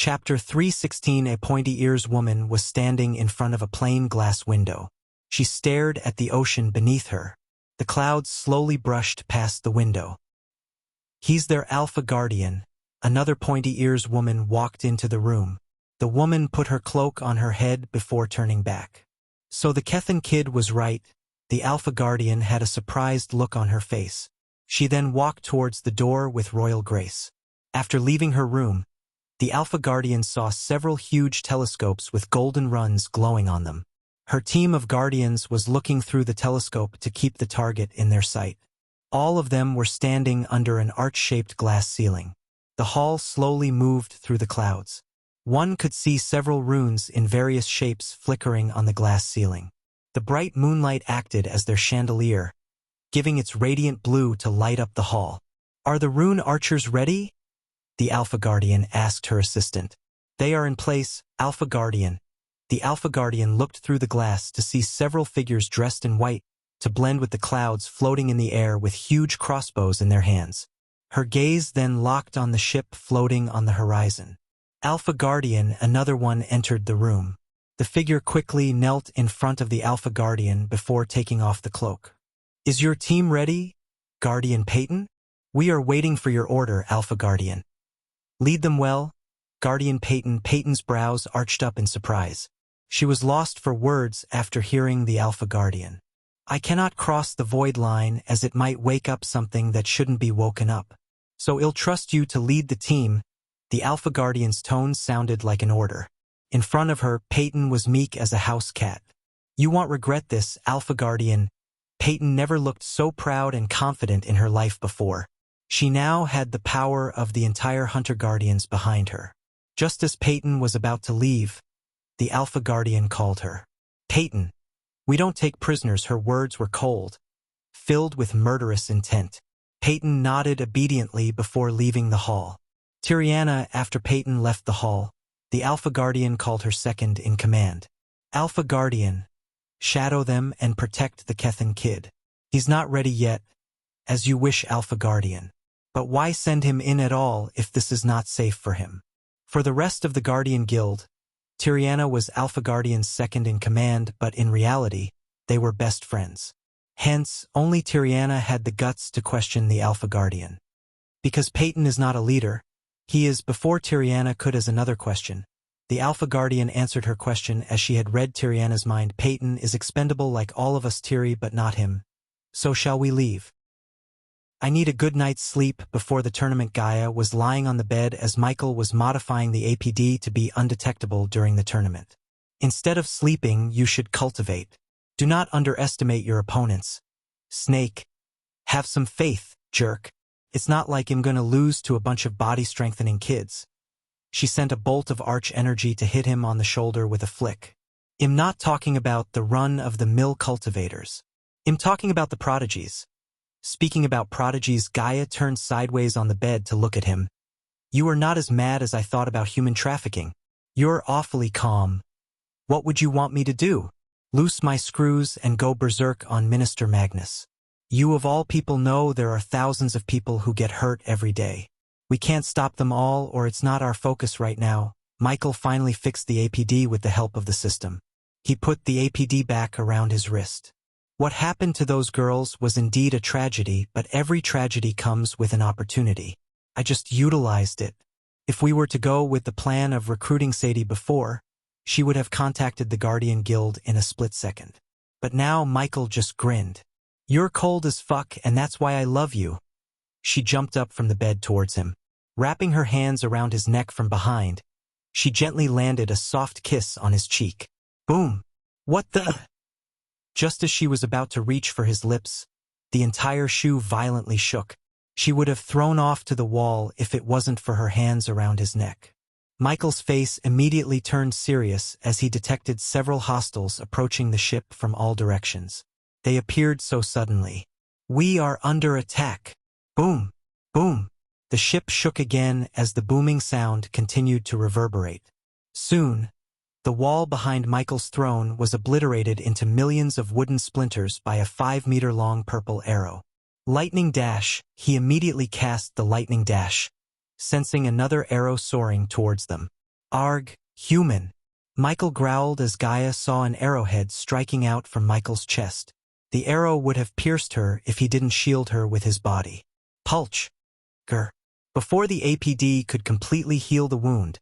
Chapter 316. A pointy-ears woman was standing in front of a plain glass window. She stared at the ocean beneath her. The clouds slowly brushed past the window. "He's their Alpha Guardian." Another pointy-ears woman walked into the room. The woman put her cloak on her head before turning back. So the Kethan kid was right. The Alpha Guardian had a surprised look on her face. She then walked towards the door with royal grace. After leaving her room, the Alpha Guardian saw several huge telescopes with golden runs glowing on them. Her team of guardians was looking through the telescope to keep the target in their sight. All of them were standing under an arch-shaped glass ceiling. The hall slowly moved through the clouds. One could see several runes in various shapes flickering on the glass ceiling. The bright moonlight acted as their chandelier, giving its radiant blue to light up the hall. "Are the rune archers ready?" the Alpha Guardian asked her assistant. "They are in place, Alpha Guardian." The Alpha Guardian looked through the glass to see several figures dressed in white, to blend with the clouds floating in the air with huge crossbows in their hands. Her gaze then locked on the ship floating on the horizon. "Alpha Guardian," another one entered the room. The figure quickly knelt in front of the Alpha Guardian before taking off the cloak. "Is your team ready, Guardian Peyton?" "We are waiting for your order, Alpha Guardian." "Lead them well, Guardian Peyton." Peyton's brows arched up in surprise. She was lost for words after hearing the Alpha Guardian. "I cannot cross the void line as it might wake up something that shouldn't be woken up. So I'll trust you to lead the team." The Alpha Guardian's tone sounded like an order. In front of her, Peyton was meek as a house cat. "You won't regret this, Alpha Guardian." Peyton never looked so proud and confident in her life before. She now had the power of the entire Hunter Guardians behind her. Just as Peyton was about to leave, the Alpha Guardian called her. "Peyton, we don't take prisoners." Her words were cold, filled with murderous intent. Peyton nodded obediently before leaving the hall. Tiriana, after Peyton left the hall, the Alpha Guardian called her second in command. "Alpha Guardian, shadow them and protect the Kethan kid. He's not ready yet." "As you wish, Alpha Guardian. But why send him in at all if this is not safe for him?" For the rest of the Guardian Guild, Tiriana was Alpha Guardian's second in command, but in reality, they were best friends. Hence, only Tiriana had the guts to question the Alpha Guardian. Because Peyton is not a leader, he is. Before Tiriana could ask another question, the Alpha Guardian answered her question as she had read Tiriana's mind. "Peyton is expendable like all of us, Tiri, but not him. So shall we leave?" "I need a good night's sleep before the tournament." Gaia was lying on the bed as Michael was modifying the APD to be undetectable during the tournament. "Instead of sleeping, you should cultivate. Do not underestimate your opponents. Snake. Have some faith, jerk. It's not like I'm gonna lose to a bunch of body-strengthening kids." She sent a bolt of arch energy to hit him on the shoulder with a flick. "I'm not talking about the run-of-the-mill cultivators. I'm talking about the prodigies." Speaking about prodigies, Gaia turned sideways on the bed to look at him. "You are not as mad as I thought about human trafficking. You're awfully calm. What would you want me to do? Loose my screws and go berserk on Minister Magnus? You of all people know there are thousands of people who get hurt every day. We can't stop them all, or it's not our focus right now." Michael finally fixed the APD with the help of the system. He put the APD back around his wrist. What happened to those girls was indeed a tragedy, but every tragedy comes with an opportunity. I just utilized it. If we were to go with the plan of recruiting Sadie before, she would have contacted the Guardian Guild in a split second. But now Michael just grinned. "You're cold as fuck, and that's why I love you." She jumped up from the bed towards him. Wrapping her hands around his neck from behind, she gently landed a soft kiss on his cheek. Boom! "What the?" Just as she was about to reach for his lips, the entire shoe violently shook. She would have thrown off to the wall if it wasn't for her hands around his neck. Michael's face immediately turned serious as he detected several hostiles approaching the ship from all directions. They appeared so suddenly. "We are under attack." Boom! Boom! The ship shook again as the booming sound continued to reverberate. Soon, the wall behind Michael's throne was obliterated into millions of wooden splinters by a 5-meter-long purple arrow. Lightning dash! He immediately cast the lightning dash, sensing another arrow soaring towards them. Arg, human. Michael growled as Gaia saw an arrowhead striking out from Michael's chest. The arrow would have pierced her if he didn't shield her with his body. Pulch. Grr. Before the APD could completely heal the wound,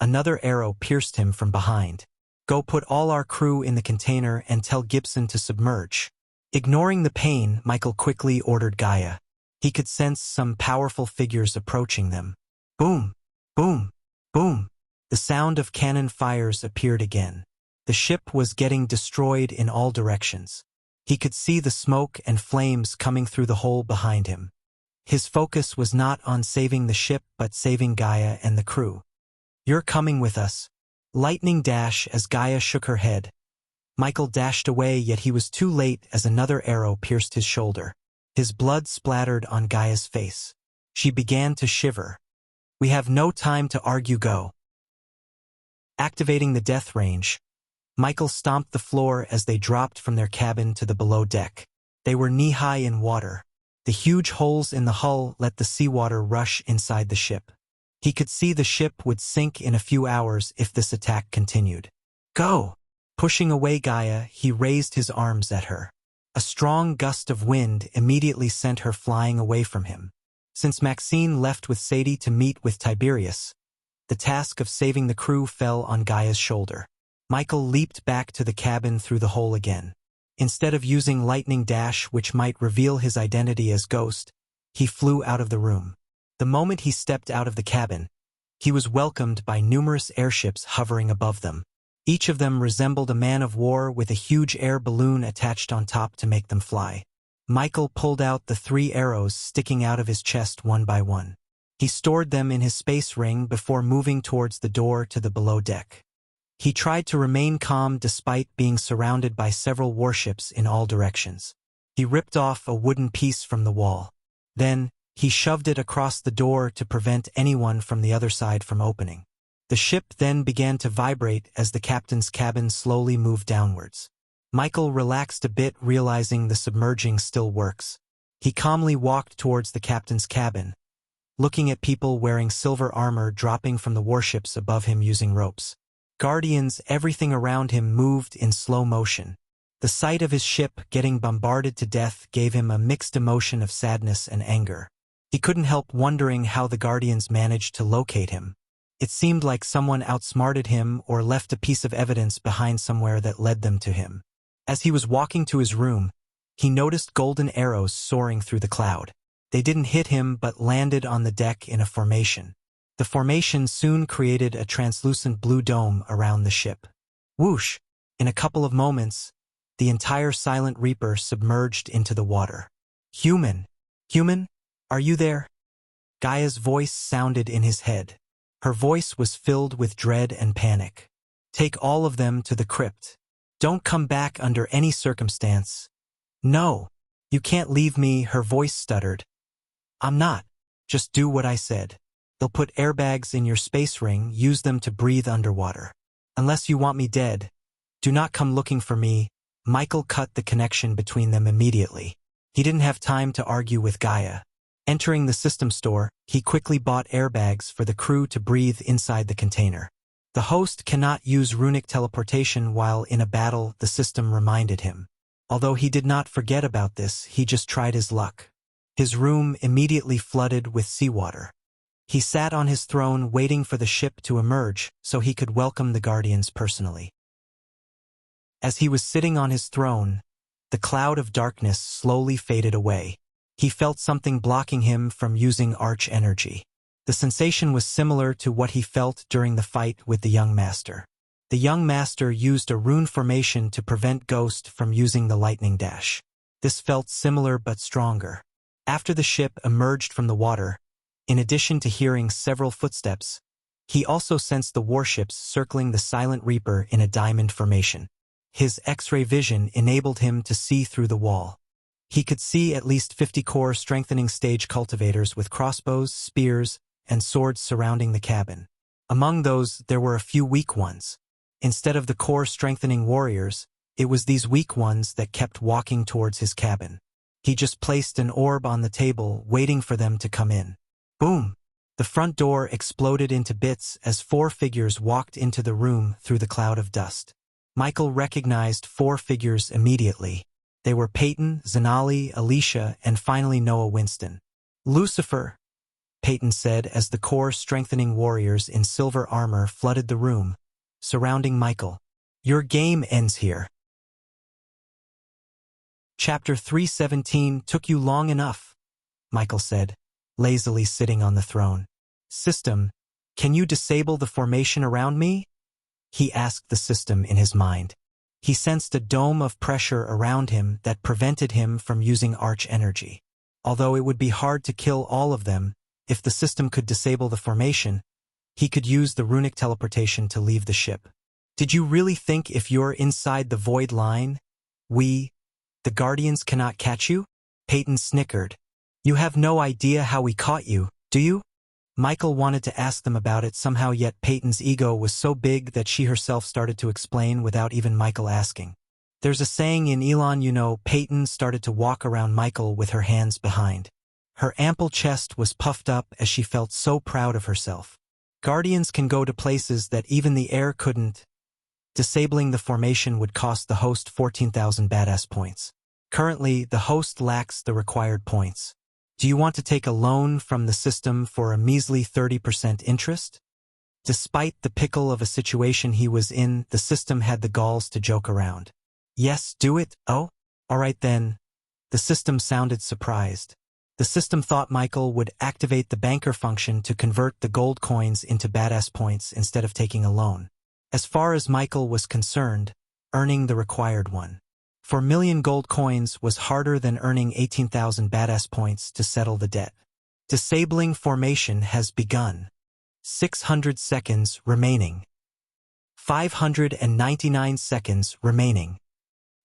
another arrow pierced him from behind. Go put all our crew in the container and tell Gibson to submerge. Ignoring the pain, Michael quickly ordered Gaia. He could sense some powerful figures approaching them. Boom, boom, boom. The sound of cannon fires appeared again. The ship was getting destroyed in all directions. He could see the smoke and flames coming through the hole behind him. His focus was not on saving the ship but saving Gaia and the crew. You're coming with us. Lightning dash as Gaia shook her head. Michael dashed away, yet he was too late as another arrow pierced his shoulder. His blood splattered on Gaia's face. She began to shiver. We have no time to argue, go. Activating the death range, Michael stomped the floor as they dropped from their cabin to the below deck. They were knee-high in water. The huge holes in the hull let the seawater rush inside the ship. He could see the ship would sink in a few hours if this attack continued. Go! Pushing away Gaia, he raised his arms at her. A strong gust of wind immediately sent her flying away from him. Since Maxine left with Sadie to meet with Tiberius, the task of saving the crew fell on Gaia's shoulder. Michael leaped back to the cabin through the hole again. Instead of using lightning dash, which might reveal his identity as Ghost, he flew out of the room. The moment he stepped out of the cabin, he was welcomed by numerous airships hovering above them. Each of them resembled a man of war with a huge air balloon attached on top to make them fly. Michael pulled out the 3 arrows sticking out of his chest one by one. He stored them in his space ring before moving towards the door to the below deck. He tried to remain calm despite being surrounded by several warships in all directions. He ripped off a wooden piece from the wall. Then, he shoved it across the door to prevent anyone from the other side from opening. The ship then began to vibrate as the captain's cabin slowly moved downwards. Michael relaxed a bit, realizing the submerging still works. He calmly walked towards the captain's cabin, looking at people wearing silver armor dropping from the warships above him using ropes. Guardians, everything around him moved in slow motion. The sight of his ship getting bombarded to death gave him a mixed emotion of sadness and anger. He couldn't help wondering how the Guardians managed to locate him. It seemed like someone outsmarted him or left a piece of evidence behind somewhere that led them to him. As he was walking to his room, he noticed golden arrows soaring through the cloud. They didn't hit him but landed on the deck in a formation. The formation soon created a translucent blue dome around the ship. Whoosh! In a couple of moments, the entire Silent Reaper submerged into the water. Human! Human? Are you there? Gaia's voice sounded in his head. Her voice was filled with dread and panic. Take all of them to the crypt. Don't come back under any circumstance. No, you can't leave me, her voice stuttered. I'm not. Just do what I said. They'll put airbags in your space ring, use them to breathe underwater. Unless you want me dead, do not come looking for me. Michael cut the connection between them immediately. He didn't have time to argue with Gaia. Entering the system store, he quickly bought airbags for the crew to breathe inside the container. The host cannot use runic teleportation while in a battle, the system reminded him. Although he did not forget about this, he just tried his luck. His room immediately flooded with seawater. He sat on his throne waiting for the ship to emerge so he could welcome the Guardians personally. As he was sitting on his throne, the cloud of darkness slowly faded away. He felt something blocking him from using arch energy. The sensation was similar to what he felt during the fight with the young master. The young master used a rune formation to prevent Ghost from using the lightning dash. This felt similar but stronger. After the ship emerged from the water, in addition to hearing several footsteps, he also sensed the warships circling the Silent Reaper in a diamond formation. His X-ray vision enabled him to see through the wall. He could see at least 50 core strengthening stage cultivators with crossbows, spears, and swords surrounding the cabin. Among those, there were a few weak ones. Instead of the core strengthening warriors, it was these weak ones that kept walking towards his cabin. He just placed an orb on the table, waiting for them to come in. Boom! The front door exploded into bits as 4 figures walked into the room through the cloud of dust. Michael recognized 4 figures immediately. They were Peyton, Zanali, Alicia, and finally Noah Winston. "Lucifer," Peyton said as the core-strengthening warriors in silver armor flooded the room, surrounding Michael. "Your game ends here." Chapter 317 took you long enough, Michael said, lazily sitting on the throne. "System, can you disable the formation around me?" He asked the system in his mind. He sensed a dome of pressure around him that prevented him from using arch energy. Although it would be hard to kill all of them, if the system could disable the formation, he could use the runic teleportation to leave the ship. "Did you really think if you're inside the void line, the Guardians cannot catch you?" Peyton snickered. "You have no idea how we caught you, do you?" Michael wanted to ask them about it somehow, yet Peyton's ego was so big that she herself started to explain without even Michael asking. "There's a saying in Elon, you know." Peyton started to walk around Michael with her hands behind. Her ample chest was puffed up as she felt so proud of herself. "Guardians can go to places that even the air couldn't. Disabling the formation would cost the host 14,000 badass points. Currently, the host lacks the required points. Do you want to take a loan from the system for a measly 30% interest?" Despite the pickle of a situation he was in, the system had the galls to joke around. "Yes, do it." "Oh? All right then." The system sounded surprised. The system thought Michael would activate the banker function to convert the gold coins into badass points instead of taking a loan. As far as Michael was concerned, earning the required one. 4,000,000 gold coins was harder than earning 18,000 badass points to settle the debt. Disabling formation has begun. 600 seconds remaining. 599 seconds remaining.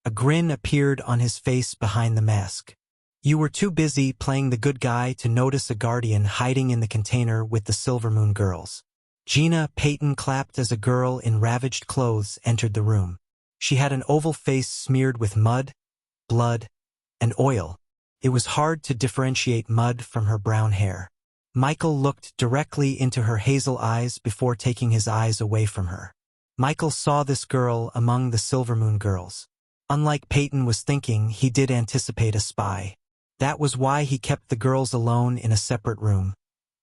A grin appeared on his face behind the mask. "You were too busy playing the good guy to notice a guardian hiding in the container with the Silvermoon girls." Gina Peyton clapped as a girl in ravaged clothes entered the room. She had an oval face smeared with mud, blood, and oil. It was hard to differentiate mud from her brown hair. Michael looked directly into her hazel eyes before taking his eyes away from her. Michael saw this girl among the Silvermoon girls. Unlike Peyton was thinking, he did anticipate a spy. That was why he kept the girls alone in a separate room,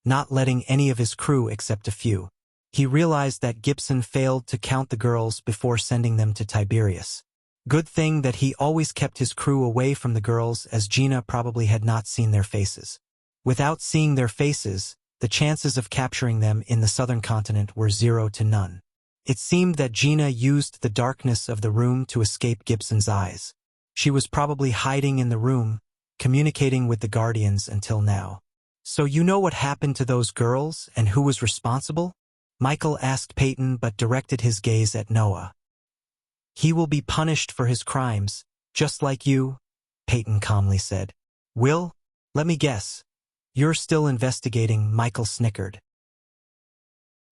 not letting any of his crew except a few. He realized that Gibson failed to count the girls before sending them to Tiberius. Good thing that he always kept his crew away from the girls, as Gina probably had not seen their faces. Without seeing their faces, the chances of capturing them in the southern continent were 0 to none. It seemed that Gina used the darkness of the room to escape Gibson's eyes. She was probably hiding in the room, communicating with the Guardians until now. "So you know what happened to those girls and who was responsible?" Michael asked Peyton but directed his gaze at Noah. "He will be punished for his crimes, just like you," Peyton calmly said. "Will? Let me guess. You're still investigating," Michael snickered.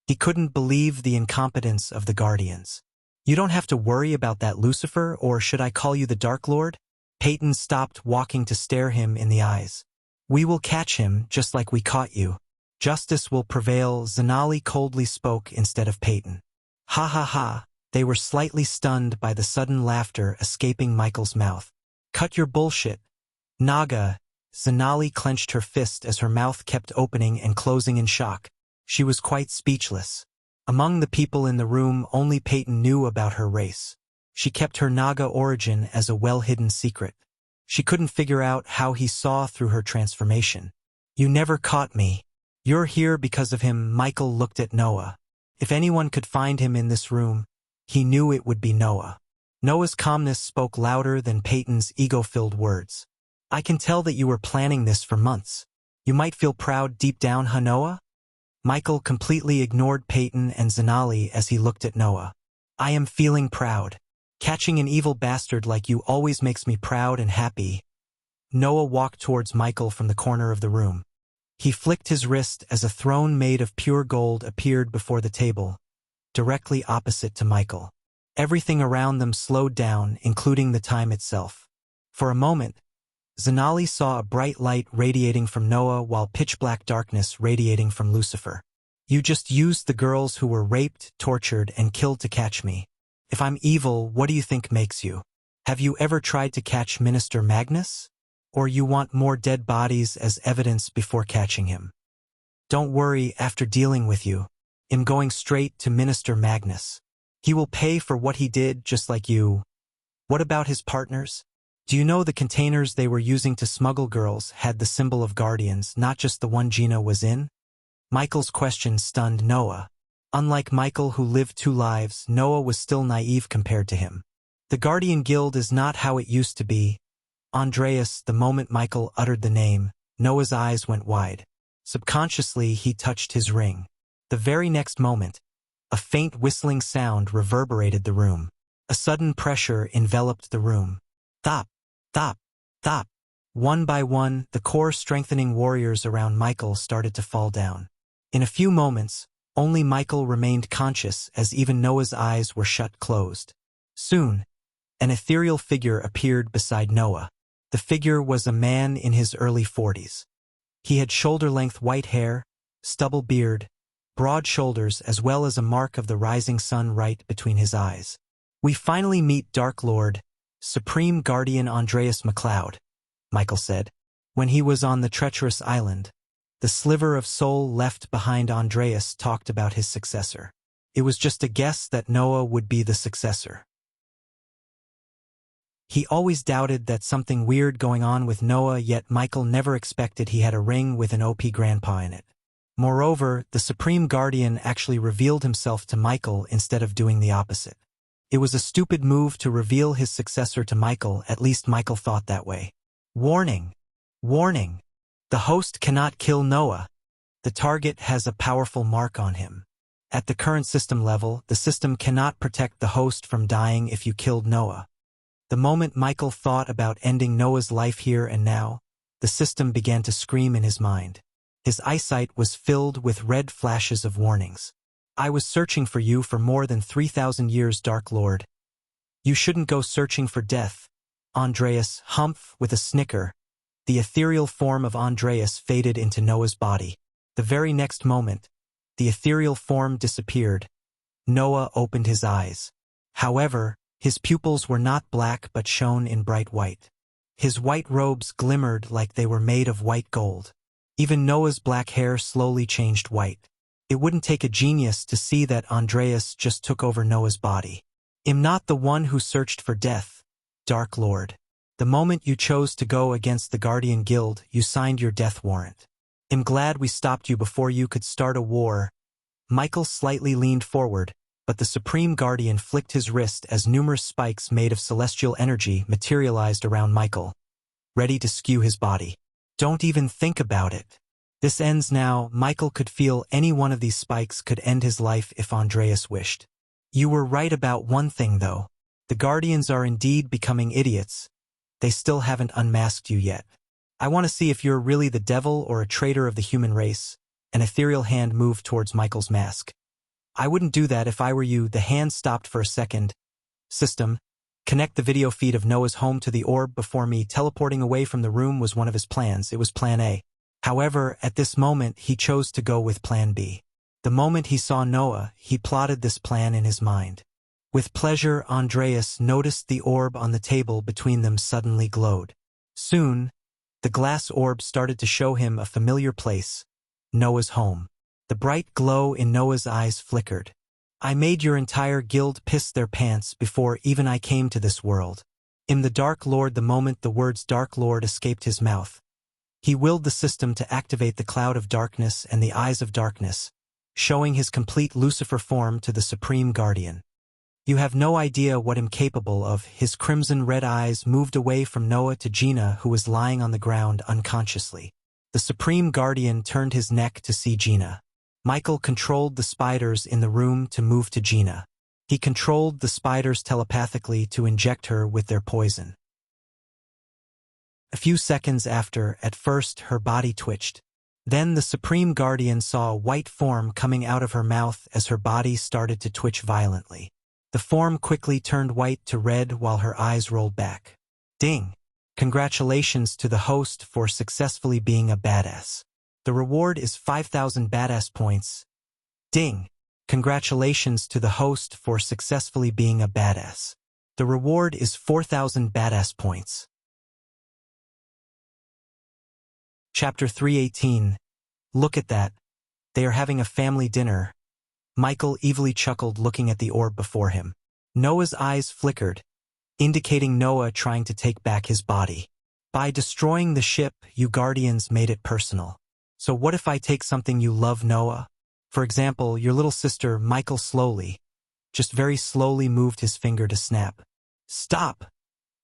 He couldn't believe the incompetence of the Guardians. "You don't have to worry about that, Lucifer, or should I call you the Dark Lord?" Peyton stopped walking to stare him in the eyes. "We will catch him just like we caught you. Justice will prevail," Zanali coldly spoke instead of Peyton. "Ha ha ha." They were slightly stunned by the sudden laughter escaping Michael's mouth. "Cut your bullshit, Naga." Zanali clenched her fist as her mouth kept opening and closing in shock. She was quite speechless. Among the people in the room, only Peyton knew about her race. She kept her Naga origin as a well-hidden secret. She couldn't figure out how he saw through her transformation. "You never caught me. You're here because of him." Michael looked at Noah. If anyone could find him in this room, he knew it would be Noah. Noah's calmness spoke louder than Peyton's ego-filled words. "I can tell that you were planning this for months. You might feel proud deep down, huh, Noah?" Michael completely ignored Peyton and Zanali as he looked at Noah. "I am feeling proud. Catching an evil bastard like you always makes me proud and happy." Noah walked towards Michael from the corner of the room. He flicked his wrist as a throne made of pure gold appeared before the table, directly opposite to Michael. Everything around them slowed down, including the time itself. For a moment, Zanali saw a bright light radiating from Noah while pitch-black darkness radiating from Lucifer. You just used the girls who were raped, tortured, and killed to catch me. If I'm evil, what do you think makes you? Have you ever tried to catch Minister Magnus? Or you want more dead bodies as evidence before catching him? Don't worry, after dealing with you, I'm going straight to Minister Magnus. He will pay for what he did just like you. What about his partners? Do you know the containers they were using to smuggle girls had the symbol of guardians, not just the one Gina was in? Michael's question stunned Noah. Unlike Michael, who lived two lives, Noah was still naive compared to him. The Guardian Guild is not how it used to be. Andreas, the moment Michael uttered the name, Noah's eyes went wide. Subconsciously, he touched his ring. The very next moment, a faint whistling sound reverberated the room. A sudden pressure enveloped the room. Thop, thop, thop. One by one, the core-strengthening warriors around Michael started to fall down. In a few moments, only Michael remained conscious as even Noah's eyes were shut closed. Soon, an ethereal figure appeared beside Noah. The figure was a man in his early 40s. He had shoulder-length white hair, stubble beard, broad shoulders, as well as a mark of the rising sun right between his eyes. We finally meet Dark Lord, Supreme Guardian Andreas MacLeod, Michael said. When he was on the treacherous island, the sliver of soul left behind Andreas talked about his successor. It was just a guess that Noah would be the successor. He always doubted that something weird going on with Noah, yet Michael never expected he had a ring with an OP grandpa in it. Moreover, the Supreme Guardian actually revealed himself to Michael instead of doing the opposite. It was a stupid move to reveal his successor to Michael, at least Michael thought that way. Warning! Warning! The host cannot kill Noah. The target has a powerful mark on him. At the current system level, the system cannot protect the host from dying if you killed Noah. The moment Michael thought about ending Noah's life here and now, the system began to scream in his mind. His eyesight was filled with red flashes of warnings. I was searching for you for more than 3,000 years, Dark Lord. You shouldn't go searching for death. Andreas, humph, with a snicker. The ethereal form of Andreas faded into Noah's body. The very next moment, the ethereal form disappeared. Noah opened his eyes. However, his pupils were not black but shone in bright white. His white robes glimmered like they were made of white gold. Even Noah's black hair slowly changed white. It wouldn't take a genius to see that Andreas just took over Noah's body. I'm not the one who searched for death, Dark Lord. The moment you chose to go against the Guardian Guild, you signed your death warrant. I'm glad we stopped you before you could start a war. Michael slightly leaned forward, but the Supreme Guardian flicked his wrist as numerous spikes made of celestial energy materialized around Michael, ready to skew his body. Don't even think about it. This ends now. Michael could feel any one of these spikes could end his life if Andreas wished. You were right about one thing, though. The Guardians are indeed becoming idiots. They still haven't unmasked you yet. I want to see if you're really the devil or a traitor of the human race. An ethereal hand moved towards Michael's mask. I wouldn't do that if I were you. The hand stopped for a second. System, connect the video feed of Noah's home to the orb before me. Teleporting away from the room was one of his plans. It was plan A. However, at this moment, he chose to go with plan B. The moment he saw Noah, he plotted this plan in his mind. With pleasure, Andreas noticed the orb on the table between them suddenly glowed. Soon, the glass orb started to show him a familiar place, Noah's home. The bright glow in Noah's eyes flickered. I made your entire guild piss their pants before even I came to this world. I'm the Dark Lord. The moment the words Dark Lord escaped his mouth, he willed the system to activate the cloud of darkness and the eyes of darkness, showing his complete Lucifer form to the Supreme Guardian. You have no idea what I'm capable of. His crimson red eyes moved away from Noah to Gina, who was lying on the ground unconsciously. The Supreme Guardian turned his neck to see Gina. Michael controlled the spiders in the room to move to Gina. He controlled the spiders telepathically to inject her with their poison. A few seconds after, at first, her body twitched. Then the Supreme Guardian saw a white form coming out of her mouth as her body started to twitch violently. The form quickly turned white to red while her eyes rolled back. Ding! Congratulations to the host for successfully being a badass. The reward is 5,000 badass points. Ding! Congratulations to the host for successfully being a badass. The reward is 4,000 badass points. Chapter 318. Look at that. They are having a family dinner. Michael evilly chuckled, looking at the orb before him. Noah's eyes flickered, indicating Noah trying to take back his body. By destroying the ship, you Guardians made it personal. So what if I take something you love, Noah? For example, your little sister. Michael slowly, just very slowly, moved his finger to snap. Stop,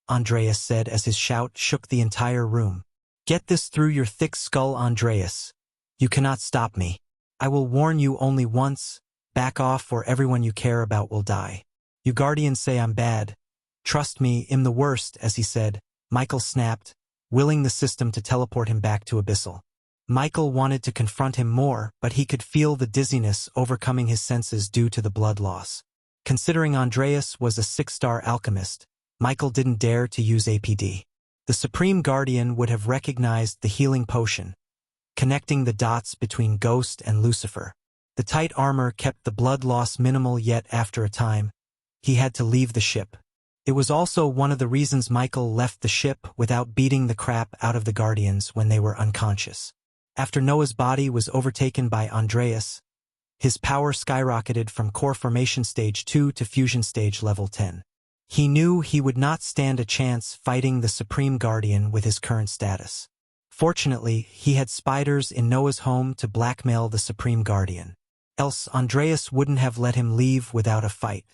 Andreas said as his shout shook the entire room. Get this through your thick skull, Andreas. You cannot stop me. I will warn you only once. Back off or everyone you care about will die. You Guardians say I'm bad. Trust me, I'm the worst, as he said. Michael snapped, willing the system to teleport him back to Abyssal. Michael wanted to confront him more, but he could feel the dizziness overcoming his senses due to the blood loss. Considering Andreas was a 6-star alchemist, Michael didn't dare to use APD. The Supreme Guardian would have recognized the healing potion, connecting the dots between Ghost and Lucifer. The tight armor kept the blood loss minimal, yet after a time, he had to leave the ship. It was also one of the reasons Michael left the ship without beating the crap out of the Guardians when they were unconscious. After Noah's body was overtaken by Andreas, his power skyrocketed from core formation stage 2 to fusion stage level 10. He knew he would not stand a chance fighting the Supreme Guardian with his current status. Fortunately, he had spiders in Noah's home to blackmail the Supreme Guardian. Else Andreas wouldn't have let him leave without a fight.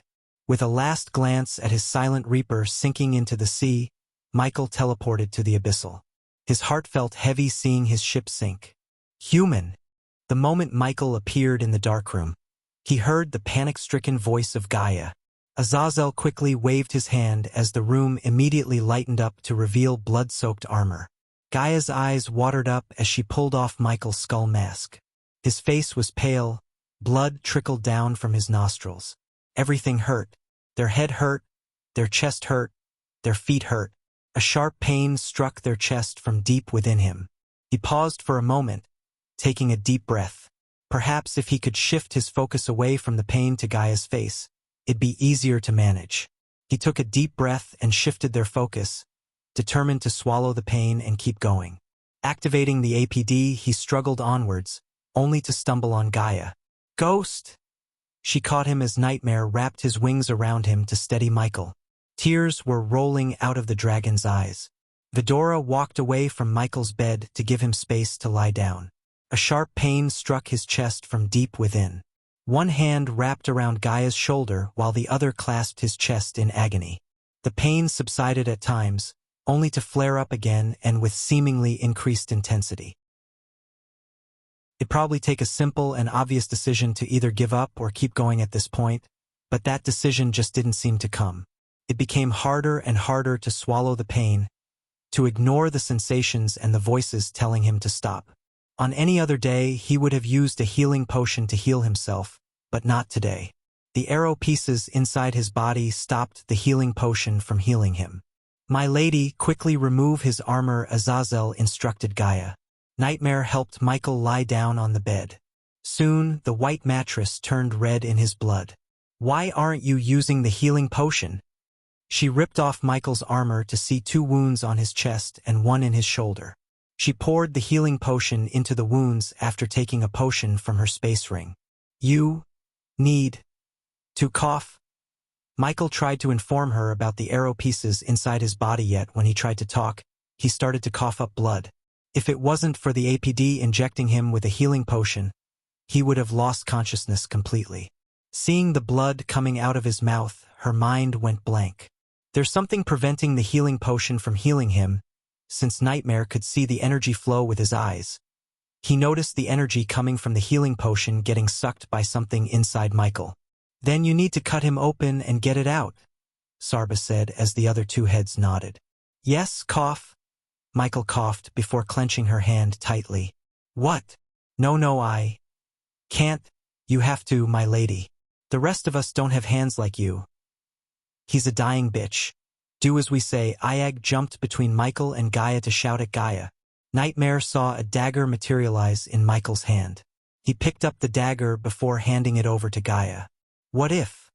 With a last glance at his silent reaper sinking into the sea, Michael teleported to the Abyssal. His heart felt heavy seeing his ship sink. Human! The moment Michael appeared in the darkroom, he heard the panic-stricken voice of Gaia. Azazel quickly waved his hand as the room immediately lightened up to reveal blood-soaked armor. Gaia's eyes watered up as she pulled off Michael's skull mask. His face was pale, blood trickled down from his nostrils. Everything hurt. Their head hurt, their chest hurt, their feet hurt. A sharp pain struck their chest from deep within him. He paused for a moment, taking a deep breath. Perhaps if he could shift his focus away from the pain to Gaia's face, it'd be easier to manage. He took a deep breath and shifted their focus, determined to swallow the pain and keep going. Activating the APD, he struggled onwards, only to stumble on Gaia. Ghost! She caught him as Nightmare wrapped his wings around him to steady Michael. Tears were rolling out of the dragon's eyes. Vidora walked away from Michael's bed to give him space to lie down. A sharp pain struck his chest from deep within. One hand wrapped around Gaia's shoulder while the other clasped his chest in agony. The pain subsided at times, only to flare up again and with seemingly increased intensity. It'd probably take a simple and obvious decision to either give up or keep going at this point, but that decision just didn't seem to come. It became harder and harder to swallow the pain, to ignore the sensations and the voices telling him to stop. On any other day, he would have used a healing potion to heal himself, but not today. The arrow pieces inside his body stopped the healing potion from healing him. My lady, quickly remove his armor, Azazel instructed Gaia. Nightmare helped Michael lie down on the bed. Soon, the white mattress turned red in his blood. Why aren't you using the healing potion? She ripped off Michael's armor to see 2 wounds on his chest and 1 in his shoulder. She poured the healing potion into the wounds after taking a potion from her space ring. You need to cough. Michael tried to inform her about the arrow pieces inside his body, yet when he tried to talk, he started to cough up blood. If it wasn't for the APD injecting him with a healing potion, he would have lost consciousness completely. Seeing the blood coming out of his mouth, her mind went blank. There's something preventing the healing potion from healing him, since Nightmare could see the energy flow with his eyes. He noticed the energy coming from the healing potion getting sucked by something inside Michael. Then you need to cut him open and get it out, Sarba said as the other 2 heads nodded. Yes, cough. Michael coughed before clenching her hand tightly. What? No, I can't. You have to, my lady. The rest of us don't have hands like you. He's a dying bitch. Do as we say. Ayag jumped between Michael and Gaia to shout at Gaia. Nightmare saw a dagger materialize in Michael's hand. He picked up the dagger before handing it over to Gaia. What if?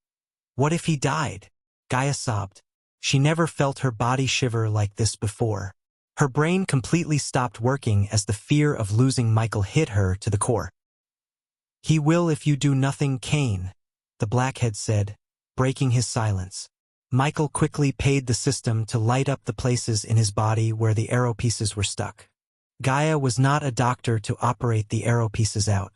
What if he died? Gaia sobbed. She never felt her body shiver like this before. Her brain completely stopped working as the fear of losing Michael hit her to the core. He will if you do nothing, Kane, the blackhead said, breaking his silence. Michael quickly paid the system to light up the places in his body where the arrow pieces were stuck. Gaia was not a doctor to operate the arrow pieces out.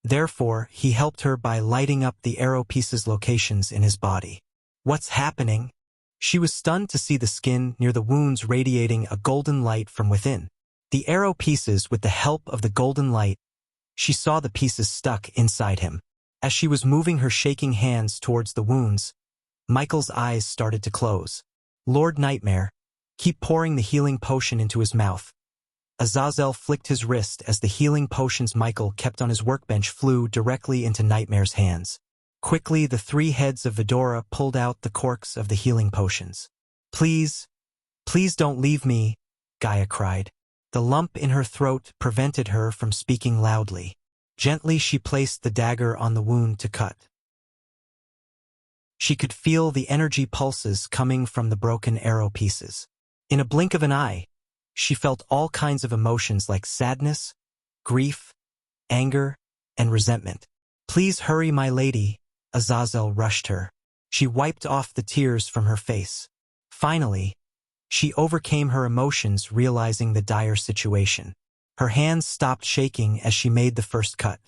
Therefore, he helped her by lighting up the arrow pieces' locations in his body. What's happening? She was stunned to see the skin near the wounds radiating a golden light from within. The arrow pieces, with the help of the golden light, she saw the pieces stuck inside him. As she was moving her shaking hands towards the wounds, Michael's eyes started to close. Lord Nightmare, keep pouring the healing potion into his mouth. Azazel flicked his wrist as the healing potions Michael kept on his workbench flew directly into Nightmare's hands. Quickly, the 3 heads of Vidora pulled out the corks of the healing potions. Please, please don't leave me, Gaia cried. The lump in her throat prevented her from speaking loudly. Gently, she placed the dagger on the wound to cut. She could feel the energy pulses coming from the broken arrow pieces. In a blink of an eye, she felt all kinds of emotions like sadness, grief, anger, and resentment. Please hurry, my lady, Azazel rushed her. She wiped off the tears from her face. Finally, she overcame her emotions, realizing the dire situation. Her hands stopped shaking as she made the first cut.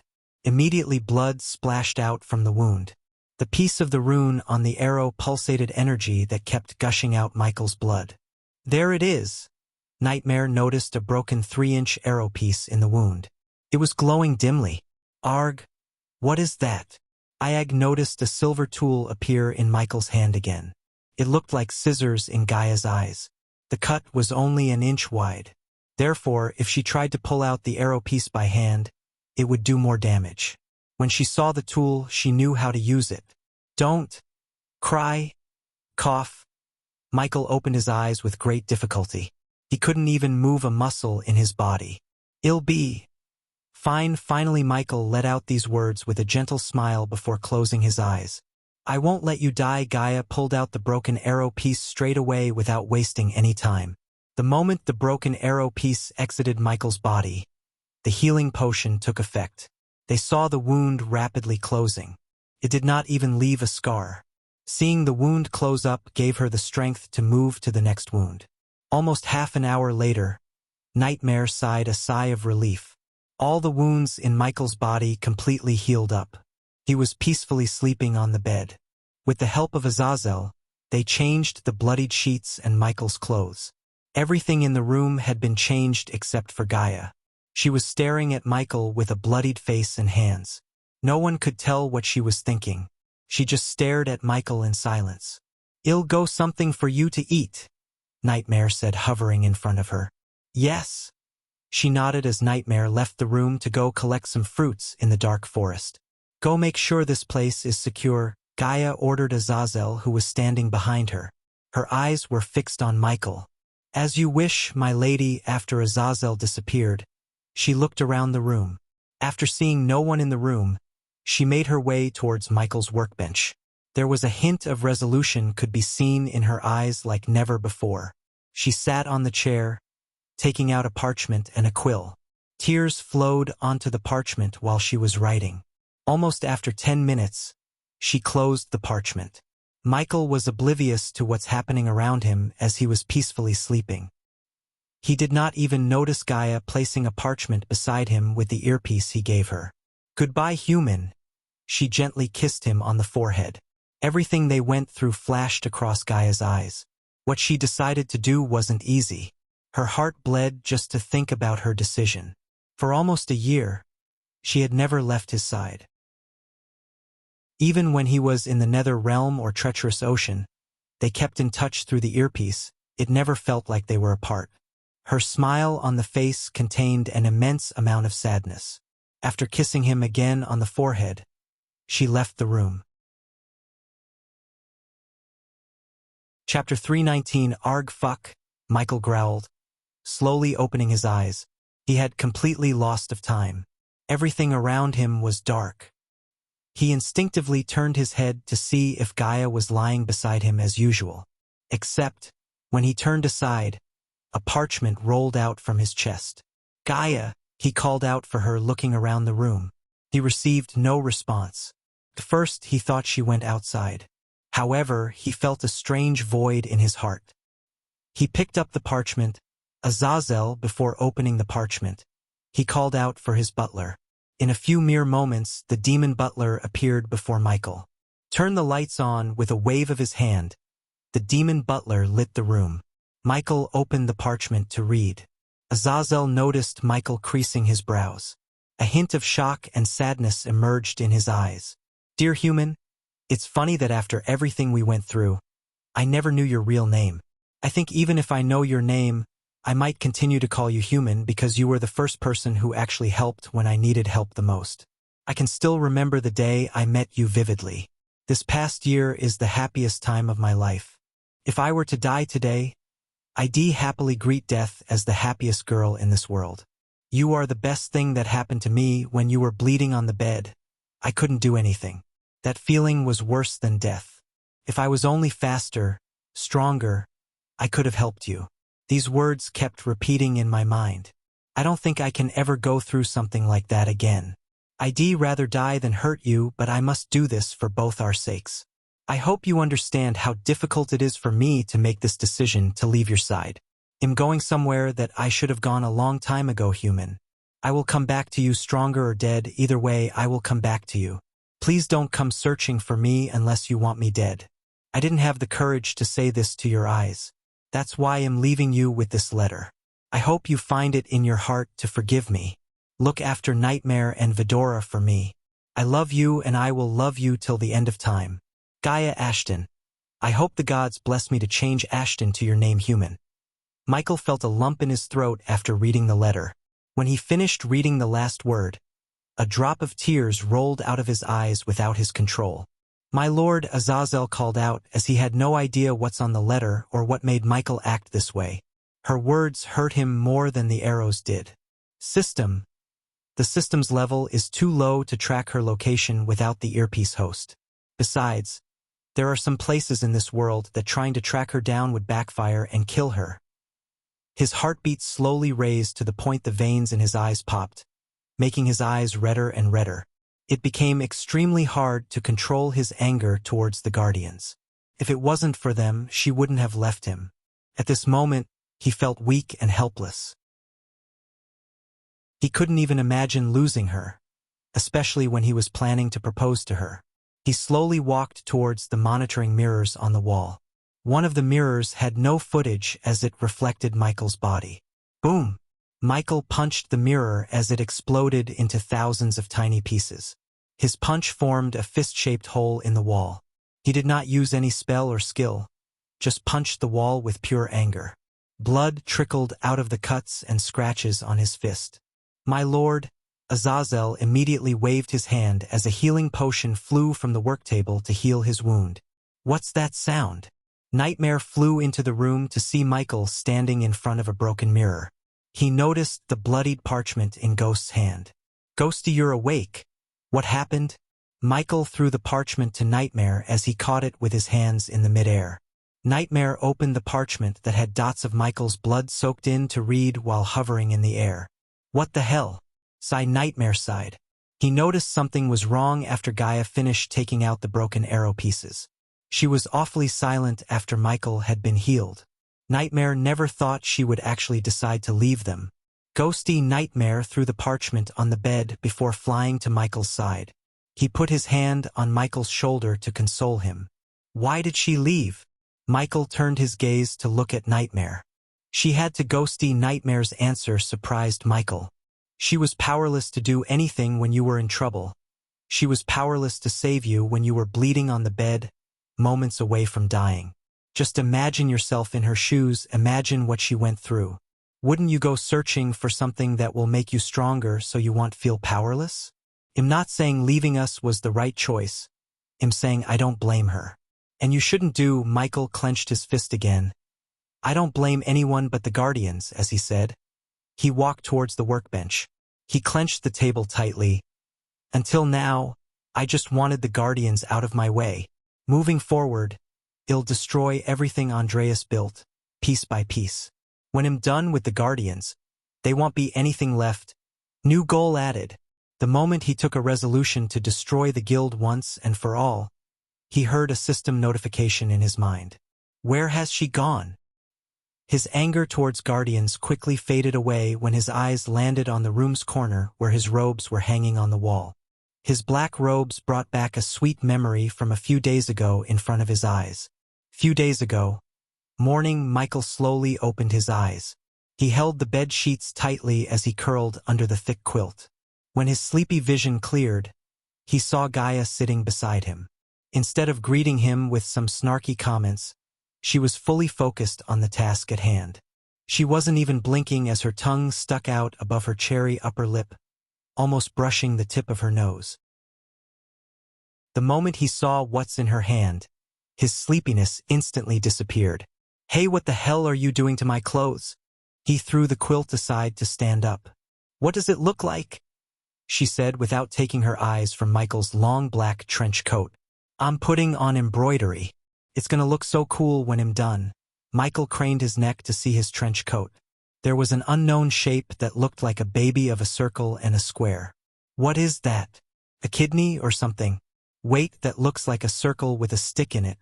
Immediately, blood splashed out from the wound. The piece of the rune on the arrow pulsated energy that kept gushing out Michael's blood. There it is. Nightmare noticed a broken 3-inch arrow piece in the wound. It was glowing dimly. Arg, what is that? Ayag noticed a silver tool appear in Michael's hand again. It looked like scissors in Gaia's eyes. The cut was only an inch wide. Therefore, if she tried to pull out the arrow piece by hand, it would do more damage. When she saw the tool, she knew how to use it. Don't cry, cough. Michael opened his eyes with great difficulty. He couldn't even move a muscle in his body. It'll be fine. Finally, Michael let out these words with a gentle smile before closing his eyes. I won't let you die. Gaia pulled out the broken arrow piece straight away without wasting any time. The moment the broken arrow piece exited Michael's body, the healing potion took effect. They saw the wound rapidly closing. It did not even leave a scar. Seeing the wound close up gave her the strength to move to the next wound. Almost half an hour later, Nightmare sighed a sigh of relief. All the wounds in Michael's body completely healed up. He was peacefully sleeping on the bed. With the help of Azazel, they changed the bloodied sheets and Michael's clothes. Everything in the room had been changed except for Gaia. She was staring at Michael with a bloodied face and hands. No one could tell what she was thinking. She just stared at Michael in silence. I'll go something for you to eat, Nightmare said, hovering in front of her. Yes. She nodded as Nightmare left the room to go collect some fruits in the dark forest. Go make sure this place is secure, Gaia ordered Azazel, who was standing behind her. Her eyes were fixed on Michael. As you wish, my lady. After Azazel disappeared, she looked around the room. After seeing no one in the room, she made her way towards Michael's workbench. There was a hint of resolution could be seen in her eyes like never before. She sat on the chair, taking out a parchment and a quill. Tears flowed onto the parchment while she was writing. Almost after 10 minutes, she closed the parchment. Michael was oblivious to what's happening around him as he was peacefully sleeping. He did not even notice Gaia placing a parchment beside him with the earpiece he gave her. Goodbye, human. She gently kissed him on the forehead. Everything they went through flashed across Gaia's eyes. What she decided to do wasn't easy. Her heart bled just to think about her decision. For almost a year, she had never left his side. Even when he was in the nether realm or treacherous ocean, they kept in touch through the earpiece. It never felt like they were apart. Her smile on the face contained an immense amount of sadness. After kissing him again on the forehead, she left the room. Chapter 319. Arg fuck, Michael growled, slowly opening his eyes. He had completely lost of time. Everything around him was dark. He instinctively turned his head to see if Gaia was lying beside him as usual. Except, when he turned aside, a parchment rolled out from his chest. Gaia, he called out for her, looking around the room. He received no response. At first he thought she went outside. However, he felt a strange void in his heart. He picked up the parchment, Azazel. Before opening the parchment, he called out for his butler. In a few mere moments, the demon butler appeared before Michael. Turn the lights on. With a wave of his hand, the demon butler lit the room. Michael opened the parchment to read. Azazel noticed Michael creasing his brows. A hint of shock and sadness emerged in his eyes. Dear human, it's funny that after everything we went through, I never knew your real name. I think even if I know your name, I might continue to call you human because you were the first person who actually helped when I needed help the most. I can still remember the day I met you vividly. This past year is the happiest time of my life. If I were to die today, I'd happily greet death as the happiest girl in this world. You are the best thing that happened to me. When you were bleeding on the bed, I couldn't do anything. That feeling was worse than death. If I was only faster, stronger, I could have helped you. These words kept repeating in my mind. I don't think I can ever go through something like that again. I'd rather die than hurt you, but I must do this for both our sakes. I hope you understand how difficult it is for me to make this decision to leave your side. I'm going somewhere that I should have gone a long time ago, human. I will come back to you stronger or dead. Either way, I will come back to you. Please don't come searching for me unless you want me dead. I didn't have the courage to say this to your eyes. That's why I'm leaving you with this letter. I hope you find it in your heart to forgive me. Look after Nightmare and Vidora for me. I love you and I will love you till the end of time. Gaia Ashton. I hope the gods bless me to change Ashton to your name, human. Michael felt a lump in his throat after reading the letter. When he finished reading the last word, a drop of tears rolled out of his eyes without his control. My lord, Azazel called out, as he had no idea what's on the letter or what made Michael act this way. Her words hurt him more than the arrows did. System. The system's level is too low to track her location without the earpiece host. Besides, there are some places in this world that trying to track her down would backfire and kill her. His heartbeat slowly raised to the point the veins in his eyes popped, making his eyes redder and redder. It became extremely hard to control his anger towards the Guardians. If it wasn't for them, she wouldn't have left him. At this moment, he felt weak and helpless. He couldn't even imagine losing her, especially when he was planning to propose to her. He slowly walked towards the monitoring mirrors on the wall. One of the mirrors had no footage as it reflected Michael's body. Boom! Michael punched the mirror as it exploded into thousands of tiny pieces. His punch formed a fist-shaped hole in the wall. He did not use any spell or skill, just punched the wall with pure anger. Blood trickled out of the cuts and scratches on his fist. My lord, Azazel immediately waved his hand as a healing potion flew from the work table to heal his wound. What's that sound? Nightmare flew into the room to see Michael standing in front of a broken mirror. He noticed the bloodied parchment in Ghost's hand. Ghosty, you're awake. What happened? Michael threw the parchment to Nightmare as he caught it with his hands in the midair. Nightmare opened the parchment that had dots of Michael's blood soaked in to read while hovering in the air. What the hell? Nightmare sighed. He noticed something was wrong after Gaia finished taking out the broken arrow pieces. She was awfully silent after Michael had been healed. Nightmare never thought she would actually decide to leave them. Ghosty Nightmare threw the parchment on the bed before flying to Michael's side. He put his hand on Michael's shoulder to console him. Why did she leave? Michael turned his gaze to look at Nightmare. She had to. Ghosty Nightmare's answer surprised Michael. She was powerless to do anything when you were in trouble. She was powerless to save you when you were bleeding on the bed, moments away from dying. Just imagine yourself in her shoes. Imagine what she went through. Wouldn't you go searching for something that will make you stronger so you won't feel powerless? I'm not saying leaving us was the right choice. I'm saying I don't blame her. And you shouldn't do. Michael clenched his fist again. I don't blame anyone but the Guardians, as he said. He walked towards the workbench. He clenched the table tightly. Until now, I just wanted the Guardians out of my way. Moving forward, I'll destroy everything Andreas built, piece by piece. When I'm done with the Guardians, they won't be anything left. New goal added. The moment he took a resolution to destroy the guild once and for all, he heard a system notification in his mind. Where has she gone? His anger towards Guardians quickly faded away when his eyes landed on the room's corner where his robes were hanging on the wall. His black robes brought back a sweet memory from a few days ago in front of his eyes. Few days ago, morning, Michael slowly opened his eyes. He held the bed sheets tightly as he curled under the thick quilt. When his sleepy vision cleared, he saw Gaia sitting beside him. Instead of greeting him with some snarky comments, she was fully focused on the task at hand. She wasn't even blinking as her tongue stuck out above her cherry upper lip, almost brushing the tip of her nose. The moment he saw what's in her hand, his sleepiness instantly disappeared. Hey, what the hell are you doing to my clothes? He threw the quilt aside to stand up. What does it look like? She said without taking her eyes from Michael's long black trench coat. I'm putting on embroidery. It's gonna look so cool when I'm done. Michael craned his neck to see his trench coat. There was an unknown shape that looked like a baby of a circle and a square. What is that? A kidney or something? Wait, that looks like a circle with a stick in it.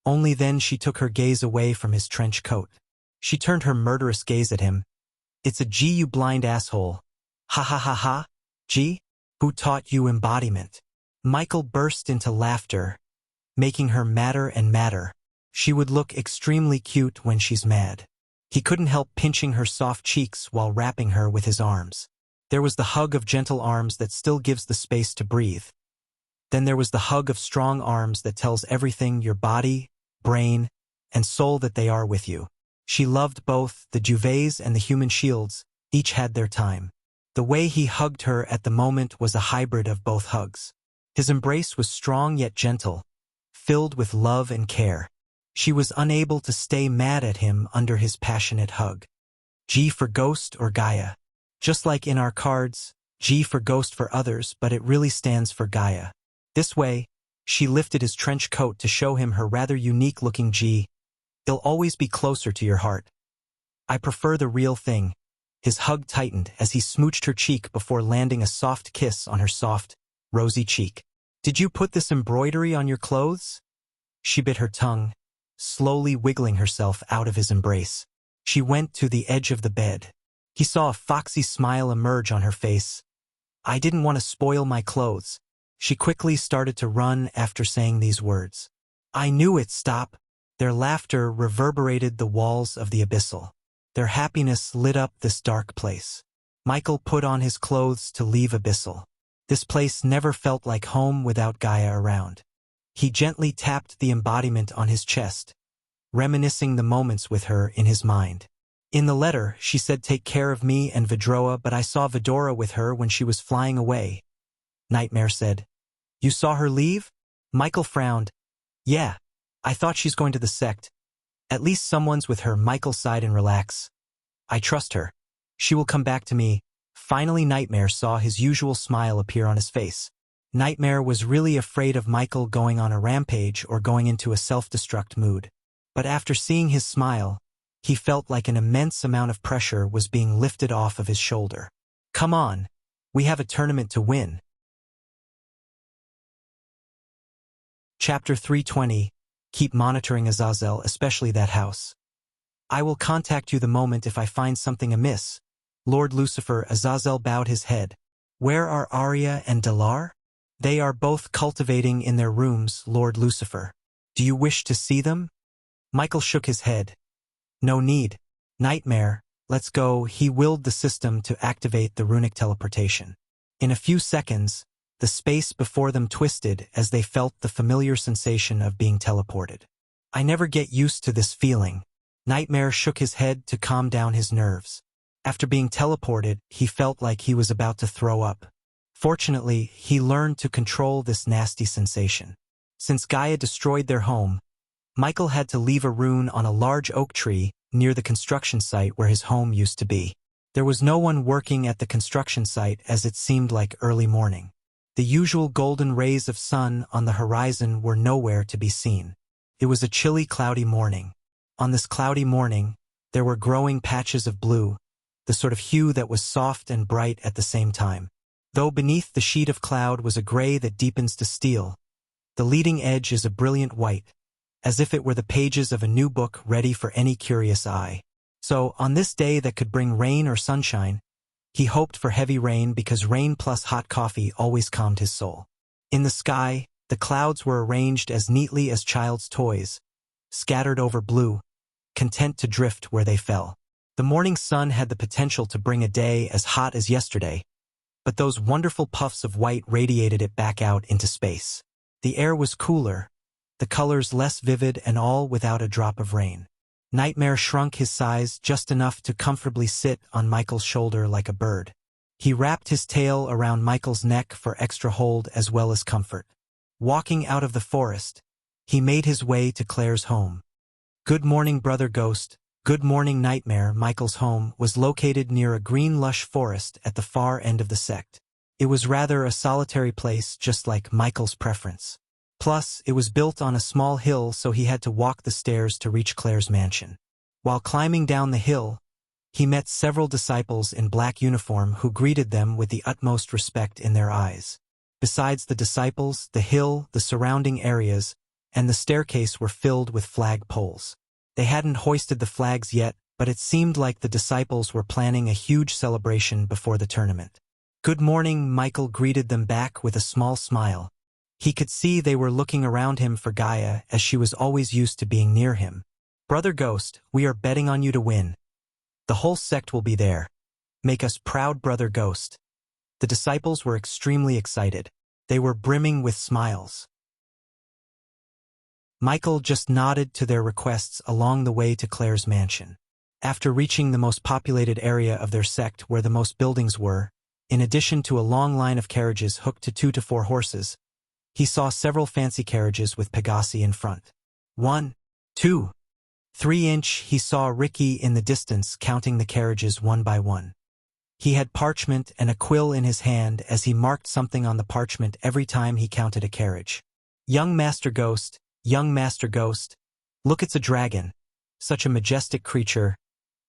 Only then she took her gaze away from his trench coat. She turned her murderous gaze at him. It's a G, you blind asshole. Ha ha ha ha. G? Who taught you embodiment? Michael burst into laughter, making her madder and madder. She would look extremely cute when she's mad. He couldn't help pinching her soft cheeks while wrapping her with his arms. There was the hug of gentle arms that still gives the space to breathe. Then there was the hug of strong arms that tells everything, your body, brain, and soul, that they are with you. She loved both, the duvets and the human shields, each had their time. The way he hugged her at the moment was a hybrid of both hugs. His embrace was strong yet gentle, filled with love and care. She was unable to stay mad at him under his passionate hug. G for ghost or Gaia. Just like in our cards, G for ghost for others, but it really stands for Gaia. This way, she lifted his trench coat to show him her rather unique-looking G. It'll always be closer to your heart. I prefer the real thing. His hug tightened as he smooched her cheek before landing a soft kiss on her soft, rosy cheek. Did you put this embroidery on your clothes? She bit her tongue, slowly wiggling herself out of his embrace. She went to the edge of the bed. He saw a foxy smile emerge on her face. I didn't want to spoil my clothes. She quickly started to run after saying these words. I knew it. Stop. Their laughter reverberated the walls of the abyssal. Their happiness lit up this dark place. Michael put on his clothes to leave Abyssal. This place never felt like home without Gaia around. He gently tapped the embodiment on his chest, reminiscing the moments with her in his mind. In the letter, she said take care of me and Vidroa, but I saw Vidora with her when she was flying away. Nightmare said. You saw her leave? Michael frowned. Yeah, I thought she's going to the sect. At least someone's with her. Michael sighed and relaxed. I trust her. She will come back to me. Finally, Nightmare saw his usual smile appear on his face. Nightmare was really afraid of Michael going on a rampage or going into a self-destruct mood. But after seeing his smile, he felt like an immense amount of pressure was being lifted off of his shoulder. Come on, we have a tournament to win. Chapter 320. Keep monitoring Azazel, especially that house. I will contact you the moment if I find something amiss. Lord Lucifer. Azazel bowed his head. Where are Arya and Dalar? They are both cultivating in their rooms, Lord Lucifer. Do you wish to see them? Michael shook his head. No need. Nightmare, let's go. He willed the system to activate the runic teleportation. In a few seconds, the space before them twisted as they felt the familiar sensation of being teleported. I never get used to this feeling. Nightmare shook his head to calm down his nerves. After being teleported, he felt like he was about to throw up. Fortunately, he learned to control this nasty sensation. Since Gaia destroyed their home, Michael had to leave a rune on a large oak tree near the construction site where his home used to be. There was no one working at the construction site as it seemed like early morning. The usual golden rays of sun on the horizon were nowhere to be seen. It was a chilly, cloudy morning. On this cloudy morning, there were growing patches of blue, the sort of hue that was soft and bright at the same time. Though beneath the sheet of cloud was a gray that deepens to steel, the leading edge is a brilliant white, as if it were the pages of a new book ready for any curious eye. So, on this day that could bring rain or sunshine, he hoped for heavy rain because rain plus hot coffee always calmed his soul. In the sky, the clouds were arranged as neatly as child's toys, scattered over blue, content to drift where they fell. The morning sun had the potential to bring a day as hot as yesterday, but those wonderful puffs of white radiated it back out into space. The air was cooler, the colors less vivid, and all without a drop of rain. Nightmare shrunk his size just enough to comfortably sit on Michael's shoulder like a bird. He wrapped his tail around Michael's neck for extra hold as well as comfort. Walking out of the forest, he made his way to Claire's home. Good morning, Brother Ghost. Good morning, Nightmare. Michael's home was located near a green lush forest at the far end of the sect. It was rather a solitary place, just like Michael's preference. Plus, it was built on a small hill, so he had to walk the stairs to reach Claire's mansion. While climbing down the hill, he met several disciples in black uniform who greeted them with the utmost respect in their eyes. Besides the disciples, the hill, the surrounding areas, and the staircase were filled with flag poles. They hadn't hoisted the flags yet, but it seemed like the disciples were planning a huge celebration before the tournament. Good morning, Michael greeted them back with a small smile. He could see they were looking around him for Gaia, as she was always used to being near him. Brother Ghost, we are betting on you to win. The whole sect will be there. Make us proud, Brother Ghost. The disciples were extremely excited. They were brimming with smiles. Michael just nodded to their requests along the way to Claire's mansion. After reaching the most populated area of their sect where the most buildings were, in addition to a long line of carriages hooked to 2 to 4 horses, he saw several fancy carriages with Pegasi in front. 1, 2, 3 he saw Ricky in the distance counting the carriages one by one. He had parchment and a quill in his hand as he marked something on the parchment every time he counted a carriage. Young Master Ghost, look, it's a dragon. Such a majestic creature.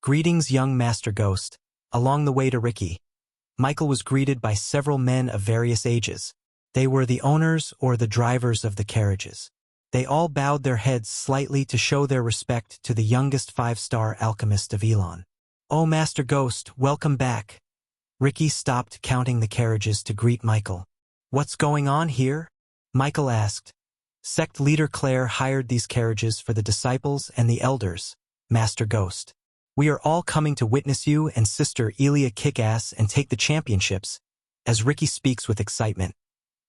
Greetings, young Master Ghost. Along the way to Ricky, Michael was greeted by several men of various ages. They were the owners or the drivers of the carriages. They all bowed their heads slightly to show their respect to the youngest 5-star alchemist of Elon. Oh, Master Ghost, welcome back. Ricky stopped counting the carriages to greet Michael. What's going on here? Michael asked. Sect leader Claire hired these carriages for the disciples and the elders, Master Ghost. We are all coming to witness you and Sister Elia kick ass and take the championships, as Ricky speaks with excitement.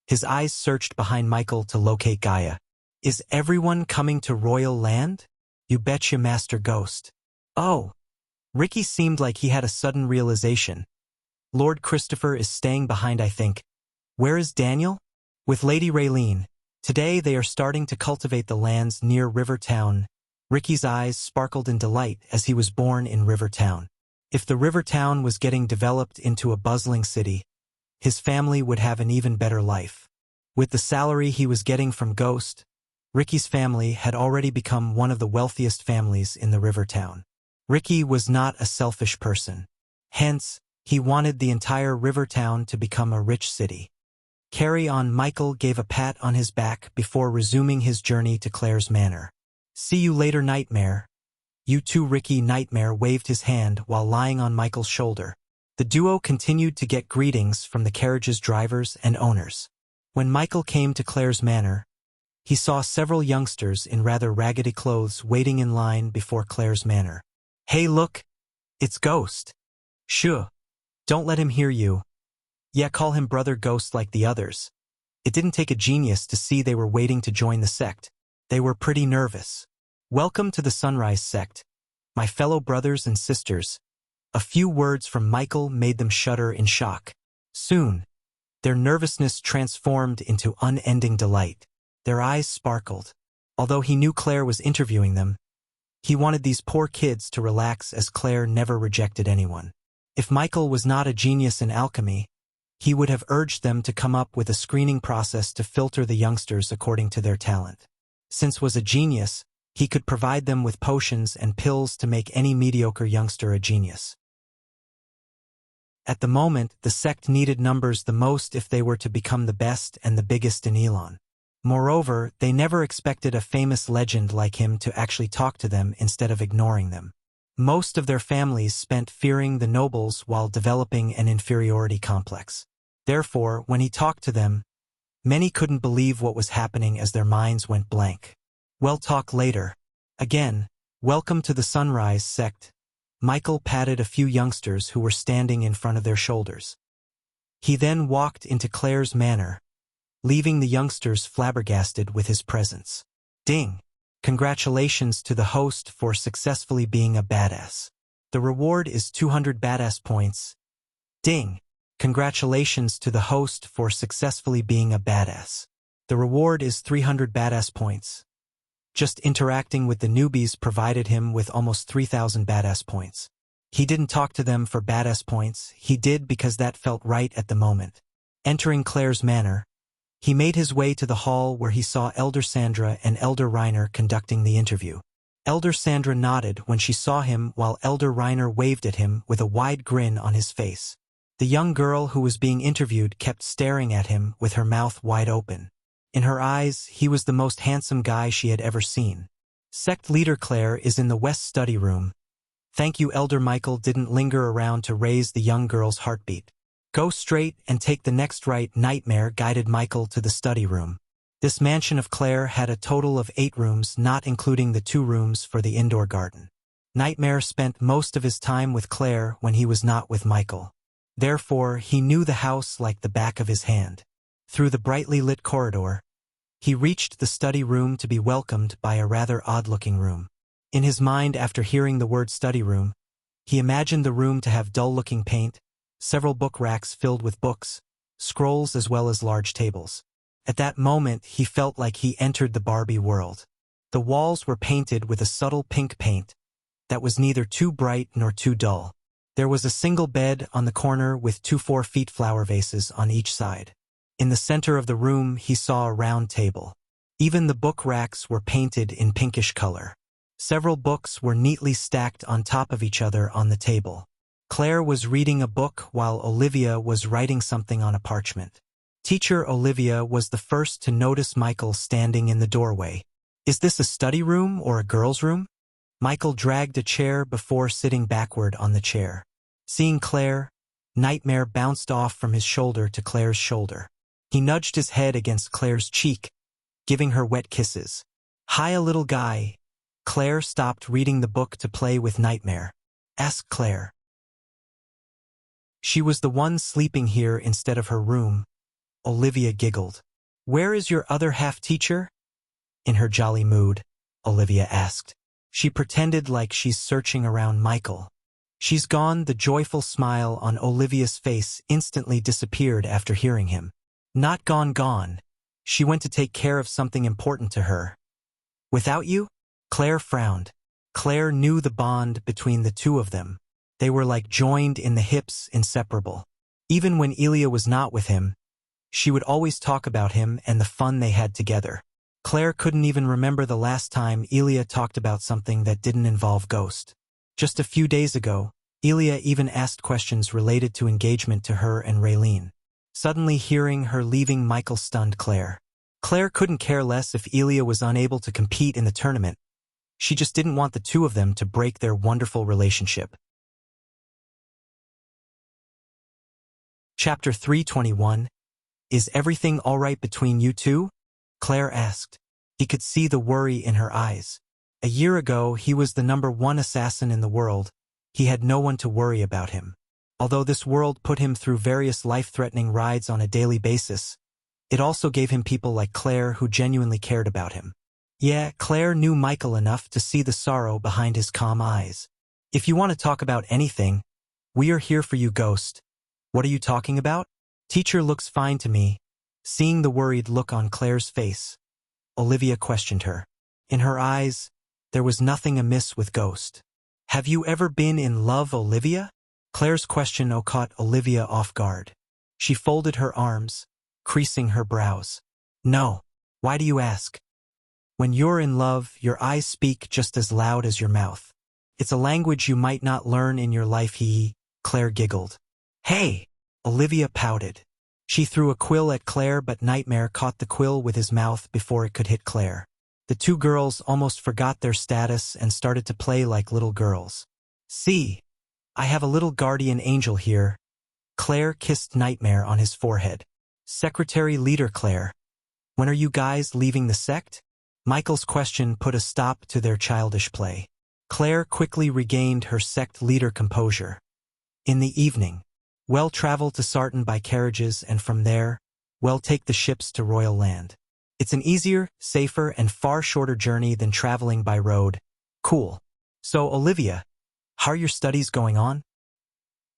His eyes searched behind Michael to locate Gaia. Is everyone coming to Royal Land? You betcha, Master Ghost. Oh. Ricky seemed like he had a sudden realization. Lord Christopher is staying behind, I think. Where is Daniel? With Lady Raylene. Today they are starting to cultivate the lands near River Town. Ricky's eyes sparkled in delight as he was born in River Town. If the River Town was getting developed into a bustling city, his family would have an even better life. With the salary he was getting from Ghost, Ricky's family had already become one of the wealthiest families in the River Town. Ricky was not a selfish person. Hence, he wanted the entire River Town to become a rich city. Carry on. Michael gave a pat on his back before resuming his journey to Claire's manor. See you later, Nightmare. You too, Ricky. Nightmare waved his hand while lying on Michael's shoulder. The duo continued to get greetings from the carriage's drivers and owners. When Michael came to Claire's manor, he saw several youngsters in rather raggedy clothes waiting in line before Claire's manor. Hey, look! It's Ghost. Shoo! Don't let him hear you. Yeah, call him Brother Ghost like the others. It didn't take a genius to see they were waiting to join the sect. They were pretty nervous. Welcome to the Sunrise Sect, my fellow brothers and sisters. A few words from Michael made them shudder in shock. Soon, their nervousness transformed into unending delight. Their eyes sparkled. Although he knew Claire was interviewing them, he wanted these poor kids to relax as Claire never rejected anyone. If Michael was not a genius in alchemy, he would have urged them to come up with a screening process to filter the youngsters according to their talent. Since was a genius, he could provide them with potions and pills to make any mediocre youngster a genius. At the moment, the sect needed numbers the most if they were to become the best and the biggest in Elon. Moreover, they never expected a famous legend like him to actually talk to them instead of ignoring them. Most of their families spent fearing the nobles while developing an inferiority complex. Therefore, when he talked to them, many couldn't believe what was happening as their minds went blank. "We'll talk later." Again, "Welcome to the Sunrise sect." Michael patted a few youngsters who were standing in front of their shoulders. He then walked into Claire's manor, leaving the youngsters flabbergasted with his presence. Ding! Congratulations to the host for successfully being a badass. The reward is 200 badass points. Ding! Congratulations to the host for successfully being a badass. The reward is 300 badass points. Just interacting with the newbies provided him with almost 3,000 badass points. He didn't talk to them for badass points, he did because that felt right at the moment. Entering Claire's manor, he made his way to the hall where he saw Elder Sandra and Elder Reiner conducting the interview. Elder Sandra nodded when she saw him while Elder Reiner waved at him with a wide grin on his face. The young girl who was being interviewed kept staring at him with her mouth wide open. In her eyes, he was the most handsome guy she had ever seen. Sect leader Claire is in the West study room. Thank you. Elder Michael didn't linger around to raise the young girl's heartbeat. Go straight and take the next right. Nightmare guided Michael to the study room. This mansion of Claire had a total of 8 rooms, not including the 2 rooms for the indoor garden. Nightmare spent most of his time with Claire when he was not with Michael. Therefore, he knew the house like the back of his hand. Through the brightly lit corridor, he reached the study room to be welcomed by a rather odd-looking room. In his mind, after hearing the word study room, he imagined the room to have dull-looking paint, several book racks filled with books, scrolls as well as large tables. At that moment, he felt like he entered the Barbie world. The walls were painted with a subtle pink paint that was neither too bright nor too dull. There was a single bed on the corner with 2 4-feet flower vases on each side. In the center of the room, he saw a round table. Even the book racks were painted in pinkish color. Several books were neatly stacked on top of each other on the table. Claire was reading a book while Olivia was writing something on a parchment. Teacher Olivia was the first to notice Michael standing in the doorway. Is this a study room or a girl's room? Michael dragged a chair before sitting backward on the chair. Seeing Claire, Nightmare bounced off from his shoulder to Claire's shoulder. He nudged his head against Claire's cheek, giving her wet kisses. Hiya, little guy. Claire stopped reading the book to play with Nightmare. Asked Claire. She was the one sleeping here instead of her room. Olivia giggled. Where is your other half, teacher? In her jolly mood, Olivia asked. She pretended like she's searching around Michael. She's gone. The joyful smile on Olivia's face instantly disappeared after hearing him. Not gone. She went to take care of something important to her. Without you? Claire frowned. Claire knew the bond between the two of them. They were like joined in the hips, inseparable. Even when Elia was not with him, she would always talk about him and the fun they had together. Claire couldn't even remember the last time Elia talked about something that didn't involve Ghost. Just a few days ago, Elia even asked questions related to engagement to her and Raylene. Suddenly hearing her leaving Michael stunned Claire. Claire couldn't care less if Elia was unable to compete in the tournament. She just didn't want the two of them to break their wonderful relationship. Chapter 321. Is everything all right between you two? Claire asked. He could see the worry in her eyes. A year ago, he was the #1 assassin in the world. He had no one to worry about him. Although this world put him through various life-threatening rides on a daily basis, it also gave him people like Claire who genuinely cared about him. Yeah, Claire knew Michael enough to see the sorrow behind his calm eyes. If you want to talk about anything, we are here for you, Ghost. What are you talking about? Teacher looks fine to me. Seeing the worried look on Claire's face, Olivia questioned her. In her eyes, there was nothing amiss with Ghost. "Have you ever been in love, Olivia?" Claire's question caught Olivia off guard. She folded her arms, creasing her brows. "No. Why do you ask?" "When you're in love, your eyes speak just as loud as your mouth. It's a language you might not learn in your life." Claire giggled. "Hey!" Olivia pouted. She threw a quill at Claire, but Nightmare caught the quill with his mouth before it could hit Claire. The two girls almost forgot their status and started to play like little girls. "See, I have a little guardian angel here." Claire kissed Nightmare on his forehead. "Secretary Leader Claire, when are you guys leaving the sect?" Michael's question put a stop to their childish play. Claire quickly regained her sect leader composure. "In the evening. We'll travel to Sarton by carriages, and from there, we'll take the ships to Royal Land. It's an easier, safer, and far shorter journey than traveling by road." "Cool. So, Olivia, how are your studies going on?"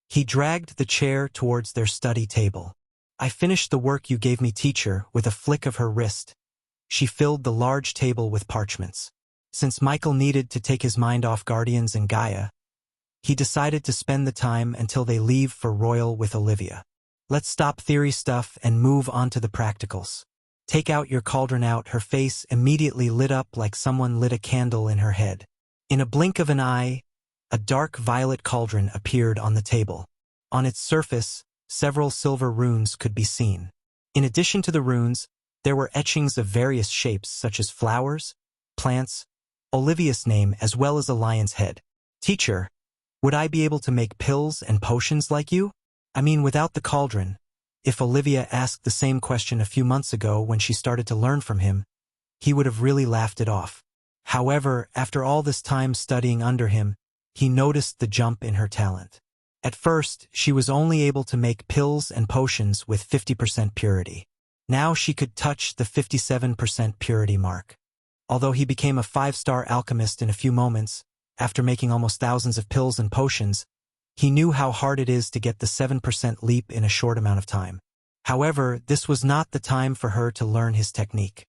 He dragged the chair towards their study table. "I finished the work you gave me, teacher." With a flick of her wrist, she filled the large table with parchments. Since Michael needed to take his mind off Guardians and Gaia, he decided to spend the time until they leave for Royal with Olivia. "Let's stop theory stuff and move on to the practicals. Take out your cauldron." Her face immediately lit up like someone lit a candle in her head. In a blink of an eye, a dark violet cauldron appeared on the table. On its surface, several silver runes could be seen. In addition to the runes, there were etchings of various shapes such as flowers, plants, Olivia's name, as well as a lion's head. "Teacher, would I be able to make pills and potions like you? I mean, without the cauldron." If Olivia asked the same question a few months ago when she started to learn from him, he would have really laughed it off. However, after all this time studying under him, he noticed the jump in her talent. At first, she was only able to make pills and potions with 50% purity. Now she could touch the 57% purity mark. Although he became a 5-star alchemist in a few moments, after making almost thousands of pills and potions, he knew how hard it is to get the 7% leap in a short amount of time. However, this was not the time for her to learn his technique.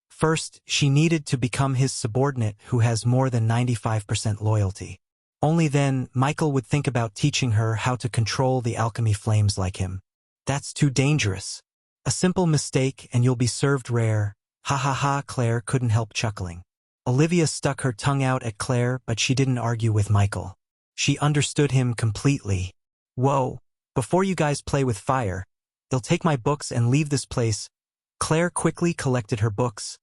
First, she needed to become his subordinate, who has more than 95% loyalty. Only then, Michael would think about teaching her how to control the alchemy flames like him. "That's too dangerous. A simple mistake and you'll be served rare." "Ha ha ha," Claire couldn't help chuckling. Olivia stuck her tongue out at Claire, but she didn't argue with Michael. She understood him completely. "Whoa, before you guys play with fire, they'll take my books and leave this place." Claire quickly collected her books.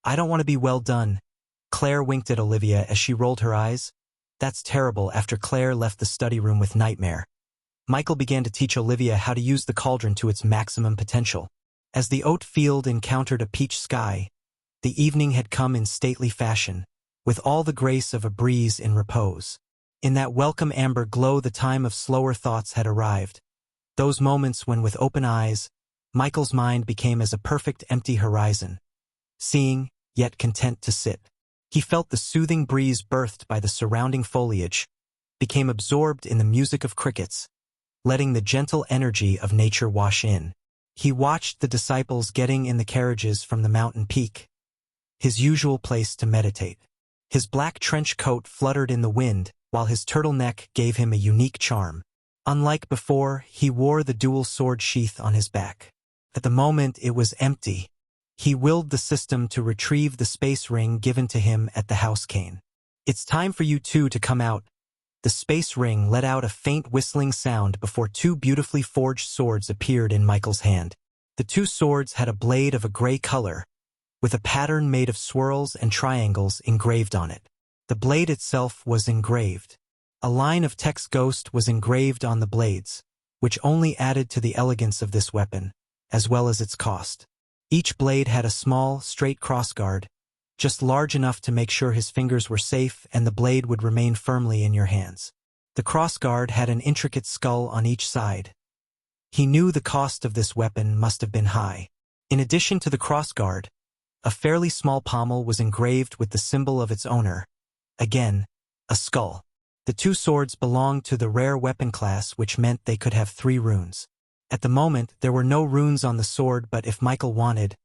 "I don't want to be well done." Claire winked at Olivia as she rolled her eyes. That's terrible. After Claire left the study room with Nightmare, Michael began to teach Olivia how to use the cauldron to its maximum potential. As the oat field encountered a peach sky, the evening had come in stately fashion, with all the grace of a breeze in repose. In that welcome amber glow, the time of slower thoughts had arrived. Those moments when, with open eyes, Michael's mind became as a perfect empty horizon, seeing, yet content to sit. He felt the soothing breeze birthed by the surrounding foliage, became absorbed in the music of crickets, letting the gentle energy of nature wash in. He watched the disciples getting in the carriages from the mountain peak, his usual place to meditate. His black trench coat fluttered in the wind, while his turtleneck gave him a unique charm. Unlike before, he wore the dual sword sheath on his back. At the moment, it was empty. He willed the system to retrieve the space ring given to him at the house cane. "It's time for you two to come out." The space ring let out a faint whistling sound before two beautifully forged swords appeared in Michael's hand. The two swords had a blade of a gray color, with a pattern made of swirls and triangles engraved on it. The blade itself was engraved. A line of text "Ghost" was engraved on the blades, which only added to the elegance of this weapon, as well as its cost. Each blade had a small, straight crossguard, just large enough to make sure his fingers were safe and the blade would remain firmly in your hands. The crossguard had an intricate skull on each side. He knew the cost of this weapon must have been high. In addition to the crossguard, a fairly small pommel was engraved with the symbol of its owner. Again, a skull. The two swords belonged to the rare weapon class, which meant they could have 3 runes. At the moment, there were no runes on the sword, but if Michael wanted,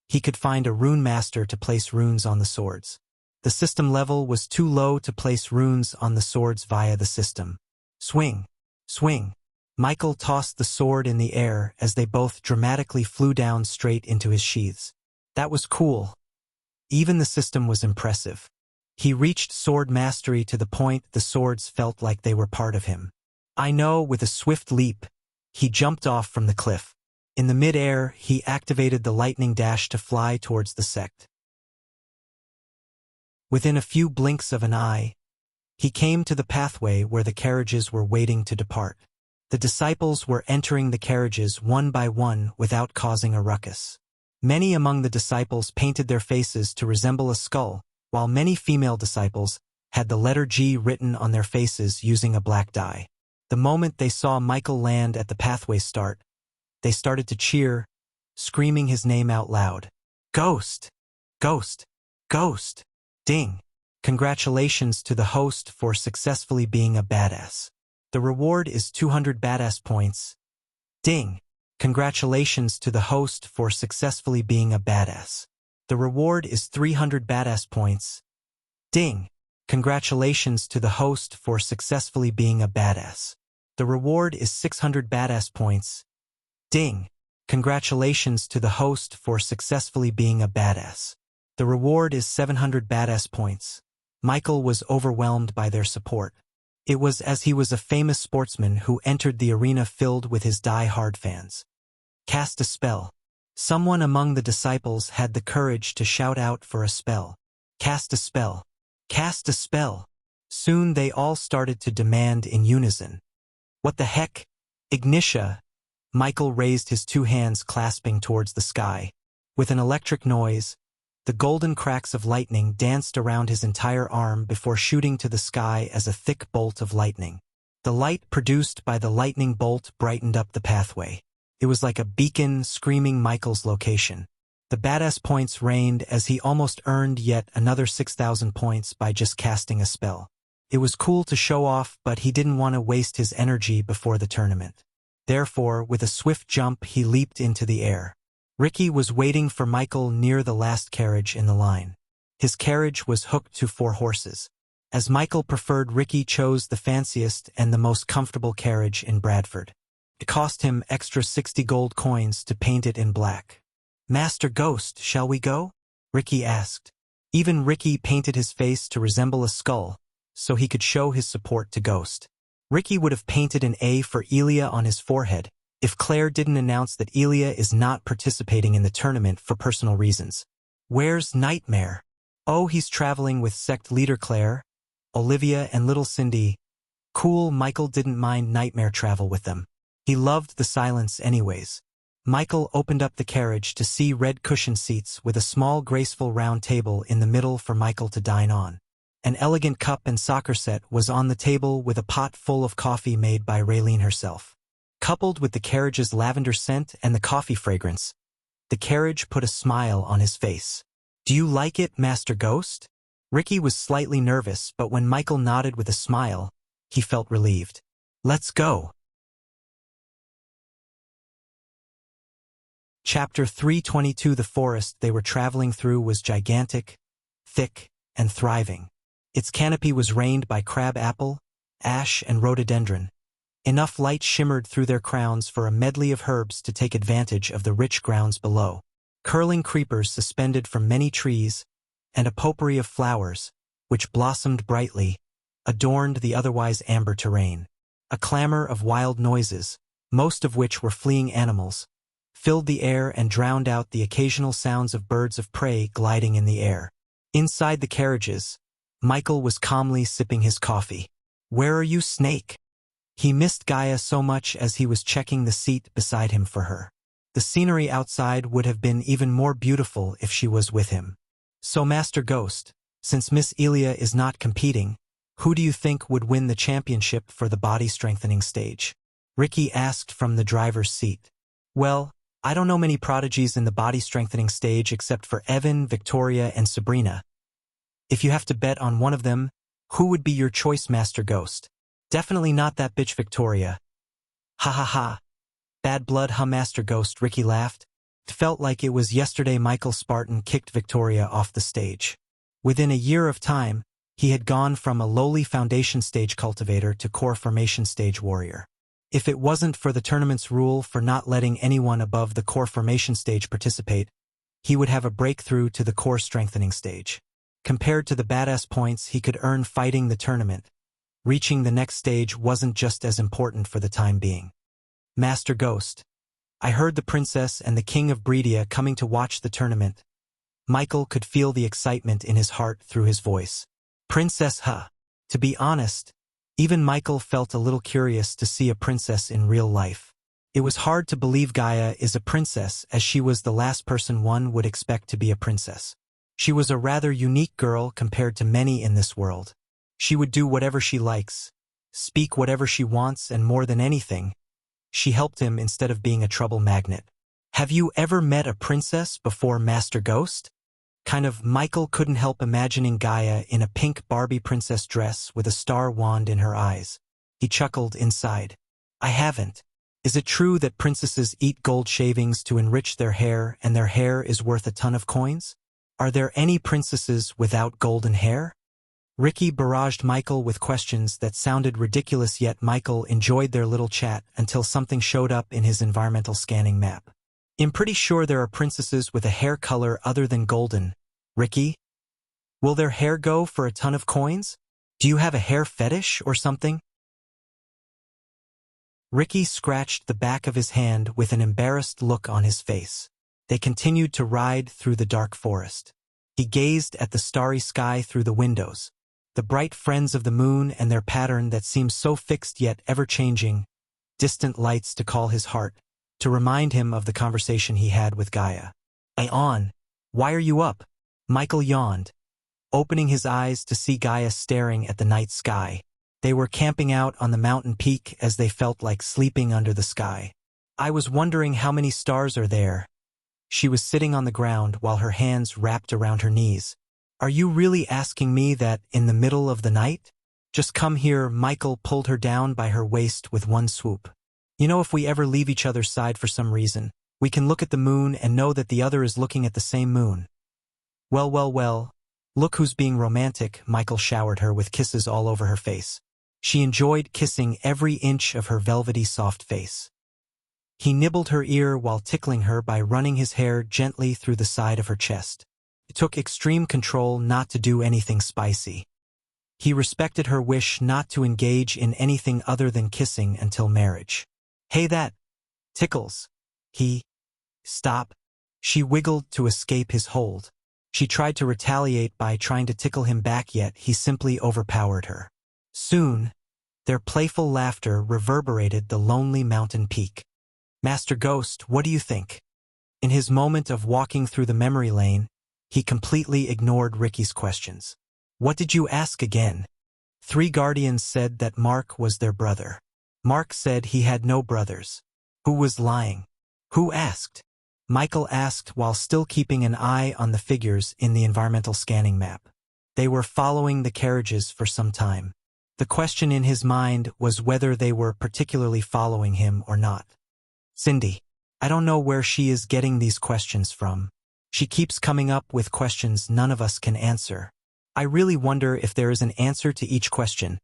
he could find a rune master to place runes on the swords. The system level was too low to place runes on the swords via the system. Swing! Swing! Michael tossed the sword in the air as they both dramatically flew down straight into his sheaths. That was cool. Even the system was impressive. He reached sword mastery to the point the swords felt like they were part of him. I know, with a swift leap, he jumped off from the cliff. In the mid-air, he activated the lightning dash to fly towards the sect. Within a few blinks of an eye, he came to the pathway where the carriages were waiting to depart. The disciples were entering the carriages one by one without causing a ruckus. Many among the disciples painted their faces to resemble a skull, while many female disciples had the letter G written on their faces using a black dye. The moment they saw Michael land at the pathway start, they started to cheer, screaming his name out loud. Ghost! Ghost! Ghost! Ding! Congratulations to the host for successfully being a badass. The reward is 200 badass points. Ding! Congratulations to the host for successfully being a badass. The reward is 300 badass points. Ding! Congratulations to the host for successfully being a badass. The reward is 600 badass points. Ding! Congratulations to the host for successfully being a badass. The reward is 700 badass points. Michael was overwhelmed by their support. It was as he was a famous sportsman who entered the arena filled with his die-hard fans. Cast a spell. Someone among the disciples had the courage to shout out for a spell. Cast a spell. Cast a spell. Soon they all started to demand in unison. What the heck? Ignitia! Michael raised his two hands clasping towards the sky. With an electric noise, the golden cracks of lightning danced around his entire arm before shooting to the sky as a thick bolt of lightning. The light produced by the lightning bolt brightened up the pathway. It was like a beacon screaming Michael's location. The badass points reigned as he almost earned yet another 6,000 points by just casting a spell. It was cool to show off, but he didn't want to waste his energy before the tournament. Therefore, with a swift jump, he leaped into the air. Ricky was waiting for Michael near the last carriage in the line. His carriage was hooked to 4 horses. As Michael preferred, Ricky chose the fanciest and the most comfortable carriage in Bradford. It cost him extra 60 gold coins to paint it in black. Master Ghost, shall we go? Ricky asked. Even Ricky painted his face to resemble a skull, so he could show his support to Ghost. Ricky would have painted an A for Elia on his forehead, if Claire didn't announce that Elia is not participating in the tournament for personal reasons. Where's Nightmare? Oh, he's traveling with sect leader Claire, Olivia and little Cindy. Cool, Michael didn't mind Nightmare travel with them. He loved the silence anyways. Michael opened up the carriage to see red cushion seats with a small graceful round table in the middle for Michael to dine on. An elegant cup and soccer set was on the table with a pot full of coffee made by Raylene herself. Coupled with the carriage's lavender scent and the coffee fragrance, the carriage put a smile on his face. Do you like it, Master Ghost? Ricky was slightly nervous, but when Michael nodded with a smile, he felt relieved. Let's go. Chapter 322. The forest they were traveling through was gigantic, thick, and thriving. Its canopy was rained by crab-apple, ash, and rhododendron. Enough light shimmered through their crowns for a medley of herbs to take advantage of the rich grounds below. Curling creepers suspended from many trees, and a potpourri of flowers, which blossomed brightly, adorned the otherwise amber terrain. A clamor of wild noises, most of which were fleeing animals, filled the air and drowned out the occasional sounds of birds of prey gliding in the air. Inside the carriages, Michael was calmly sipping his coffee. Where are you, Snake? He missed Gaia so much as he was checking the seat beside him for her. The scenery outside would have been even more beautiful if she was with him. So Master Ghost, since Miss Elia is not competing, who do you think would win the championship for the body strengthening stage? Ricky asked from the driver's seat. Well, I don't know many prodigies in the body strengthening stage except for Evan, Victoria, and Sabrina. If you have to bet on one of them, who would be your choice, Master Ghost? Definitely not that bitch Victoria. Ha ha ha. Bad blood, huh, Master Ghost? Ricky laughed. It felt like it was yesterday Michael Spartan kicked Victoria off the stage. Within a year of time, he had gone from a lowly foundation stage cultivator to core formation stage warrior. If it wasn't for the tournament's rule for not letting anyone above the core formation stage participate, he would have a breakthrough to the core strengthening stage. Compared to the badass points he could earn fighting the tournament, reaching the next stage wasn't just as important for the time being. Master Ghost. I heard the princess and the king of Breedia coming to watch the tournament. Michael could feel the excitement in his heart through his voice. Princess, huh? To be honest, even Michael felt a little curious to see a princess in real life. It was hard to believe Gaia is a princess, as she was the last person one would expect to be a princess. She was a rather unique girl compared to many in this world. She would do whatever she likes, speak whatever she wants, and more than anything, she helped him instead of being a trouble magnet. Have you ever met a princess before, Master Ghost? Michael couldn't help imagining Gaia in a pink Barbie princess dress with a star wand in her eyes. He chuckled inside. I haven't. Is it true that princesses eat gold shavings to enrich their hair and their hair is worth a ton of coins? Are there any princesses without golden hair? Ricky barraged Michael with questions that sounded ridiculous, yet Michael enjoyed their little chat until something showed up in his environmental scanning map. I'm pretty sure there are princesses with a hair color other than golden. Ricky? Will their hair go for a ton of coins? Do you have a hair fetish or something? Ricky scratched the back of his hand with an embarrassed look on his face. They continued to ride through the dark forest. He gazed at the starry sky through the windows, the bright friends of the moon and their pattern that seemed so fixed yet ever-changing, distant lights to call his heart, to remind him of the conversation he had with Gaia. Why are you up? Michael yawned, opening his eyes to see Gaia staring at the night sky. They were camping out on the mountain peak as they felt like sleeping under the sky. I was wondering how many stars are there. She was sitting on the ground while her hands wrapped around her knees. Are you really asking me that in the middle of the night? Just come here. Michael pulled her down by her waist with one swoop. If we ever leave each other's side for some reason, we can look at the moon and know that the other is looking at the same moon. Well, look who's being romantic. Michael showered her with kisses all over her face. She enjoyed kissing every inch of her velvety soft face. He nibbled her ear while tickling her by running his hair gently through the side of her chest. It took extreme control not to do anything spicy. He respected her wish not to engage in anything other than kissing until marriage. Hey, that tickles. Stop. She wiggled to escape his hold. She tried to retaliate by trying to tickle him back, yet he simply overpowered her. Soon, their playful laughter reverberated the lonely mountain peak. Master Ghost, what do you think? In his moment of walking through the memory lane, he completely ignored Ricky's questions. What did you ask again? 3 guardians said that Mark was their brother. Mark said he had no brothers. Who was lying? Who asked? Michael asked while still keeping an eye on the figures in the environmental scanning map. They were following the carriages for some time. The question in his mind was whether they were particularly following him or not. Cindy. I don't know where she is getting these questions from. She keeps coming up with questions none of us can answer. I really wonder if there is an answer to each question.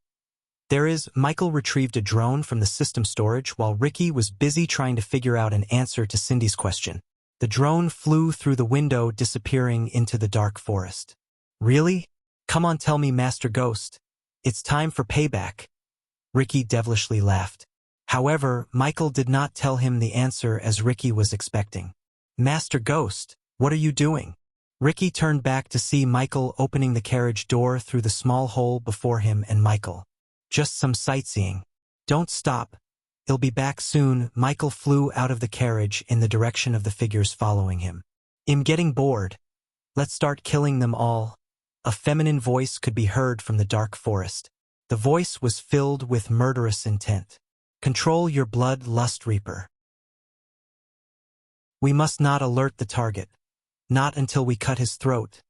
There is. Michael retrieved a drone from the system storage while Ricky was busy trying to figure out an answer to Cindy's question. The drone flew through the window, disappearing into the dark forest. Really? Come on, tell me, Master Ghost. It's time for payback. Ricky devilishly laughed. However, Michael did not tell him the answer as Ricky was expecting. Master Ghost, what are you doing? Ricky turned back to see Michael opening the carriage door through the small hole before him and Michael. Just some sightseeing. Don't stop. He'll be back soon. Michael flew out of the carriage in the direction of the figures following him. I'm getting bored. Let's start killing them all. A feminine voice could be heard from the dark forest. The voice was filled with murderous intent. Control your blood, Lust Reaper. We must not alert the target. Not until we cut his throat.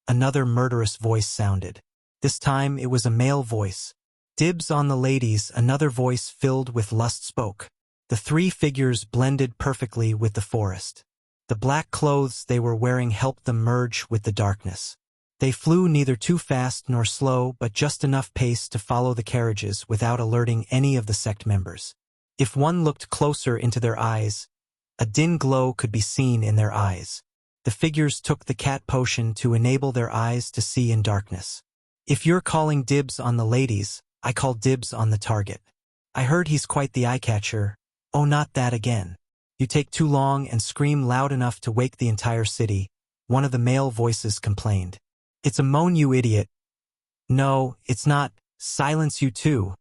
Another murderous voice sounded. This time it was a male voice. Dibs on the ladies. Another voice filled with lust spoke. The 3 figures blended perfectly with the forest. The black clothes they were wearing helped them merge with the darkness. They flew neither too fast nor slow, but just enough pace to follow the carriages without alerting any of the sect members. If one looked closer into their eyes, a dim glow could be seen in their eyes. The figures took the cat potion to enable their eyes to see in darkness. If you're calling dibs on the ladies, I call dibs on the target. I heard he's quite the eye-catcher. Oh, not that again. You take too long and scream loud enough to wake the entire city, one of the male voices complained. It's a moan, you idiot. No, it's not. Silence, you too.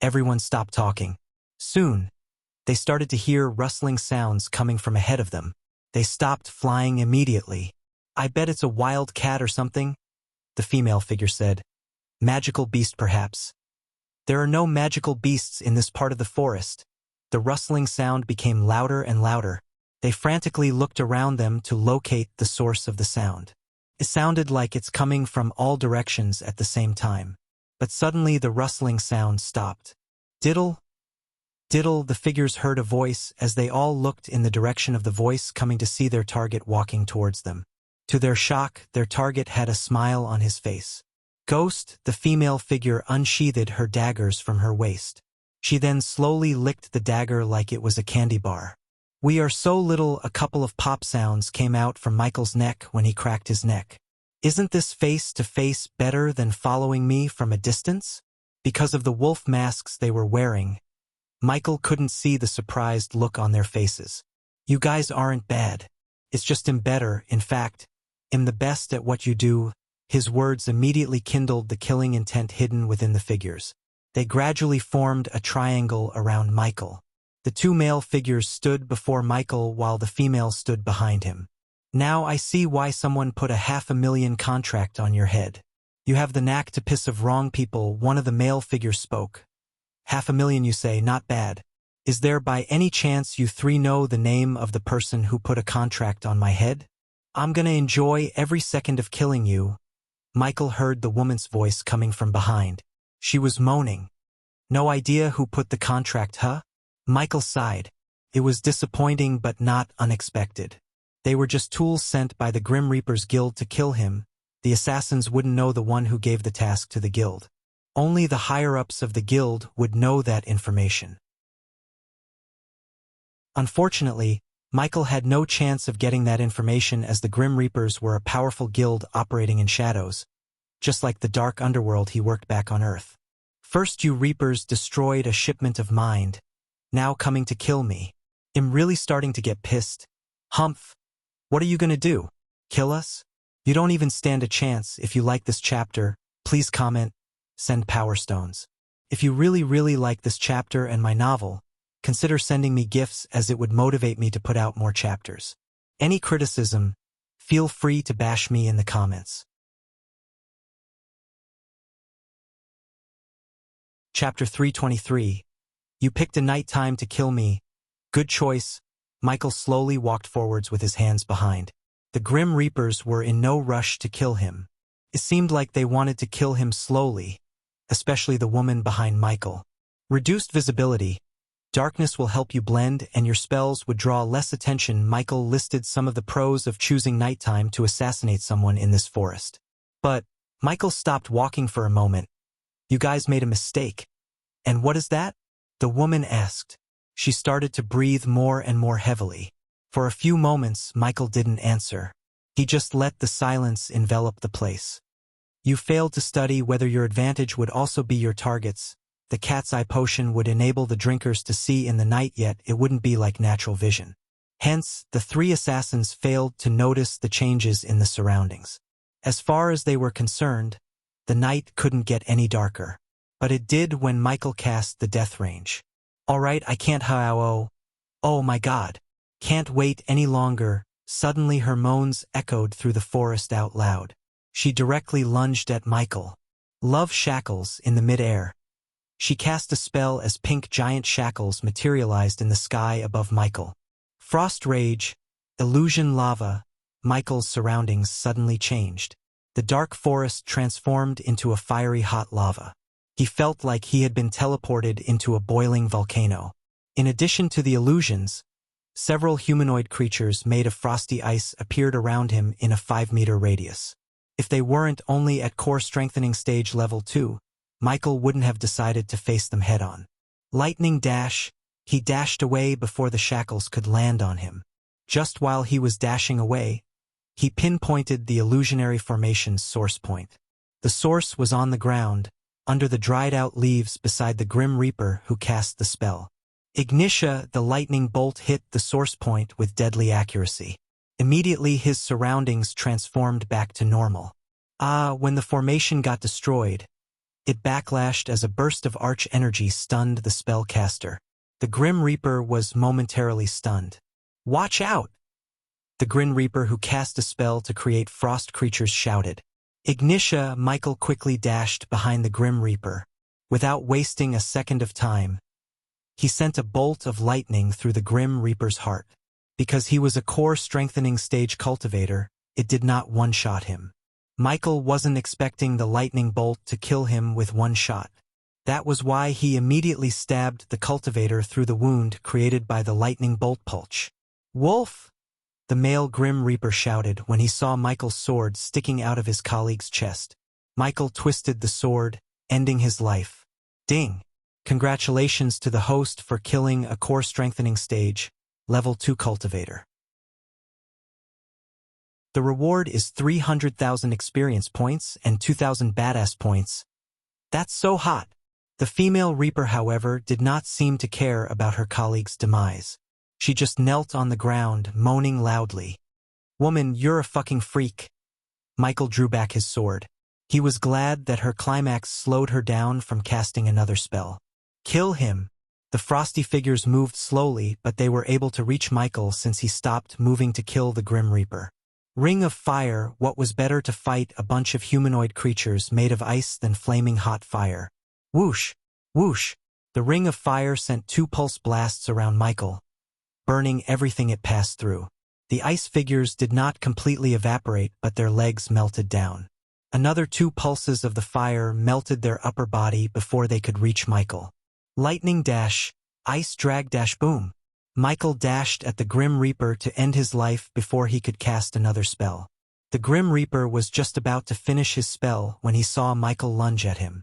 Everyone stopped talking. Soon, they started to hear rustling sounds coming from ahead of them. They stopped flying immediately. I bet it's a wild cat or something, the female figure said. Magical beast, perhaps. There are no magical beasts in this part of the forest. The rustling sound became louder and louder. They frantically looked around them to locate the source of the sound. It sounded like it's coming from all directions at the same time. But suddenly the rustling sound stopped. Diddle, diddle, the figures heard a voice as they all looked in the direction of the voice coming to see their target walking towards them. To their shock, their target had a smile on his face. Ghost, the female figure, unsheathed her daggers from her waist. She then slowly licked the dagger like it was a candy bar. We are so little, a couple of pop sounds came out from Michael's neck when he cracked his neck. Isn't this face-to-face better than following me from a distance? Because of the wolf masks they were wearing, Michael couldn't see the surprised look on their faces. You guys aren't bad. It's just I'm better, in fact, I'm the best at what you do. His words immediately kindled the killing intent hidden within the figures. They gradually formed a triangle around Michael. The two male figures stood before Michael while the female stood behind him. Now I see why someone put a $500,000 contract on your head. You have the knack to piss of wrong people, one of the male figures spoke. $500,000, you say, not bad. Is there by any chance you three know the name of the person who put a contract on my head? I'm gonna enjoy every second of killing you. Michael heard the woman's voice coming from behind. She was moaning. No idea who put the contract, huh? Michael sighed. It was disappointing but not unexpected. They were just tools sent by the Grim Reaper's guild to kill him. The assassins wouldn't know the one who gave the task to the guild. Only the higher-ups of the guild would know that information. Unfortunately, Michael had no chance of getting that information as the Grim Reapers were a powerful guild operating in shadows, just like the dark underworld he worked back on Earth. First you Reapers destroyed a shipment of mine, now coming to kill me. I'm really starting to get pissed. Humph. What are you gonna do? Kill us? You don't even stand a chance. If you like this chapter, please comment, send Power Stones. If you really like this chapter and my novel, consider sending me gifts as it would motivate me to put out more chapters. Any criticism, feel free to bash me in the comments. Chapter 323. You picked a night time to kill me. Good choice. Michael slowly walked forwards with his hands behind. The Grim Reapers were in no rush to kill him. It seemed like they wanted to kill him slowly, especially the woman behind Michael. Reduced visibility. Darkness will help you blend and your spells would draw less attention. Michael listed some of the pros of choosing nighttime to assassinate someone in this forest. But Michael stopped walking for a moment. You guys made a mistake. And what is that? The woman asked. She started to breathe more and more heavily. For a few moments, Michael didn't answer. He just let the silence envelop the place. You failed to study whether your advantage would also be your targets. The cat's eye potion would enable the drinkers to see in the night, yet it wouldn't be like natural vision. Hence, the three assassins failed to notice the changes in the surroundings. As far as they were concerned, the night couldn't get any darker. But it did when Michael cast the death range. All right, I can't oh my god. Can't wait any longer. Suddenly her moans echoed through the forest out loud. She directly lunged at Michael. Love shackles in the mid-air. She cast a spell as pink giant shackles materialized in the sky above Michael. Frost rage, illusion lava. Michael's surroundings suddenly changed. The dark forest transformed into a fiery hot lava. He felt like he had been teleported into a boiling volcano. In addition to the illusions, Several humanoid creatures made of frosty ice appeared around him in a 5-meter radius. If they weren't only at core strengthening stage level 2, Michael wouldn't have decided to face them head-on. Lightning dash, he dashed away before the shackles could land on him. Just while he was dashing away, he pinpointed the illusionary formation's source point. The source was on the ground, under the dried-out leaves beside the Grim Reaper who cast the spell. Ignitia, the lightning bolt hit the source point with deadly accuracy. Immediately his surroundings transformed back to normal. When the formation got destroyed, it backlashed as a burst of arch energy stunned the spellcaster. The Grim Reaper was momentarily stunned. "Watch out!" The Grim Reaper who cast a spell to create frost creatures shouted. Ignitia, Michael quickly dashed behind the Grim Reaper. Without wasting a second of time, he sent a bolt of lightning through the Grim Reaper's heart. Because he was a core strengthening stage cultivator, it did not one-shot him. Michael wasn't expecting the lightning bolt to kill him with one shot. That was why he immediately stabbed the cultivator through the wound created by the lightning bolt pulch. "Wolf!" the male Grim Reaper shouted when he saw Michael's sword sticking out of his colleague's chest. Michael twisted the sword, ending his life. Ding! Congratulations to the host for killing a core strengthening stage, level 2 cultivator. The reward is 300,000 experience points and 2,000 badass points. That's so hot. The female Reaper, however, did not seem to care about her colleague's demise. She just knelt on the ground, moaning loudly. "Woman, you're a fucking freak." Michael drew back his sword. He was glad that her climax slowed her down from casting another spell. "Kill him." The frosty figures moved slowly, but they were able to reach Michael since he stopped moving to kill the Grim Reaper. Ring of Fire, what was better to fight a bunch of humanoid creatures made of ice than flaming hot fire? Whoosh! Whoosh! The Ring of Fire sent 2 pulse blasts around Michael, burning everything it passed through. The ice figures did not completely evaporate, but their legs melted down. Another 2 pulses of the fire melted their upper body before they could reach Michael. Lightning dash, ice drag dash boom. Michael dashed at the Grim Reaper to end his life before he could cast another spell. The Grim Reaper was just about to finish his spell when he saw Michael lunge at him.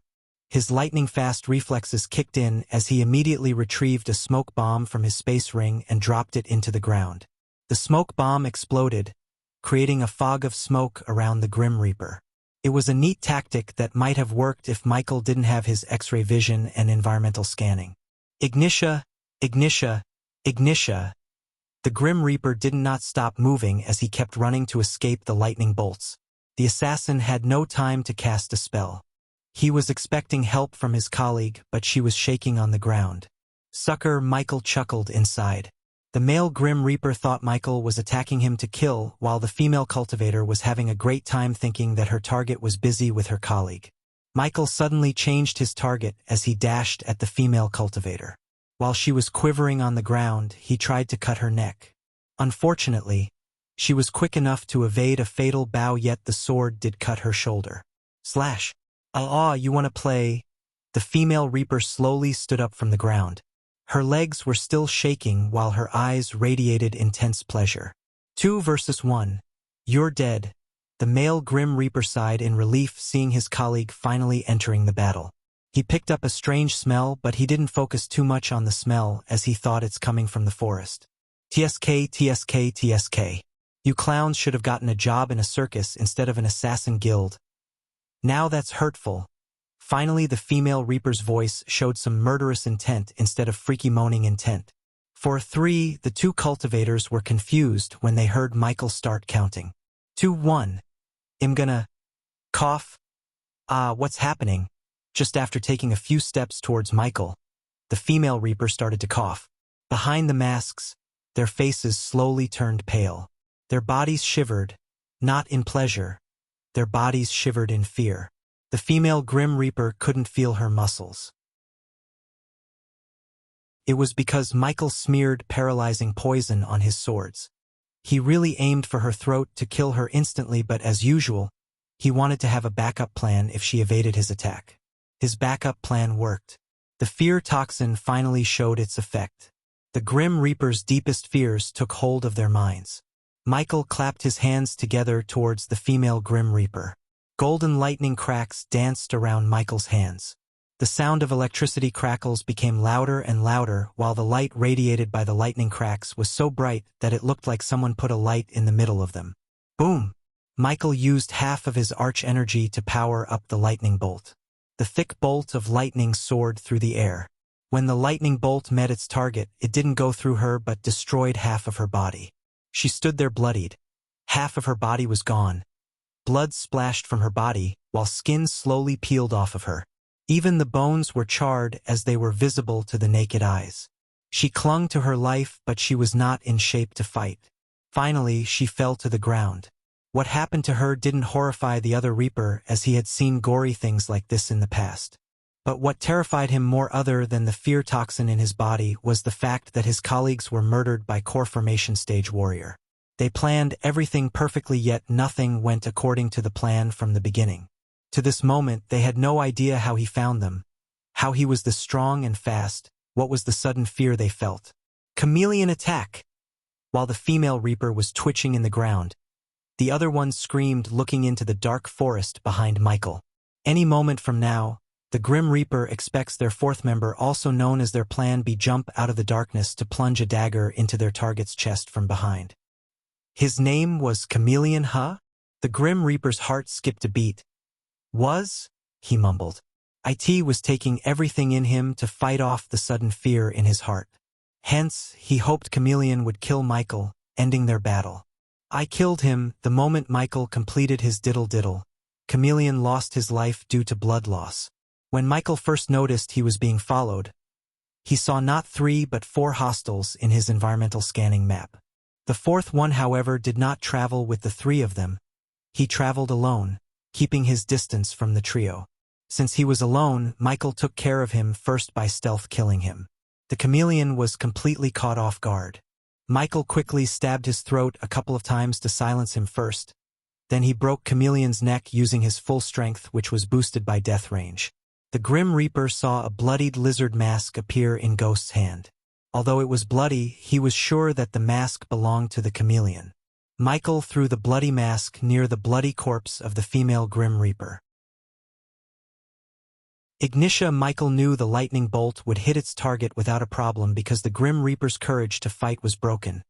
His lightning-fast reflexes kicked in as he immediately retrieved a smoke bomb from his space ring and dropped it into the ground. The smoke bomb exploded, creating a fog of smoke around the Grim Reaper. It was a neat tactic that might have worked if Michael didn't have his X-ray vision and environmental scanning. Ignitia, ignitia, ignitia. The Grim Reaper did not stop moving as he kept running to escape the lightning bolts. The assassin had no time to cast a spell. He was expecting help from his colleague, but she was shaking on the ground. "Sucker," Michael chuckled inside. The male Grim Reaper thought Michael was attacking him to kill, while the female cultivator was having a great time thinking that her target was busy with her colleague. Michael suddenly changed his target as he dashed at the female cultivator. While she was quivering on the ground, he tried to cut her neck. Unfortunately, she was quick enough to evade a fatal bow, yet the sword did cut her shoulder. Slash. You wanna play? The female Reaper slowly stood up from the ground. Her legs were still shaking while her eyes radiated intense pleasure. 2 versus 1. You're dead. The male Grim Reaper sighed in relief seeing his colleague finally entering the battle. He picked up a strange smell, but he didn't focus too much on the smell as he thought it's coming from the forest. TSK, TSK, TSK. You clowns should have gotten a job in a circus instead of an assassin guild. Now that's hurtful. Finally, the female Reaper's voice showed some murderous intent instead of freaky moaning intent. For 3, the 2 cultivators were confused when they heard Michael start counting. 2, 1. I'm gonna cough. What's happening? Just after taking a few steps towards Michael, the female Reaper started to cough. Behind the masks, their faces slowly turned pale. Their bodies shivered, not in pleasure. Their bodies shivered in fear. The female Grim Reaper couldn't feel her muscles. It was because Michael smeared paralyzing poison on his swords. He really aimed for her throat to kill her instantly, but as usual, he wanted to have a backup plan if she evaded his attack. His backup plan worked. The fear toxin finally showed its effect. The Grim Reaper's deepest fears took hold of their minds. Michael clapped his hands together towards the female Grim Reaper. Golden lightning cracks danced around Michael's hands. The sound of electricity crackles became louder and louder, while the light radiated by the lightning cracks was so bright that it looked like someone put a light in the middle of them. Boom! Michael used half of his arch energy to power up the lightning bolt. The thick bolt of lightning soared through the air. When the lightning bolt met its target, it didn't go through her but destroyed half of her body. She stood there bloodied. Half of her body was gone. Blood splashed from her body, while skin slowly peeled off of her. Even the bones were charred as they were visible to the naked eyes. She clung to her life, but she was not in shape to fight. Finally, she fell to the ground. What happened to her didn't horrify the other Reaper, as he had seen gory things like this in the past. But what terrified him more other than the fear toxin in his body was the fact that his colleagues were murdered by core formation stage warrior. They planned everything perfectly, yet nothing went according to the plan from the beginning. To this moment, they had no idea how he found them, how he was this strong and fast, what was the sudden fear they felt. Chameleon attack! While the female Reaper was twitching in the ground, the other one screamed, looking into the dark forest behind Michael. Any moment from now, the Grim Reaper expects their fourth member, also known as their Plan B, jump out of the darkness to plunge a dagger into their target's chest from behind. His name was Chameleon, huh? The Grim Reaper's heart skipped a beat. He mumbled. It was taking everything in him to fight off the sudden fear in his heart. Hence, he hoped Chameleon would kill Michael, ending their battle. I killed him. The moment Michael completed his diddle-diddle, Chameleon lost his life due to blood loss. When Michael first noticed he was being followed, he saw not 3 but 4 hostiles in his environmental scanning map. The fourth one, however, did not travel with the 3 of them. He traveled alone, keeping his distance from the trio. Since he was alone, Michael took care of him first by stealth killing him. The Chameleon was completely caught off guard. Michael quickly stabbed his throat a couple of times to silence him first. Then he broke Chameleon's neck using his full strength, which was boosted by death range. The Grim Reaper saw a bloodied lizard mask appear in Ghost's hand. Although it was bloody, he was sure that the mask belonged to the Chameleon. Michael threw the bloody mask near the bloody corpse of the female Grim Reaper. Ignitia. Michael knew the lightning bolt would hit its target without a problem because the Grim Reaper's courage to fight was broken.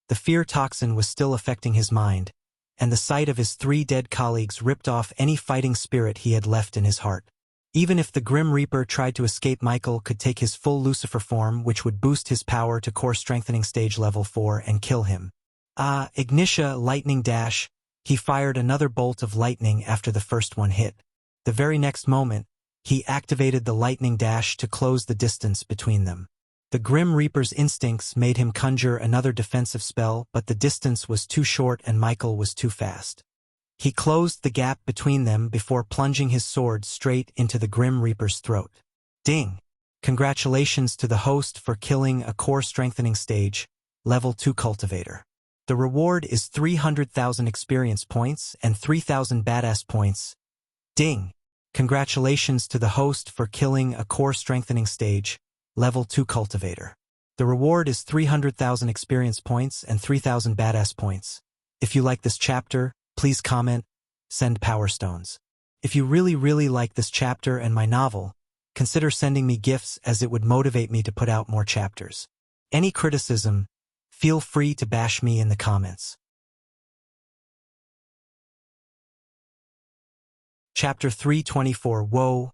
The fear toxin was still affecting his mind, and the sight of his 3 dead colleagues ripped off any fighting spirit he had left in his heart. Even if the Grim Reaper tried to escape, Michael could take his full Lucifer form, which would boost his power to core strengthening stage level 4 and kill him. Ignitia, lightning dash. He fired another bolt of lightning after the first one hit. The very next moment, he activated the lightning dash to close the distance between them. The Grim Reaper's instincts made him conjure another defensive spell, but the distance was too short and Michael was too fast. He closed the gap between them before plunging his sword straight into the Grim Reaper's throat. Ding! Congratulations to the host for killing a core strengthening stage, level 2 cultivator. The reward is 300,000 experience points and 3,000 badass points. Ding! Congratulations to the host for killing a core strengthening stage, level 2 cultivator. The reward is 300,000 experience points and 3,000 badass points. If you like this chapter, please comment, send power stones. If you really like this chapter and my novel, consider sending me gifts, as it would motivate me to put out more chapters. Any criticism, feel free to bash me in the comments. Chapter 324. Whoa!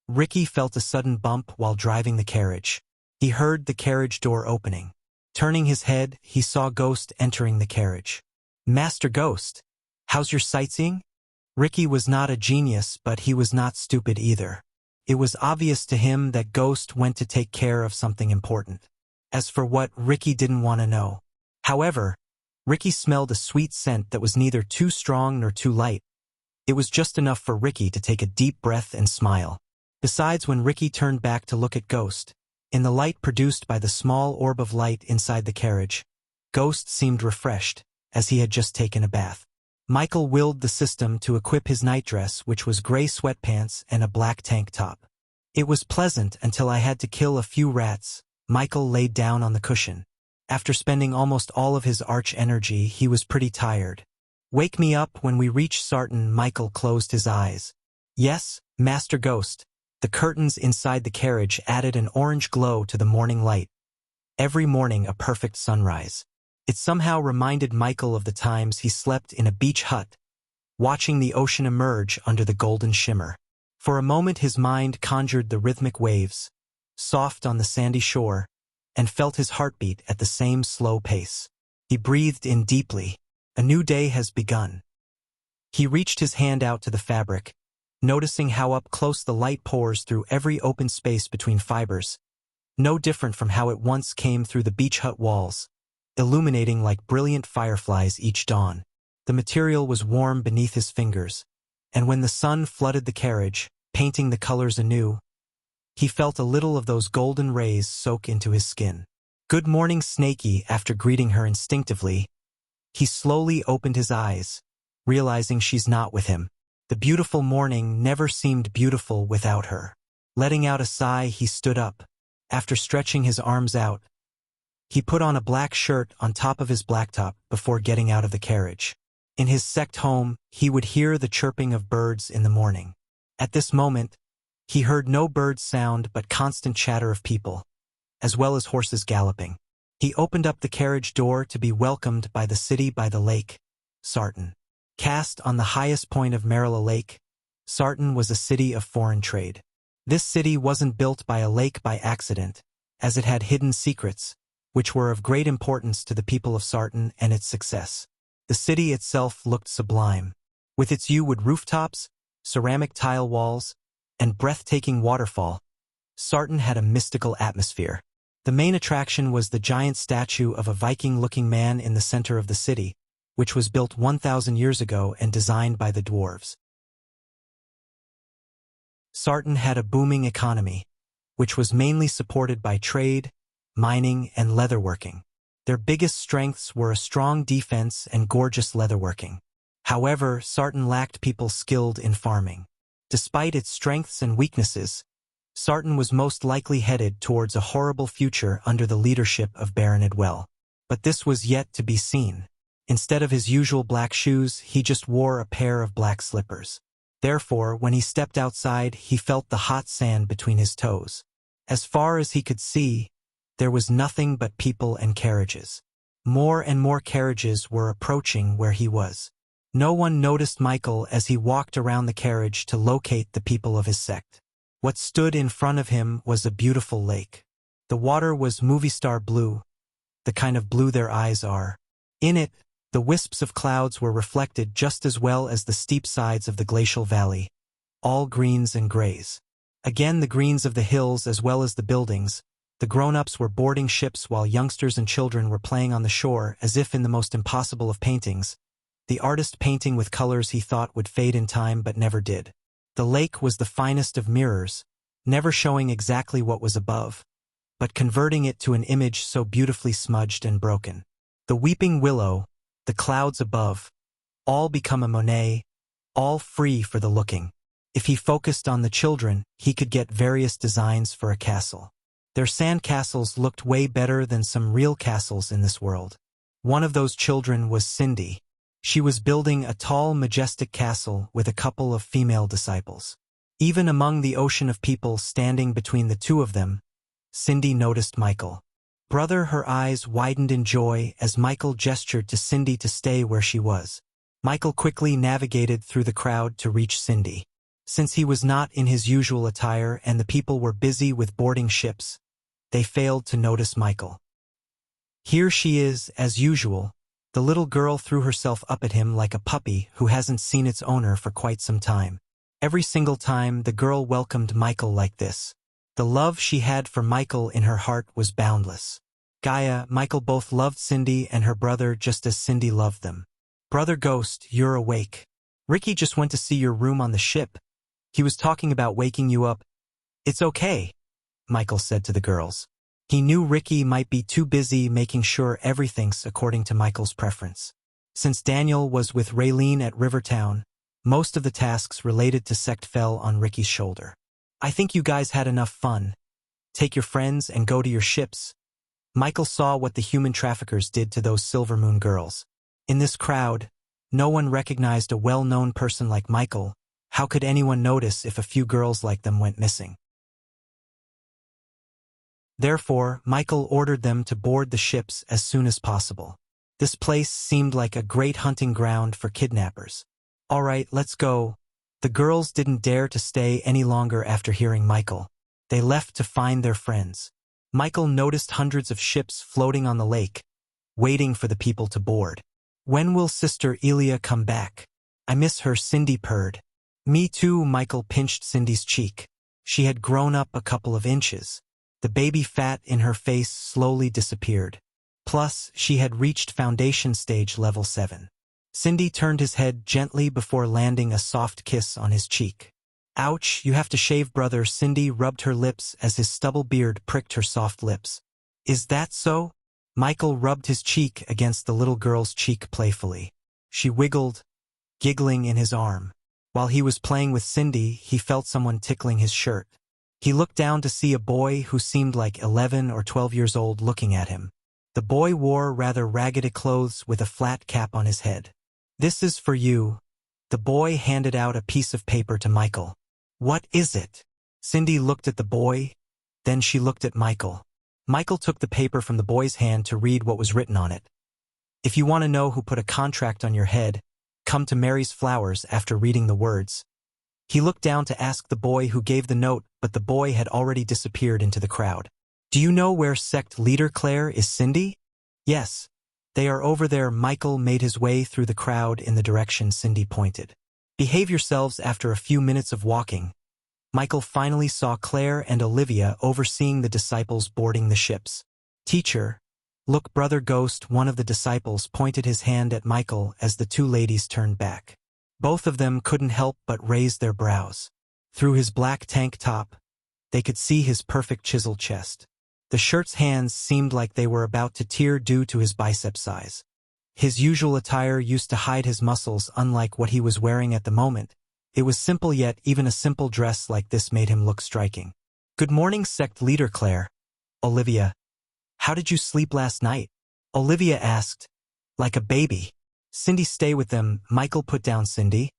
Ricky felt a sudden bump while driving the carriage. He heard the carriage door opening. Turning his head, he saw Ghost entering the carriage. Master Ghost, how's your sightseeing? Ricky was not a genius, but he was not stupid either. It was obvious to him that Ghost went to take care of something important. As for what, Ricky didn't want to know. However, Ricky smelled a sweet scent that was neither too strong nor too light. It was just enough for Ricky to take a deep breath and smile. Besides, when Ricky turned back to look at Ghost, in the light produced by the small orb of light inside the carriage, Ghost seemed refreshed, as he had just taken a bath. Michael willed the system to equip his nightdress, which was gray sweatpants and a black tank top. It was pleasant until I had to kill a few rats, Michael laid down on the cushion. After spending almost all of his arch energy, he was pretty tired. Wake me up when we reach Sarton. Michael closed his eyes. Yes, Master Ghost. The curtains inside the carriage added an orange glow to the morning light. Every morning a perfect sunrise. It somehow reminded Michael of the times he slept in a beach hut, watching the ocean emerge under the golden shimmer. For a moment his mind conjured the rhythmic waves, soft on the sandy shore, and felt his heartbeat at the same slow pace. He breathed in deeply. A new day has begun. He reached his hand out to the fabric, noticing how up close the light pours through every open space between fibers, no different from how it once came through the beach hut walls, illuminating like brilliant fireflies each dawn. The material was warm beneath his fingers, and when the sun flooded the carriage, painting the colors anew, he felt a little of those golden rays soak into his skin. Good morning, Snakey. After greeting her instinctively, he slowly opened his eyes, realizing she's not with him. The beautiful morning never seemed beautiful without her. Letting out a sigh, he stood up. After stretching his arms out, he put on a black shirt on top of his blacktop before getting out of the carriage. In his sect home, he would hear the chirping of birds in the morning. At this moment, he heard no bird sound but constant chatter of people, as well as horses galloping. He opened up the carriage door to be welcomed by the city by the lake, Sarton. Cast on the highest point of Marilla Lake, Sarton was a city of foreign trade. This city wasn't built by a lake by accident, as it had hidden secrets, which were of great importance to the people of Sarton and its success. The city itself looked sublime. With its yew-wood rooftops, ceramic tile walls, and breathtaking waterfall, Sarton had a mystical atmosphere. The main attraction was the giant statue of a Viking-looking man in the center of the city, which was built 1,000 years ago and designed by the dwarves. Sarton had a booming economy, which was mainly supported by trade, mining, and leatherworking. Their biggest strengths were a strong defense and gorgeous leatherworking. However, Sarton lacked people skilled in farming. Despite its strengths and weaknesses, Sarton was most likely headed towards a horrible future under the leadership of Baron Edwell. But this was yet to be seen. Instead of his usual black shoes, he just wore a pair of black slippers. Therefore, when he stepped outside, he felt the hot sand between his toes. As far as he could see, there was nothing but people and carriages. More and more carriages were approaching where he was. No one noticed Michael as he walked around the carriage to locate the people of his sect. What stood in front of him was a beautiful lake. The water was movie star blue, the kind of blue their eyes are. In it, the wisps of clouds were reflected just as well as the steep sides of the glacial valley, all greens and grays. Again, the greens of the hills as well as the buildings. The grown-ups were boarding ships while youngsters and children were playing on the shore as if in the most impossible of paintings, the artist painting with colors he thought would fade in time but never did. The lake was the finest of mirrors, never showing exactly what was above, but converting it to an image so beautifully smudged and broken. The weeping willow, the clouds above, all become a Monet, all free for the looking. If he focused on the children, he could get various designs for a castle. Their sand castles looked way better than some real castles in this world. One of those children was Cindy. She was building a tall, majestic castle with a couple of female disciples. Even among the ocean of people standing between the two of them, Cindy noticed Michael. Brother, her eyes widened in joy as Michael gestured to Cindy to stay where she was. Michael quickly navigated through the crowd to reach Cindy. Since he was not in his usual attire and the people were busy with boarding ships, they failed to notice Michael. Here she is, as usual. The little girl threw herself up at him like a puppy who hasn't seen its owner for quite some time. Every single time, the girl welcomed Michael like this. The love she had for Michael in her heart was boundless. Gaia, Michael both loved Cindy and her brother just as Cindy loved them. Brother Ghost, you're awake. Ricky just went to see your room on the ship. He was talking about waking you up. It's okay, Michael said to the girls. He knew Ricky might be too busy making sure everything's according to Michael's preference. Since Daniel was with Raylene at Rivertown, most of the tasks related to sect fell on Ricky's shoulder. I think you guys had enough fun. Take your friends and go to your ships. Michael saw what the human traffickers did to those Silver Moon girls. In this crowd, no one recognized a well-known person like Michael. How could anyone notice if a few girls like them went missing? Therefore, Michael ordered them to board the ships as soon as possible. This place seemed like a great hunting ground for kidnappers. All right, let's go. The girls didn't dare to stay any longer after hearing Michael. They left to find their friends. Michael noticed hundreds of ships floating on the lake, waiting for the people to board. When will Sister Elia come back? I miss her, Cindy purred. Me too, Michael pinched Cindy's cheek. She had grown up a couple of inches. The baby fat in her face slowly disappeared. Plus, she had reached foundation stage level 7. Cindy turned his head gently before landing a soft kiss on his cheek. Ouch, you have to shave, brother. Cindy rubbed her lips as his stubble beard pricked her soft lips. Is that so? Michael rubbed his cheek against the little girl's cheek playfully. She wiggled, giggling in his arm. While he was playing with Cindy, he felt someone tickling his shirt. He looked down to see a boy who seemed like 11 or 12 years old looking at him. The boy wore rather ragged clothes with a flat cap on his head. This is for you. The boy handed out a piece of paper to Michael. What is it? Cindy looked at the boy, then she looked at Michael. Michael took the paper from the boy's hand to read what was written on it. If you want to know who put a contract on your head, come to Mary's Flowers. After reading the words, he looked down to ask the boy who gave the note, but the boy had already disappeared into the crowd. Do you know where sect leader Claire is, Cindy? Yes. They are over there. Michael made his way through the crowd in the direction Cindy pointed. Behave yourselves. After a few minutes of walking, Michael finally saw Claire and Olivia overseeing the disciples boarding the ships. Teacher, look, Brother Ghost. One of the disciples pointed his hand at Michael as the two ladies turned back. Both of them couldn't help but raise their brows. Through his black tank top, they could see his perfect chiseled chest. The shirt's hands seemed like they were about to tear due to his bicep size. His usual attire used to hide his muscles, unlike what he was wearing at the moment. It was simple, yet even a simple dress like this made him look striking. Good morning, sect leader Claire. Olivia. How did you sleep last night? Olivia asked. Like a baby. Cindy, stay with them. Michael put down Cindy.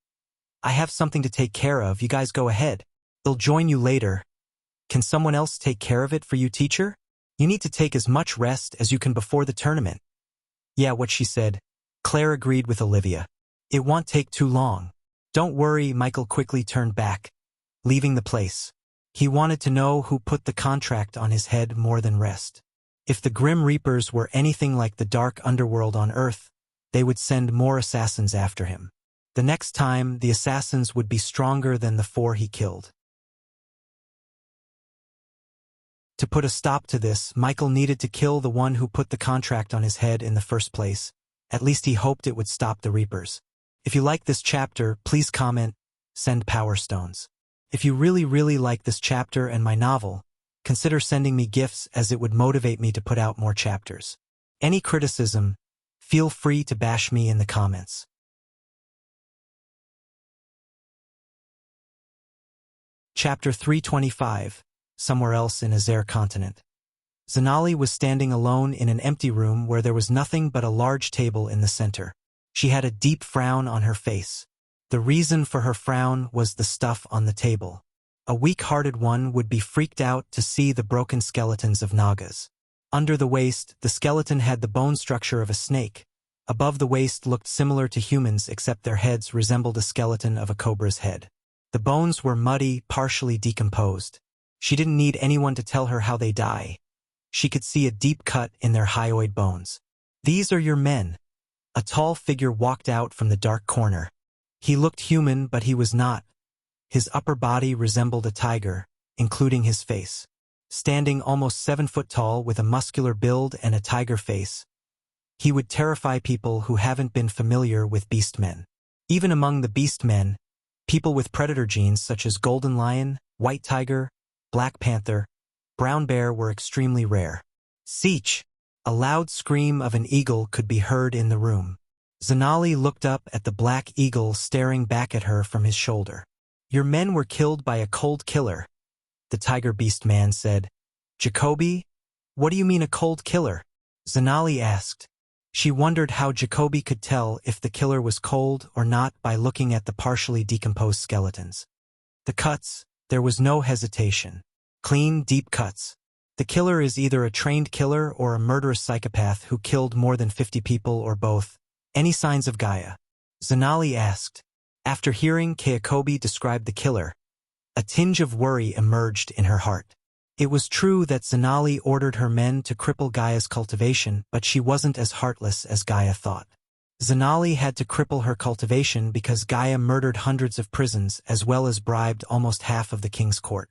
I have something to take care of. You guys go ahead. They'll join you later. Can someone else take care of it for you, teacher? You need to take as much rest as you can before the tournament. Yeah, what she said. Claire agreed with Olivia. It won't take too long. Don't worry. Michael quickly turned back, leaving the place. He wanted to know who put the contract on his head more than rest. If the Grim Reapers were anything like the dark underworld on Earth, they would send more assassins after him. The next time, the assassins would be stronger than the 4 he killed. To put a stop to this, Michael needed to kill the one who put the contract on his head in the first place. At least he hoped it would stop the Reapers. If you like this chapter, please comment, send Power Stones. If you really like this chapter and my novel, consider sending me gifts, as it would motivate me to put out more chapters. Any criticism, feel free to bash me in the comments. Chapter 325. Somewhere else in Azare continent. Zanali was standing alone in an empty room where there was nothing but a large table in the center. She had a deep frown on her face. The reason for her frown was the stuff on the table. A weak-hearted one would be freaked out to see the broken skeletons of Nagas. Under the waist, the skeleton had the bone structure of a snake. Above the waist looked similar to humans, except their heads resembled a skeleton of a cobra's head. The bones were muddy, partially decomposed. She didn't need anyone to tell her how they die. She could see a deep cut in their hyoid bones. These are your men. A tall figure walked out from the dark corner. He looked human, but he was not. His upper body resembled a tiger, including his face. Standing almost 7 foot tall with a muscular build and a tiger face, he would terrify people who haven't been familiar with beastmen. Even among the beastmen, people with predator genes such as golden lion, white tiger, black panther, brown bear were extremely rare. Seech! A loud scream of an eagle could be heard in the room. Zanali looked up at the black eagle staring back at her from his shoulder. Your men were killed by a cold killer, the tiger beast man said. Jacoby? What do you mean a cold killer? Zanali asked. She wondered how Jacoby could tell if the killer was cold or not by looking at the partially decomposed skeletons. The cuts, there was no hesitation. Clean, deep cuts. The killer is either a trained killer or a murderous psychopath who killed more than 50 people or both. Any signs of Gaia? Zanali asked. After hearing Jacoby describe the killer, a tinge of worry emerged in her heart. It was true that Zanali ordered her men to cripple Gaia's cultivation, but she wasn't as heartless as Gaia thought. Zanali had to cripple her cultivation because Gaia murdered hundreds of prisons as well as bribed almost half of the king's court.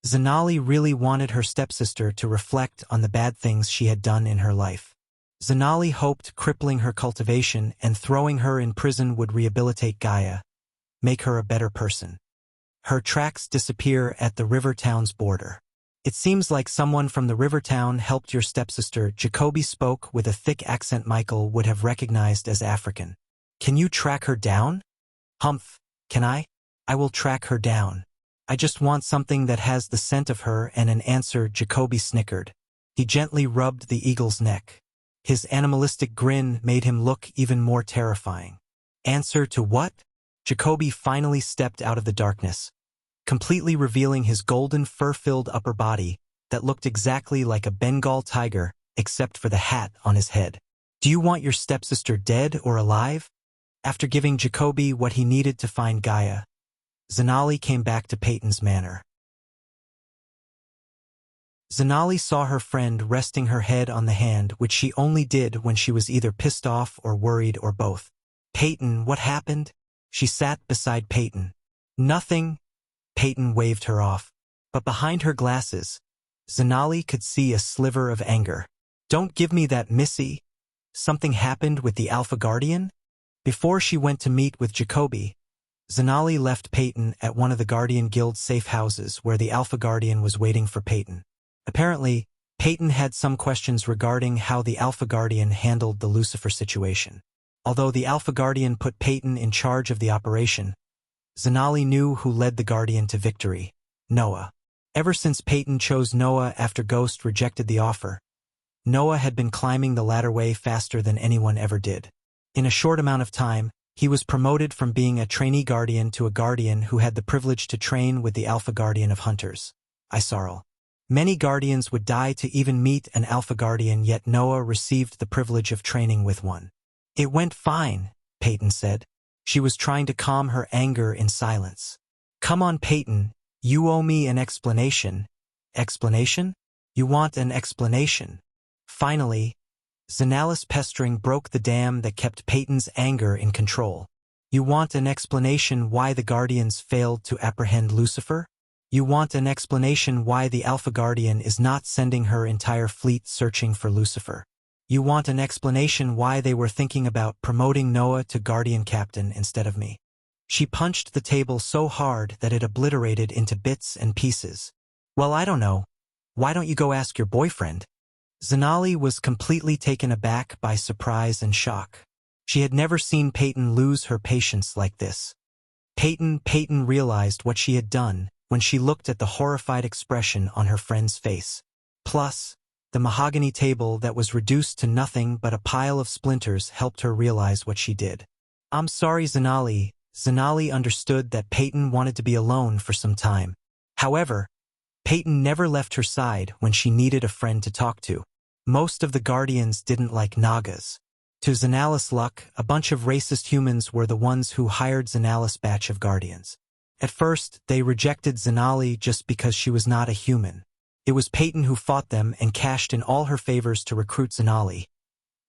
Zanali really wanted her stepsister to reflect on the bad things she had done in her life. Zanali hoped crippling her cultivation and throwing her in prison would rehabilitate Gaia, make her a better person. Her tracks disappear at the river town's border. It seems like someone from the river town helped your stepsister. Jacoby spoke with a thick accent Michael would have recognized as African. Can you track her down? Humph, can I? I will track her down. I just want something that has the scent of her and an answer. Jacoby snickered. He gently rubbed the eagle's neck. His animalistic grin made him look even more terrifying. Answer to what? Jacoby finally stepped out of the darkness, completely revealing his golden fur-filled upper body that looked exactly like a Bengal tiger except for the hat on his head. Do you want your stepsister dead or alive? After giving Jacoby what he needed to find Gaia, Zanali came back to Peyton's manor. Zanali saw her friend resting her head on the hand, which she only did when she was either pissed off or worried or both. Peyton, what happened? She sat beside Peyton. Nothing. Peyton waved her off. But behind her glasses, Zanali could see a sliver of anger. Don't give me that, Missy. Something happened with the Alpha Guardian? Before she went to meet with Jacoby, Zanali left Peyton at one of the Guardian Guild's safe houses where the Alpha Guardian was waiting for Peyton. Apparently, Peyton had some questions regarding how the Alpha Guardian handled the Lucifer situation. Although the Alpha Guardian put Peyton in charge of the operation, Zanali knew who led the Guardian to victory: Noah. Ever since Peyton chose Noah after Ghost rejected the offer, Noah had been climbing the ladder way faster than anyone ever did. In a short amount of time, he was promoted from being a trainee Guardian to a Guardian who had the privilege to train with the Alpha Guardian of Hunters, Isarl. Many Guardians would die to even meet an Alpha Guardian, yet Noah received the privilege of training with one. It went fine, Peyton said. She was trying to calm her anger in silence. Come on, Peyton, you owe me an explanation. Explanation? You want an explanation? Finally, Zanali's pestering broke the dam that kept Peyton's anger in control. You want an explanation why the Guardians failed to apprehend Lucifer? You want an explanation why the Alpha Guardian is not sending her entire fleet searching for Lucifer? You want an explanation why they were thinking about promoting Noah to Guardian Captain instead of me? She punched the table so hard that it obliterated into bits and pieces. Well, I don't know. Why don't you go ask your boyfriend? Zanali was completely taken aback by surprise and shock. She had never seen Peyton lose her patience like this. Peyton realized what she had done when she looked at the horrified expression on her friend's face. Plus, the mahogany table that was reduced to nothing but a pile of splinters helped her realize what she did. I'm sorry, Zanali. Zanali understood that Peyton wanted to be alone for some time. However, Peyton never left her side when she needed a friend to talk to. Most of the Guardians didn't like Nagas. To Zanali's luck, a bunch of racist humans were the ones who hired Zanali's batch of Guardians. At first, they rejected Zanali just because she was not a human. It was Peyton who fought them and cashed in all her favors to recruit Zanali,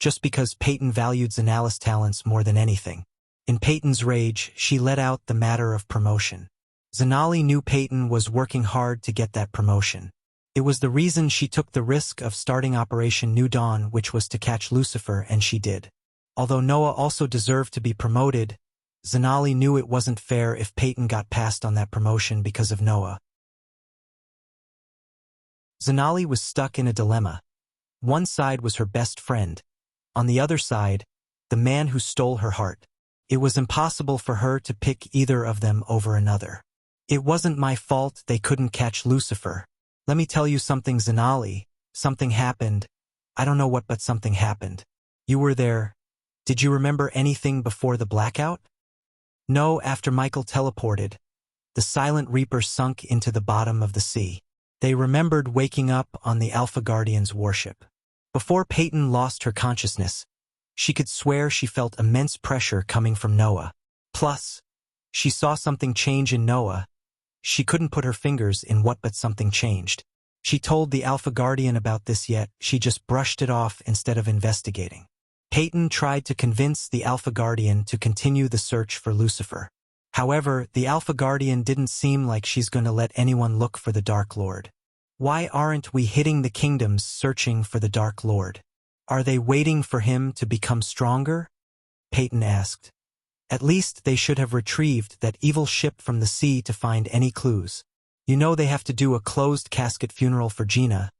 just because Peyton valued Zanali's talents more than anything. In Peyton's rage, she let out the matter of promotion. Zanali knew Peyton was working hard to get that promotion. It was the reason she took the risk of starting Operation New Dawn, which was to catch Lucifer, and she did. Although Noah also deserved to be promoted, Zanali knew it wasn't fair if Peyton got passed on that promotion because of Noah. Zanali was stuck in a dilemma. One side was her best friend. On the other side, the man who stole her heart. It was impossible for her to pick either of them over another. It wasn't my fault they couldn't catch Lucifer, Let me tell you something, Zanali. Something happened. I don't know what, but something happened. You were there. Did you remember anything before the blackout? No, after Michael teleported, the Silent Reaper sunk into the bottom of the sea. They remembered waking up on the Alpha Guardian's warship. Before Peyton lost her consciousness, she could swear she felt immense pressure coming from Noah. Plus, she saw something change in Noah. She couldn't put her fingers in what, but something changed. She told the Alpha Guardian about this, yet she just brushed it off instead of investigating. Peyton tried to convince the Alpha Guardian to continue the search for Lucifer. However, the Alpha Guardian didn't seem like she's going to let anyone look for the Dark Lord. Why aren't we hitting the kingdoms searching for the Dark Lord? Are they waiting for him to become stronger? Peyton asked. At least they should have retrieved that evil ship from the sea to find any clues. You know they have to do a closed casket funeral for Gina.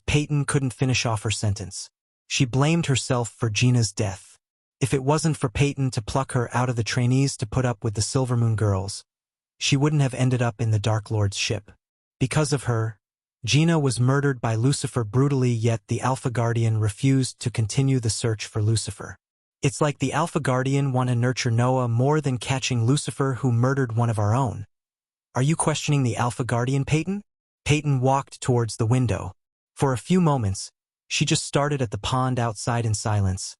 Peyton couldn't finish off her sentence. She blamed herself for Gina's death. If it wasn't for Peyton to pluck her out of the trainees to put up with the Silvermoon girls, she wouldn't have ended up in the Dark Lord's ship. Because of her, Gina was murdered by Lucifer brutally, yet the Alpha Guardian refused to continue the search for Lucifer. It's like the Alpha Guardian want to nurture Noah more than catching Lucifer, who murdered one of our own. Are you questioning the Alpha Guardian, Peyton? Peyton walked towards the window. For a few moments, she just stared at the pond outside in silence.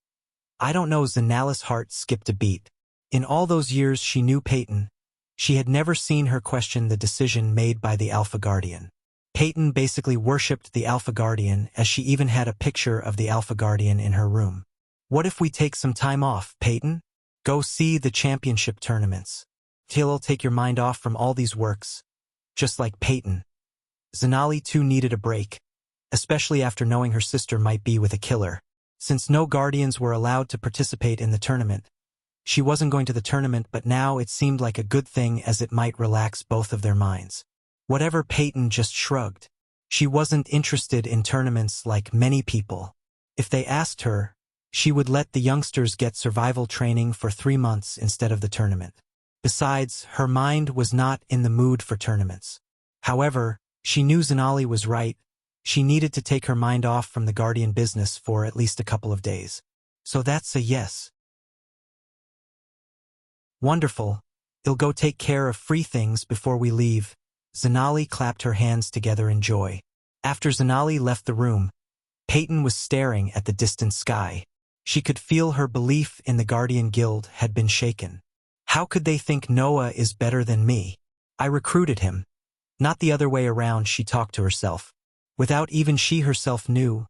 I don't know, Zanali's heart skipped a beat. In all those years she knew Peyton, she had never seen her question the decision made by the Alpha Guardian. Peyton basically worshipped the Alpha Guardian, as she even had a picture of the Alpha Guardian in her room. What if we take some time off, Peyton? Go see the championship tournaments. It'll take your mind off from all these works. Just like Peyton. Zanali too needed a break, especially after knowing her sister might be with a killer. Since no guardians were allowed to participate in the tournament, she wasn't going to the tournament, but now it seemed like a good thing, as it might relax both of their minds. Whatever, Peyton just shrugged. She wasn't interested in tournaments like many people. If they asked her, she would let the youngsters get survival training for 3 months instead of the tournament. Besides, her mind was not in the mood for tournaments. However, she knew Zanali was right. She needed to take her mind off from the Guardian business for at least a couple of days. So that's a yes. Wonderful. I'll go take care of free things before we leave. Zanali clapped her hands together in joy. After Zanali left the room, Peyton was staring at the distant sky. She could feel her belief in the Guardian Guild had been shaken. How could they think Noah is better than me? I recruited him. Not the other way around, she talked to herself. Without even she herself knew,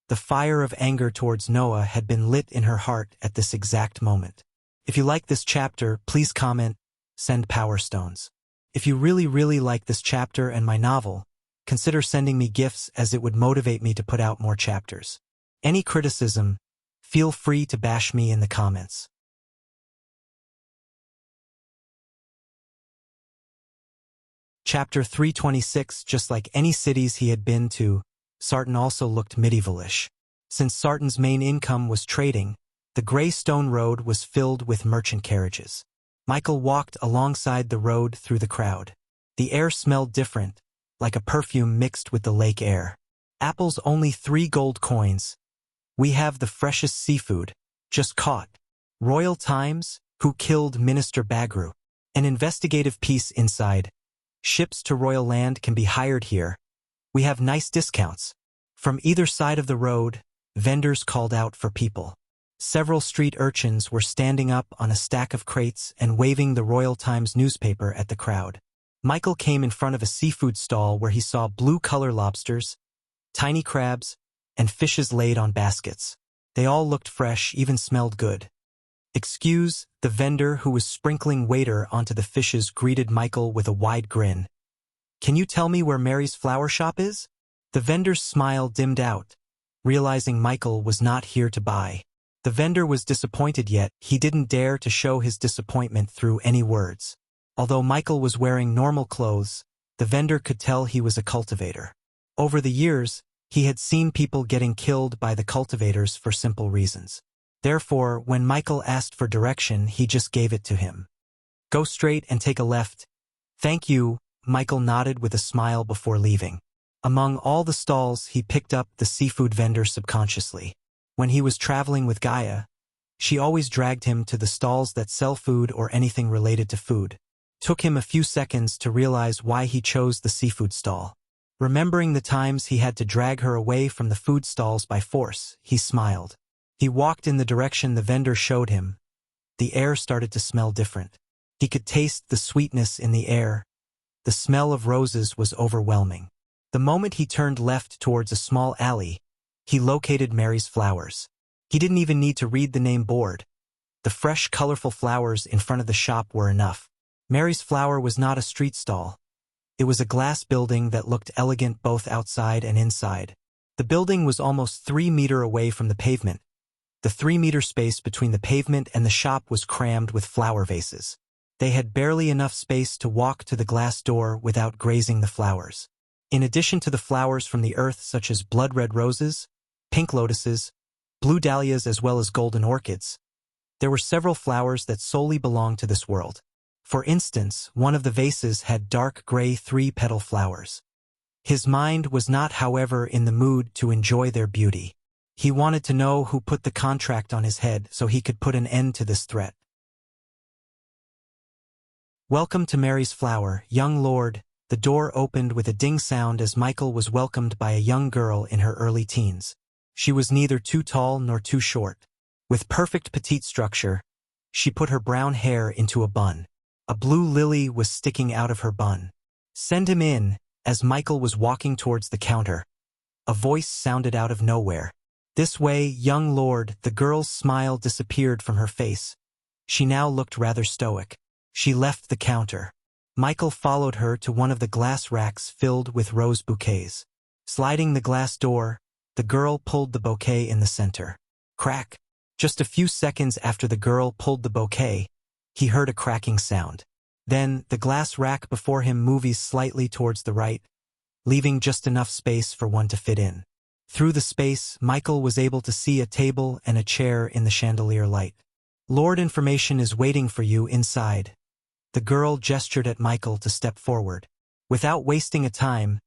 the fire of anger towards Noah had been lit in her heart at this exact moment. If you like this chapter, please comment, send Power Stones. If you really like this chapter and my novel, consider sending me gifts, as it would motivate me to put out more chapters. Any criticism, feel free to bash me in the comments. Chapter 326. Just like any cities he had been to, Sartan also looked medievalish. Since Sartan's main income was trading, the gray stone road was filled with merchant carriages. Michael walked alongside the road through the crowd. The air smelled different, like a perfume mixed with the lake air. Apples only 3 gold coins. We have the freshest seafood, just caught. Royal Times, who killed Minister Bagru. An investigative piece inside. Ships to Royal Land can be hired here. We have nice discounts. From either side of the road, vendors called out for people. Several street urchins were standing up on a stack of crates and waving the Royal Times newspaper at the crowd. Michael came in front of a seafood stall where he saw blue-color lobsters, tiny crabs, and fishes laid on baskets. They all looked fresh, even smelled good. Excuse, the vendor who was sprinkling water onto the fishes greeted Michael with a wide grin. Can you tell me where Mary's flower shop is? The vendor's smile dimmed out, realizing Michael was not here to buy. The vendor was disappointed, yet he didn't dare to show his disappointment through any words. Although Michael was wearing normal clothes, the vendor could tell he was a cultivator. Over the years, he had seen people getting killed by the cultivators for simple reasons. Therefore, when Michael asked for direction, he just gave it to him. Go straight and take a left. Thank you, Michael nodded with a smile before leaving. Among all the stalls, he picked up the seafood vendor subconsciously. When he was traveling with Gaia, she always dragged him to the stalls that sell food or anything related to food. Took him a few seconds to realize why he chose the seafood stall. Remembering the times he had to drag her away from the food stalls by force, he smiled. He walked in the direction the vendor showed him. The air started to smell different. He could taste the sweetness in the air. The smell of roses was overwhelming. The moment he turned left towards a small alley, he located Mary's flowers. He didn't even need to read the name board. The fresh, colorful flowers in front of the shop were enough. Mary's flower was not a street stall. It was a glass building that looked elegant both outside and inside. The building was almost 3 meters away from the pavement. The 3-meter space between the pavement and the shop was crammed with flower vases. They had barely enough space to walk to the glass door without grazing the flowers. In addition to the flowers from the earth such as blood-red roses, pink lotuses, blue dahlias as well as golden orchids, there were several flowers that solely belonged to this world. For instance, one of the vases had dark gray 3-petal flowers. His mind was not, however, in the mood to enjoy their beauty. He wanted to know who put the contract on his head so he could put an end to this threat. Welcome to Mary's Flower, young lord. The door opened with a ding sound as Michael was welcomed by a young girl in her early teens. She was neither too tall nor too short. With perfect petite structure, she put her brown hair into a bun. A blue lily was sticking out of her bun. Send him in. As Michael was walking towards the counter, a voice sounded out of nowhere. This way, young lord. The girl's smile disappeared from her face. She now looked rather stoic. She left the counter. Michael followed her to one of the glass racks filled with rose bouquets. Sliding the glass door, the girl pulled the bouquet in the center. Crack. Just a few seconds after the girl pulled the bouquet, he heard a cracking sound. Then, the glass rack before him moved slightly towards the right, leaving just enough space for one to fit in. Through the space, Michael was able to see a table and a chair in the chandelier light. Lord, information is waiting for you inside. The girl gestured at Michael to step forward. Without wasting a time,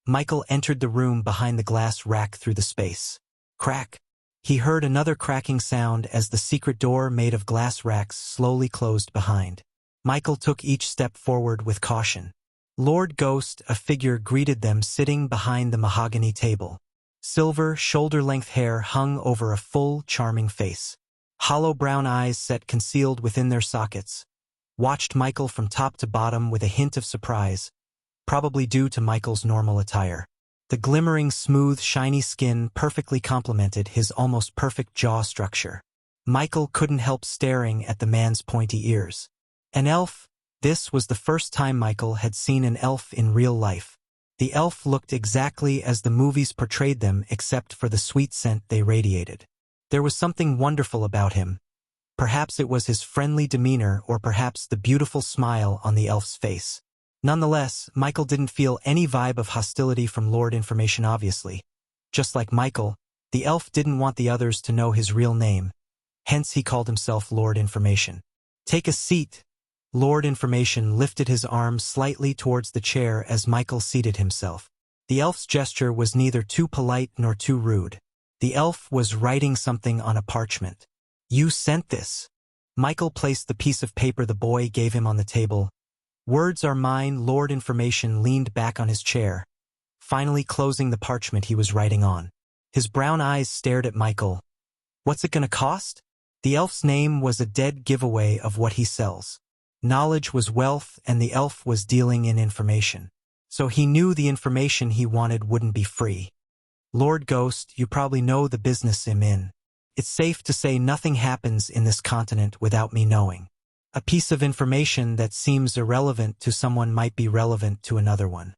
Michael entered the room behind the glass rack through the space. Crack. He heard another cracking sound as the secret door made of glass racks slowly closed behind. Michael took each step forward with caution. Lord Ghost, a figure greeted them sitting behind the mahogany table. Silver, shoulder-length hair hung over a full, charming face. Hollow brown eyes set concealed within their sockets. Watched Michael from top to bottom with a hint of surprise, probably due to Michael's normal attire. The glimmering, smooth, shiny skin perfectly complemented his almost perfect jaw structure. Michael couldn't help staring at the man's pointy ears. An elf? This was the first time Michael had seen an elf in real life. The elf looked exactly as the movies portrayed them except for the sweet scent they radiated. There was something wonderful about him. Perhaps it was his friendly demeanor or perhaps the beautiful smile on the elf's face. Nonetheless, Michael didn't feel any vibe of hostility from Lord Information obviously. Just like Michael, the elf didn't want the others to know his real name. Hence he called himself Lord Information. Take a seat. Lord Information lifted his arm slightly towards the chair as Michael seated himself. The elf's gesture was neither too polite nor too rude. The elf was writing something on a parchment. You sent this. Michael placed the piece of paper the boy gave him on the table. Words are mine. Lord Information leaned back on his chair, finally closing the parchment he was writing on. His brown eyes stared at Michael. What's it gonna cost? The elf's name was a dead giveaway of what he sells. Knowledge was wealth, and the elf was dealing in information. So he knew the information he wanted wouldn't be free. Lord Ghost, you probably know the business I'm in. It's safe to say nothing happens in this continent without me knowing. A piece of information that seems irrelevant to someone might be relevant to another one.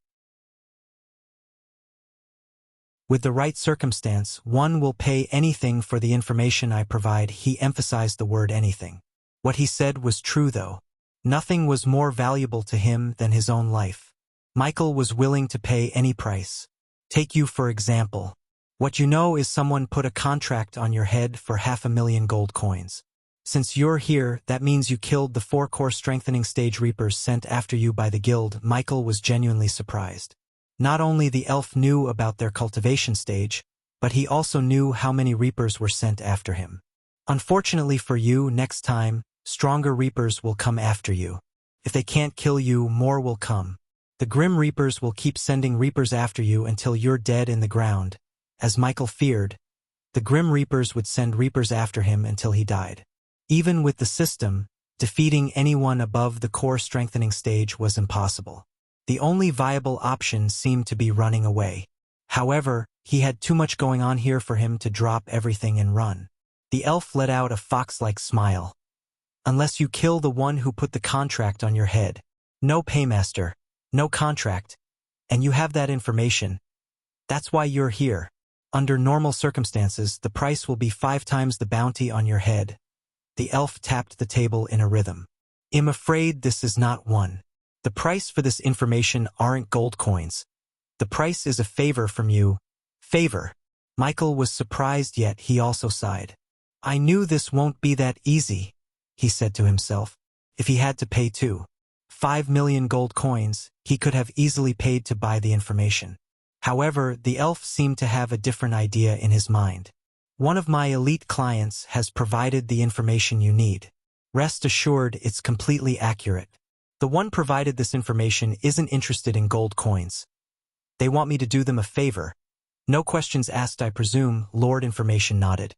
With the right circumstance, one will pay anything for the information I provide. He emphasized the word anything. What he said was true though. Nothing was more valuable to him than his own life. Michael was willing to pay any price. Take you for example. What you know is someone put a contract on your head for 500,000 gold coins. Since you're here, that means you killed the 4 core strengthening stage reapers sent after you by the guild. Michael was genuinely surprised. Not only the elf knew about their cultivation stage, but he also knew how many reapers were sent after him. Unfortunately for you, next time, stronger reapers will come after you. If they can't kill you, more will come. The grim reapers will keep sending reapers after you until you're dead in the ground. As Michael feared, the grim reapers would send reapers after him until he died. Even with the system, defeating anyone above the core strengthening stage was impossible. The only viable option seemed to be running away. However, he had too much going on here for him to drop everything and run. The elf let out a fox-like smile. Unless you kill the one who put the contract on your head. No paymaster, no contract, and you have that information. That's why you're here. Under normal circumstances, the price will be 5 times the bounty on your head. The elf tapped the table in a rhythm. I'm afraid this is not one. The price for this information aren't gold coins. The price is a favor from you. Favor. Michael was surprised, yet he also sighed. I knew this won't be that easy, he said to himself. If he had to pay 5 million gold coins, he could have easily paid to buy the information. However, the elf seemed to have a different idea in his mind. One of my elite clients has provided the information you need. Rest assured it's completely accurate. The one provided this information isn't interested in gold coins. They want me to do them a favor. No questions asked, I presume. Lord Information nodded.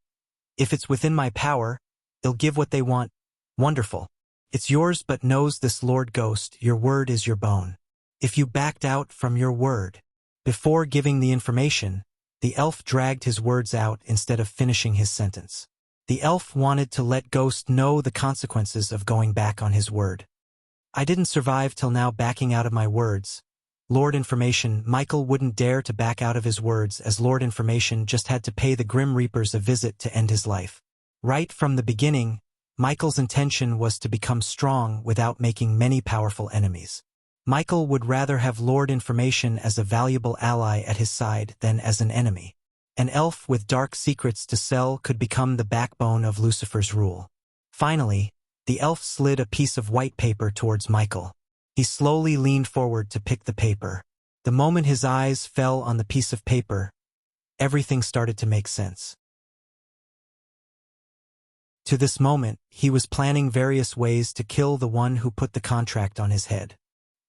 If it's within my power, they'll give what they want. Wonderful. It's yours, but knows this, Lord Ghost, your word is your bone. If you backed out from your word. Before giving the information, the elf dragged his words out instead of finishing his sentence. The elf wanted to let Ghost know the consequences of going back on his word. I didn't survive till now backing out of my words. Lord Information. Michael wouldn't dare to back out of his words, as Lord Information just had to pay the Grim Reapers a visit to end his life. Right from the beginning, Michael's intention was to become strong without making many powerful enemies. Michael would rather have Lord Information as a valuable ally at his side than as an enemy. An elf with dark secrets to sell could become the backbone of Lucifer's rule. Finally, the elf slid a piece of white paper towards Michael. He slowly leaned forward to pick the paper. The moment his eyes fell on the piece of paper, everything started to make sense. To this moment, he was planning various ways to kill the one who put the contract on his head.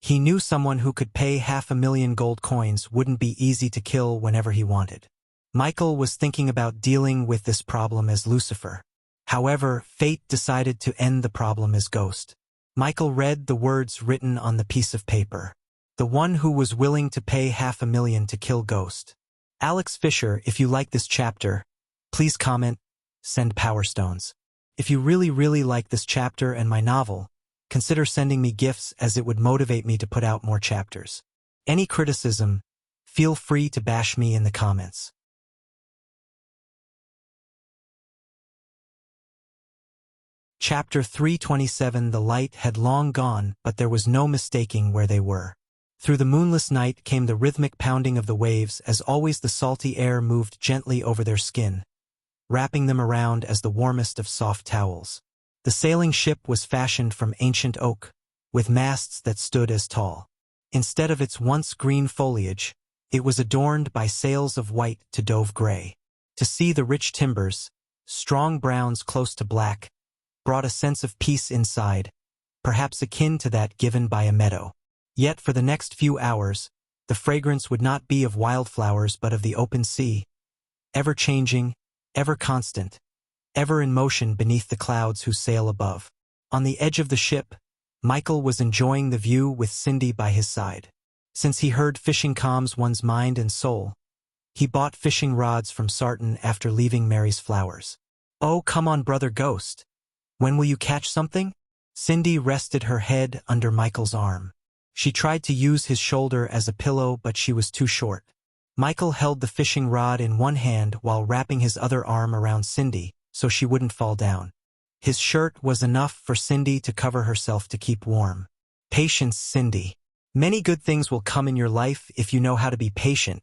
He knew someone who could pay 500,000 gold coins wouldn't be easy to kill whenever he wanted. Michael was thinking about dealing with this problem as Lucifer. However, fate decided to end the problem as Ghost. Michael read the words written on the piece of paper. The one who was willing to pay 500,000 to kill Ghost. Alex Fisher, if you like this chapter, please comment, send Power Stones. If you really like this chapter and my novel, consider sending me gifts, as it would motivate me to put out more chapters. Any criticism, feel free to bash me in the comments. Chapter 327. The light had long gone, but there was no mistaking where they were. Through the moonless night came the rhythmic pounding of the waves. As always, the salty air moved gently over their skin, wrapping them around as the warmest of soft towels. The sailing ship was fashioned from ancient oak, with masts that stood as tall. Instead of its once green foliage, it was adorned by sails of white to dove gray. To see the rich timbers, strong browns close to black, brought a sense of peace inside, perhaps akin to that given by a meadow. Yet for the next few hours, the fragrance would not be of wildflowers but of the open sea, ever-changing, ever-constant, ever in motion beneath the clouds who sail above. On the edge of the ship, Michael was enjoying the view with Cindy by his side. Since he heard fishing calms one's mind and soul, he bought fishing rods from Sarton after leaving Mary's Flowers. Oh, come on, brother Ghost. When will you catch something? Cindy rested her head under Michael's arm. She tried to use his shoulder as a pillow, but she was too short. Michael held the fishing rod in one hand while wrapping his other arm around Cindy, so she wouldn't fall down. His shirt was enough for Cindy to cover herself to keep warm. Patience, Cindy. Many good things will come in your life if you know how to be patient.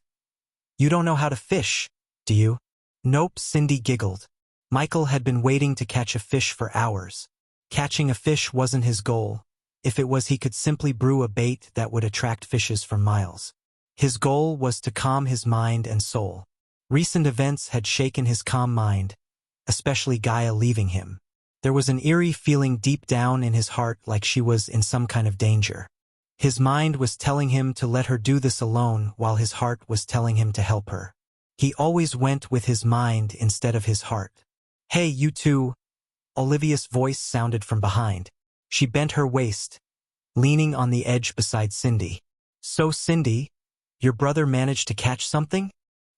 You don't know how to fish, do you? Nope, Cindy giggled. Michael had been waiting to catch a fish for hours. Catching a fish wasn't his goal. If it was, he could simply brew a bait that would attract fishes for miles. His goal was to calm his mind and soul. Recent events had shaken his calm mind, especially Gaia leaving him. There was an eerie feeling deep down in his heart like she was in some kind of danger. His mind was telling him to let her do this alone while his heart was telling him to help her. He always went with his mind instead of his heart. "Hey, you two," Olivia's voice sounded from behind. She bent her waist, leaning on the edge beside Cindy. "So Cindy, your brother managed to catch something?"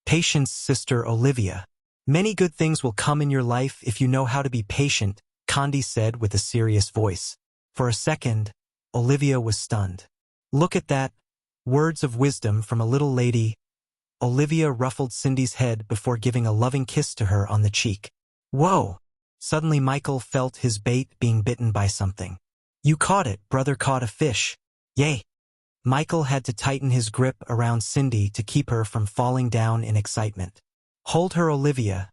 "Patience, sister Olivia. Many good things will come in your life if you know how to be patient," Condi said with a serious voice. For a second, Olivia was stunned. "Look at that. Words of wisdom from a little lady." Olivia ruffled Cindy's head before giving a loving kiss to her on the cheek. "Whoa!" Suddenly Michael felt his bait being bitten by something. "You caught it, brother caught a fish. Yay!" Michael had to tighten his grip around Cindy to keep her from falling down in excitement. "Hold her, Olivia."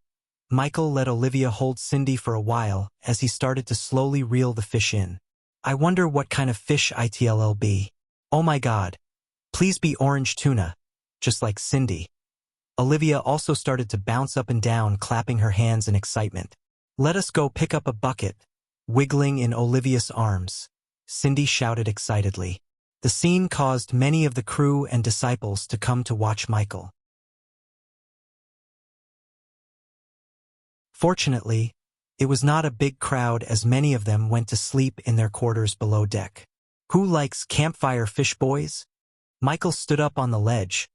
Michael let Olivia hold Cindy for a while as he started to slowly reel the fish in. "I wonder what kind of fish it'll be. Oh my god. Please be orange tuna. Just like Cindy." Olivia also started to bounce up and down, clapping her hands in excitement. "Let us go pick up a bucket." Wiggling in Olivia's arms, Cindy shouted excitedly. The scene caused many of the crew and disciples to come to watch Michael. Fortunately, it was not a big crowd as many of them went to sleep in their quarters below deck. "Who likes campfire fish, boys?" Michael stood up on the ledge.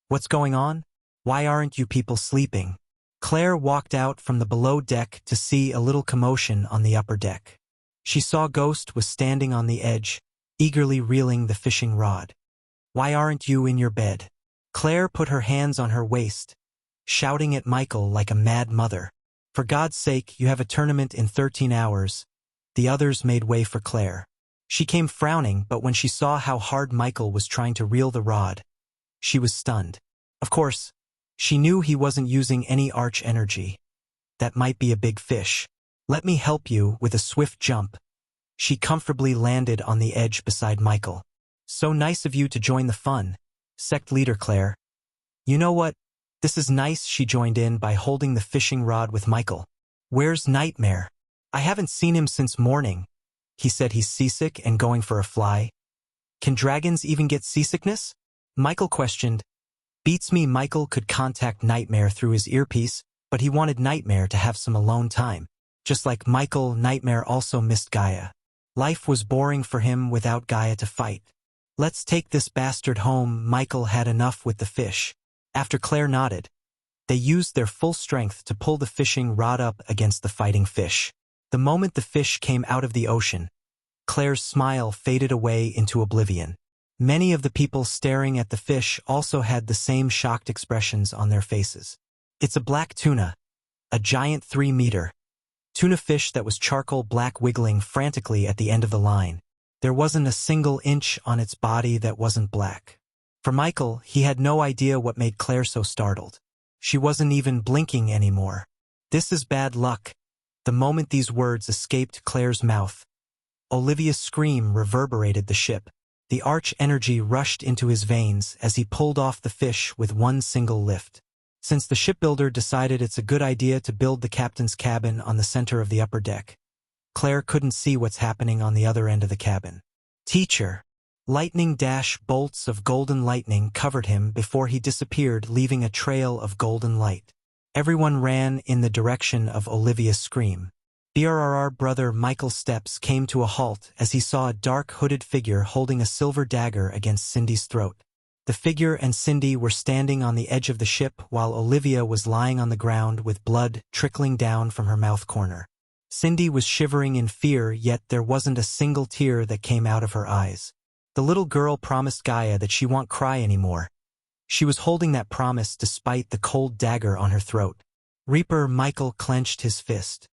"What's going on? Why aren't you people sleeping?" Claire walked out from the below deck to see a little commotion on the upper deck. She saw Ghost was standing on the edge, eagerly reeling the fishing rod. "Why aren't you in your bed?" Claire put her hands on her waist, shouting at Michael like a mad mother. "For God's sake, you have a tournament in 13 hours. The others made way for Claire. She came frowning, but when she saw how hard Michael was trying to reel the rod, she was stunned. Of course, she knew he wasn't using any arch energy. That might be a big fish. "Let me help you." With a swift jump, she comfortably landed on the edge beside Michael. "So nice of you to join the fun, sect leader Claire." "You know what? This is nice." She joined in by holding the fishing rod with Michael. "Where's Nightmare? I haven't seen him since morning. He said he's seasick and going for a fly." "Can dragons even get seasickness?" Michael questioned. "Beats me." Michael could contact Nightmare through his earpiece, but he wanted Nightmare to have some alone time. Just like Michael, Nightmare also missed Gaia. Life was boring for him without Gaia to fight. "Let's take this bastard home." Michael had enough with the fish. After Claire nodded, they used their full strength to pull the fishing rod up against the fighting fish. The moment the fish came out of the ocean, Claire's smile faded away into oblivion. Many of the people staring at the fish also had the same shocked expressions on their faces. "It's a black tuna, a giant 3-meter tuna fish that was charcoal black, wiggling frantically at the end of the line. There wasn't a single inch on its body that wasn't black." For Michael, he had no idea what made Claire so startled. She wasn't even blinking anymore. "This is bad luck." The moment these words escaped Claire's mouth, Olivia's scream reverberated the ship. The arch energy rushed into his veins as he pulled off the fish with one single lift. Since the shipbuilder decided it's a good idea to build the captain's cabin on the center of the upper deck, Claire couldn't see what's happening on the other end of the cabin. "Teacher!" Lightning dash bolts of golden lightning covered him before he disappeared, leaving a trail of golden light. Everyone ran in the direction of Olivia's scream. "Brrr!" Brother Michael's steps came to a halt as he saw a dark hooded figure holding a silver dagger against Cindy's throat. The figure and Cindy were standing on the edge of the ship while Olivia was lying on the ground with blood trickling down from her mouth corner. Cindy was shivering in fear, yet there wasn't a single tear that came out of her eyes. The little girl promised Gaia that she won't cry anymore. She was holding that promise despite the cold dagger on her throat. "Reaper!" Michael clenched his fist.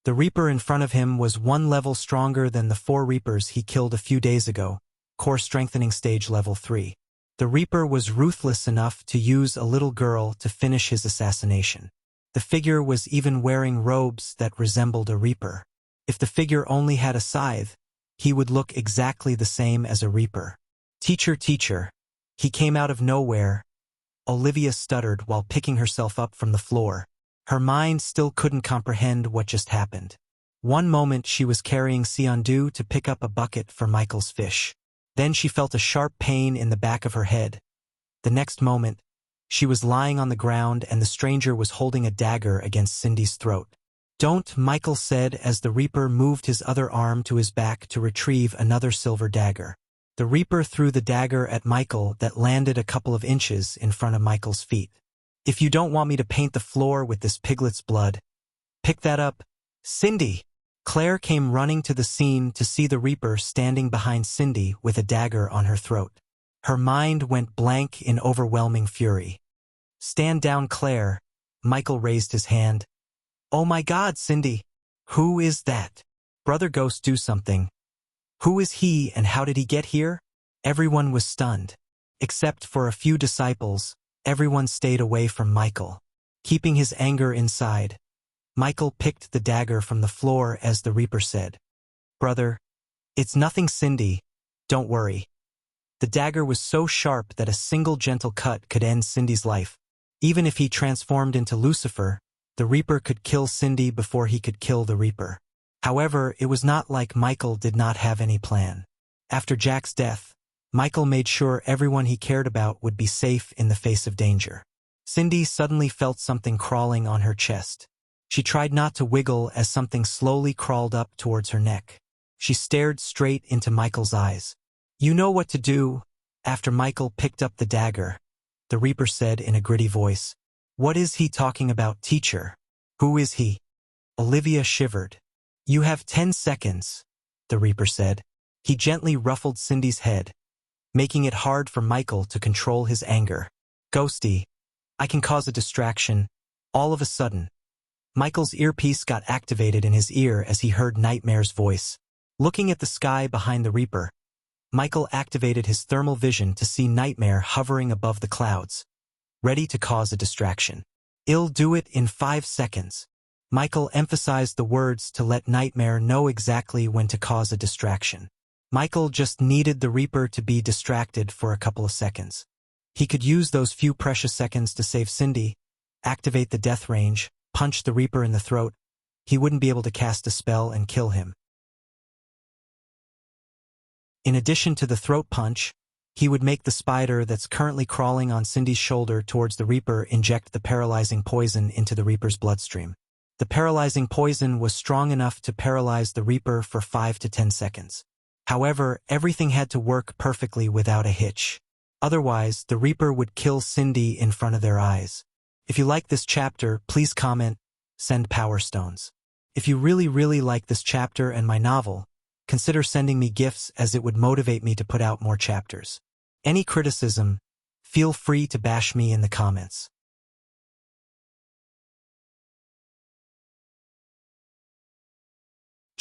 The Reaper in front of him was 1 level stronger than the 4 Reapers he killed a few days ago, core strengthening stage level 3. The Reaper was ruthless enough to use a little girl to finish his assassination. The figure was even wearing robes that resembled a Reaper. If the figure only had a scythe, he would look exactly the same as a Reaper. Teacher, teacher. He came out of nowhere. Olivia stuttered while picking herself up from the floor. Her mind still couldn't comprehend what just happened. One moment she was carrying Siondu to pick up a bucket for Michael's fish. Then she felt a sharp pain in the back of her head. The next moment, she was lying on the ground and the stranger was holding a dagger against Cindy's throat. Don't, Michael said as the Reaper moved his other arm to his back to retrieve another silver dagger. The Reaper threw the dagger at Michael that landed a couple of inches in front of Michael's feet. If you don't want me to paint the floor with this piglet's blood, pick that up. Cindy! Claire came running to the scene to see the Reaper standing behind Cindy with a dagger on her throat. Her mind went blank in overwhelming fury. Stand down, Claire. Michael raised his hand. Oh my God, Cindy! Who is that? Brother Ghost, do something. Who is he and how did he get here? Everyone was stunned. Except for a few disciples, everyone stayed away from Michael. Keeping his anger inside, Michael picked the dagger from the floor as the Reaper said, Brother, it's nothing, Cindy. Don't worry. The dagger was so sharp that a single gentle cut could end Cindy's life. Even if he transformed into Lucifer, the Reaper could kill Cindy before he could kill the Reaper. However, it was not like Michael did not have any plan. After Jack's death, Michael made sure everyone he cared about would be safe in the face of danger. Cindy suddenly felt something crawling on her chest. She tried not to wiggle as something slowly crawled up towards her neck. She stared straight into Michael's eyes. You know what to do. After Michael picked up the dagger, the Reaper said in a gritty voice, What is he talking about, teacher? Who is he? Olivia shivered. You have 10 seconds, the Reaper said. He gently ruffled Cindy's head, making it hard for Michael to control his anger. Ghosty, I can cause a distraction. All of a sudden, Michael's earpiece got activated in his ear as he heard Nightmare's voice. Looking at the sky behind the Reaper, Michael activated his thermal vision to see Nightmare hovering above the clouds, ready to cause a distraction. I'll do it in 5 seconds. Michael emphasized the words to let Nightmare know exactly when to cause a distraction. Michael just needed the Reaper to be distracted for a couple of seconds. He could use those few precious seconds to save Cindy, activate the death range, punch the Reaper in the throat. He wouldn't be able to cast a spell and kill him. In addition to the throat punch, he would make the spider that's currently crawling on Cindy's shoulder towards the Reaper inject the paralyzing poison into the Reaper's bloodstream. The paralyzing poison was strong enough to paralyze the Reaper for 5 to 10 seconds. However, everything had to work perfectly without a hitch. Otherwise, the Reaper would kill Cindy in front of their eyes. If you like this chapter, please comment, send Power Stones. If you really like this chapter and my novel, consider sending me gifts as it would motivate me to put out more chapters. Any criticism, feel free to bash me in the comments.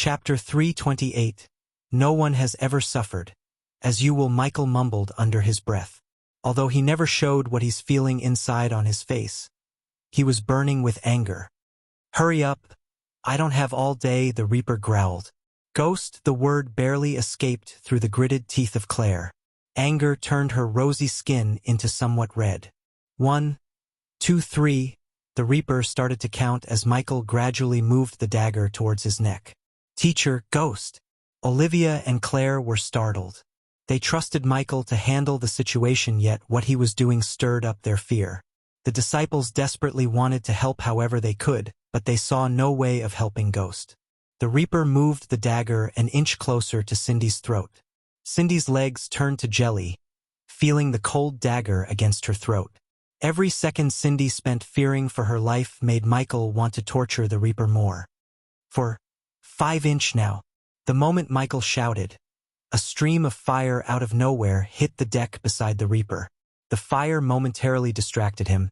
Chapter 328. No one has ever suffered, as you will, Michael mumbled under his breath. Although he never showed what he's feeling inside on his face, he was burning with anger. Hurry up, I don't have all day, the Reaper growled. Ghost, the word barely escaped through the gritted teeth of Claire. Anger turned her rosy skin into somewhat red. 1, 2, 3, the Reaper started to count as Michael gradually moved the dagger towards his neck. Teacher, Ghost. Olivia and Claire were startled. They trusted Michael to handle the situation, yet what he was doing stirred up their fear. The disciples desperately wanted to help however they could, but they saw no way of helping Ghost. The Reaper moved the dagger an inch closer to Cindy's throat. Cindy's legs turned to jelly, feeling the cold dagger against her throat. Every second Cindy spent fearing for her life made Michael want to torture the Reaper more. For 5 inch now. The moment Michael shouted, a stream of fire out of nowhere hit the deck beside the Reaper. The fire momentarily distracted him.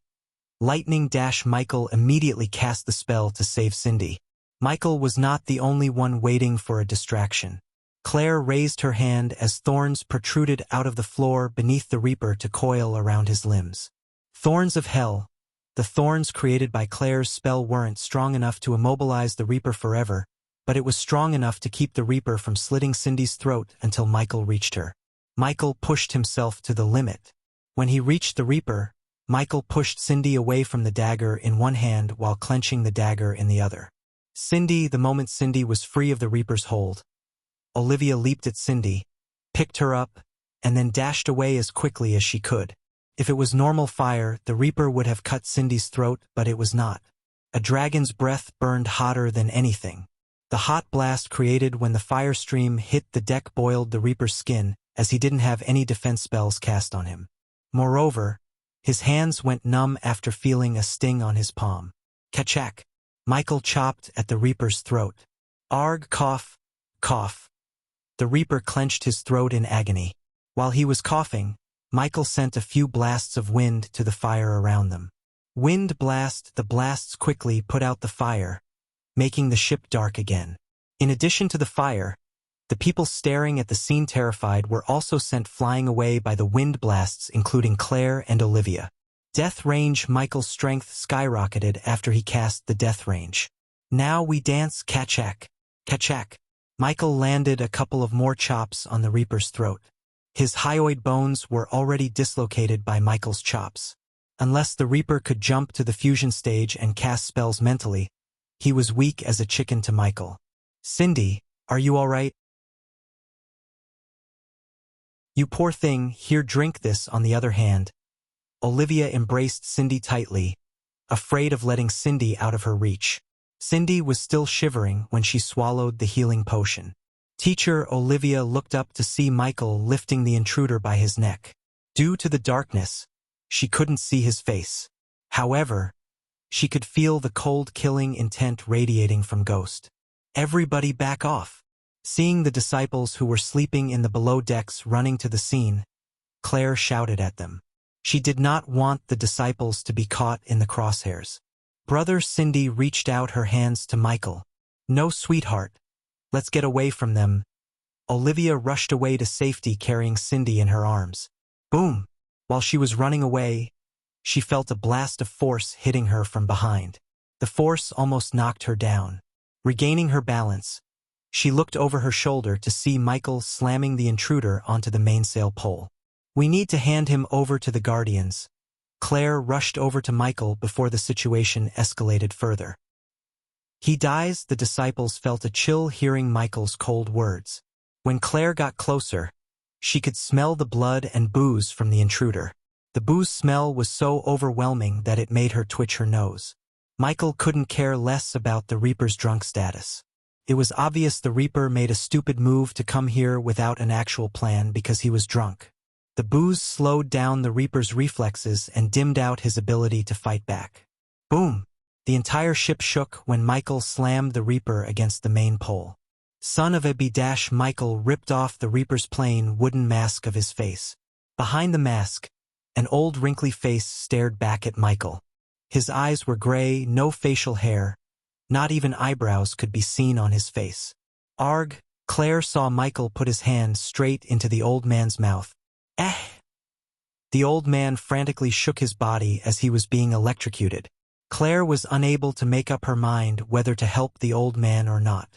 Lightning Dash Michael immediately cast the spell to save Cindy. Michael was not the only one waiting for a distraction. Claire raised her hand as thorns protruded out of the floor beneath the Reaper to coil around his limbs. Thorns of hell. The thorns created by Claire's spell weren't strong enough to immobilize the Reaper forever, but it was strong enough to keep the Reaper from slitting Cindy's throat until Michael reached her. Michael pushed himself to the limit. When he reached the Reaper, Michael pushed Cindy away from the dagger in one hand while clenching the dagger in the other. The moment Cindy was free of the Reaper's hold, Olivia leaped at Cindy, picked her up, and then dashed away as quickly as she could. If it was normal fire, the Reaper would have cut Cindy's throat, but it was not. A dragon's breath burned hotter than anything. The hot blast created when the fire stream hit the deck boiled the Reaper's skin, as he didn't have any defense spells cast on him. Moreover, his hands went numb after feeling a sting on his palm. Kachak! Michael chopped at the Reaper's throat. Arg! Cough! Cough! The Reaper clenched his throat in agony. While he was coughing, Michael sent a few blasts of wind to the fire around them. Wind blast, the blasts quickly put out the fire, making the ship dark again. In addition to the fire, the people staring at the scene terrified were also sent flying away by the wind blasts, including Claire and Olivia. Death range. Michael's strength skyrocketed after he cast the death range. Now we dance. Kachak! Kachak! Michael landed a couple of more chops on the Reaper's throat. His hyoid bones were already dislocated by Michael's chops. Unless the Reaper could jump to the fusion stage and cast spells mentally, he was weak as a chicken to Michael. Cindy, are you all right? You poor thing, here, drink this. On the other hand, Olivia embraced Cindy tightly, afraid of letting Cindy out of her reach. Cindy was still shivering when she swallowed the healing potion. Teacher Olivia looked up to see Michael lifting the intruder by his neck. Due to the darkness, she couldn't see his face. However, she could feel the cold killing intent radiating from Ghost. Everybody back off. Seeing the disciples who were sleeping in the below decks running to the scene, Claire shouted at them. She did not want the disciples to be caught in the crosshairs. Brother Cindy reached out her hands to Michael. No, sweetheart. Let's get away from them. Olivia rushed away to safety carrying Cindy in her arms. Boom! While she was running away, she felt a blast of force hitting her from behind. The force almost knocked her down. Regaining her balance, she looked over her shoulder to see Michael slamming the intruder onto the mainsail pole. We need to hand him over to the Guardians. Claire rushed over to Michael before the situation escalated further. He dies. The disciples felt a chill hearing Michael's cold words. When Claire got closer, she could smell the blood and booze from the intruder. The booze smell was so overwhelming that it made her twitch her nose. Michael couldn't care less about the Reaper's drunk status. It was obvious the Reaper made a stupid move to come here without an actual plan because he was drunk. The booze slowed down the Reaper's reflexes and dimmed out his ability to fight back. Boom! The entire ship shook when Michael slammed the Reaper against the main pole. Son of a b-dash! Michael ripped off the Reaper's plain wooden mask of his face. Behind the mask, an old wrinkly face stared back at Michael. His eyes were gray, no facial hair. Not even eyebrows could be seen on his face. Arg! Claire saw Michael put his hand straight into the old man's mouth. Eh! The old man frantically shook his body as he was being electrocuted. Claire was unable to make up her mind whether to help the old man or not.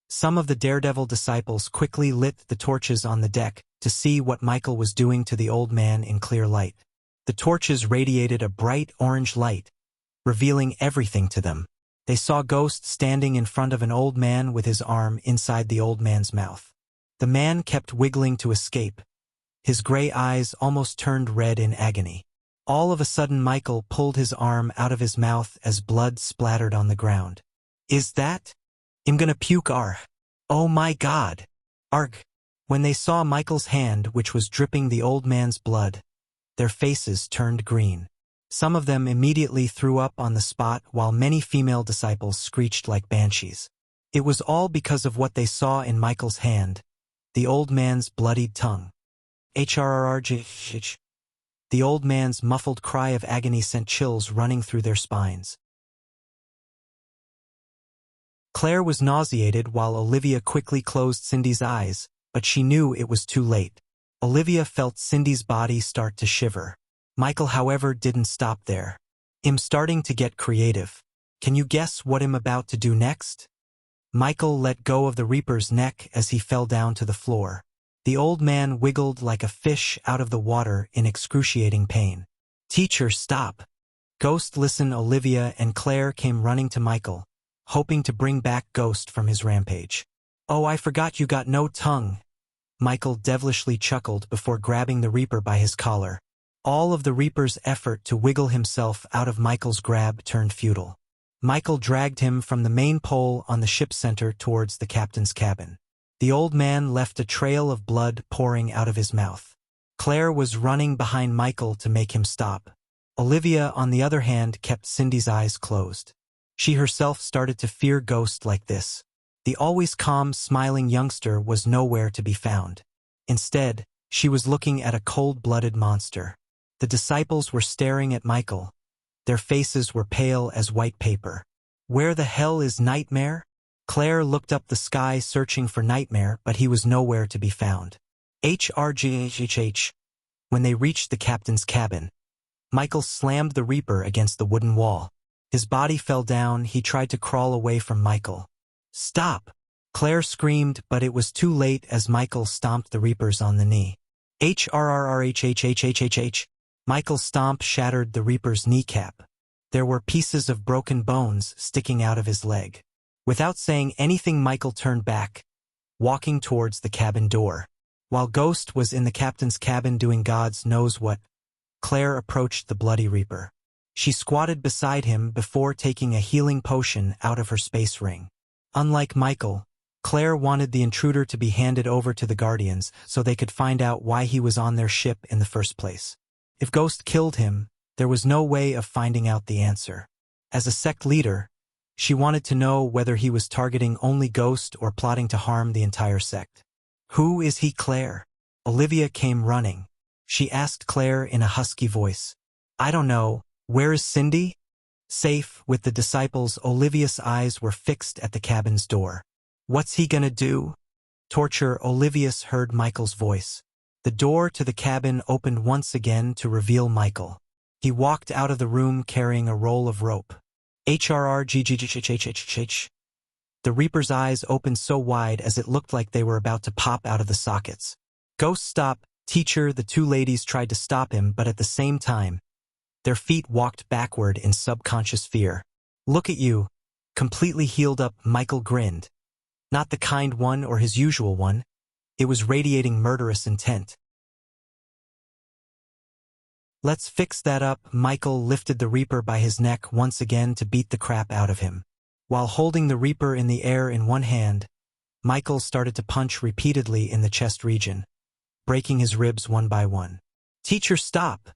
Some of the daredevil disciples quickly lit the torches on the deck to see what Michael was doing to the old man in clear light. The torches radiated a bright orange light, revealing everything to them. They saw Ghost standing in front of an old man with his arm inside the old man's mouth. The man kept wiggling to escape. His gray eyes almost turned red in agony. All of a sudden Michael pulled his arm out of his mouth as blood splattered on the ground. Is that? I'm gonna puke. Oh my God! Arg! When they saw Michael's hand, which was dripping the old man's blood, their faces turned green. Some of them immediately threw up on the spot while many female disciples screeched like banshees. It was all because of what they saw in Michael's hand, the old man's bloodied tongue. HRRRG. The old man's muffled cry of agony sent chills running through their spines. Claire was nauseated while Olivia quickly closed Cindy's eyes, but she knew it was too late. Olivia felt Cindy's body start to shiver. Michael, however, didn't stop there. I'm starting to get creative. Can you guess what I'm about to do next? Michael let go of the Reaper's neck as he fell down to the floor. The old man wiggled like a fish out of the water in excruciating pain. "Teacher, stop!" Ghost, listen. Olivia and Claire came running to Michael, hoping to bring back Ghost from his rampage. "Oh, I forgot you got no tongue." Michael devilishly chuckled before grabbing the Reaper by his collar. All of the Reaper's effort to wiggle himself out of Michael's grab turned futile. Michael dragged him from the main pole on the ship center towards the captain's cabin. The old man left a trail of blood pouring out of his mouth. Claire was running behind Michael to make him stop. Olivia, on the other hand, kept Cindy's eyes closed. She herself started to fear Ghost like this. The always calm, smiling youngster was nowhere to be found. Instead, she was looking at a cold-blooded monster. The disciples were staring at Michael. Their faces were pale as white paper. "Where the hell is Nightmare?" Claire looked up the sky searching for Nightmare, but he was nowhere to be found. HRGHHH. When they reached the captain's cabin, Michael slammed the Reaper against the wooden wall. His body fell down. He tried to crawl away from Michael. "Stop!" Claire screamed, but it was too late as Michael stomped the Reapers on the knee. HRRRHHHHHH. Michael's stomp shattered the Reaper's kneecap. There were pieces of broken bones sticking out of his leg. Without saying anything, Michael turned back, walking towards the cabin door. While Ghost was in the captain's cabin doing God's knows what, Claire approached the bloody Reaper. She squatted beside him before taking a healing potion out of her space ring. Unlike Michael, Claire wanted the intruder to be handed over to the Guardians so they could find out why he was on their ship in the first place. If Ghost killed him, there was no way of finding out the answer. As a sect leader, she wanted to know whether he was targeting only Ghost or plotting to harm the entire sect. "Who is he, Claire?" Olivia came running. She asked Claire in a husky voice. "I don't know. Where is Cindy?" Safe with the disciples, Olivia's eyes were fixed at the cabin's door. "What's he gonna do?" "Torture." Olivia heard Michael's voice. The door to the cabin opened once again to reveal Michael. He walked out of the room carrying a roll of rope. HRRGGHHHHH. The Reaper's eyes opened so wide as it looked like they were about to pop out of the sockets. "Ghost, stop!" "Teacher." The two ladies tried to stop him, but at the same time, their feet walked backward in subconscious fear. "Look at you, completely healed up." Michael grinned. Not the kind one or his usual one. It was radiating murderous intent. "Let's fix that up." Michael lifted the Reaper by his neck once again to beat the crap out of him. While holding the Reaper in the air in one hand, Michael started to punch repeatedly in the chest region, breaking his ribs one by one. "Teacher, stop!"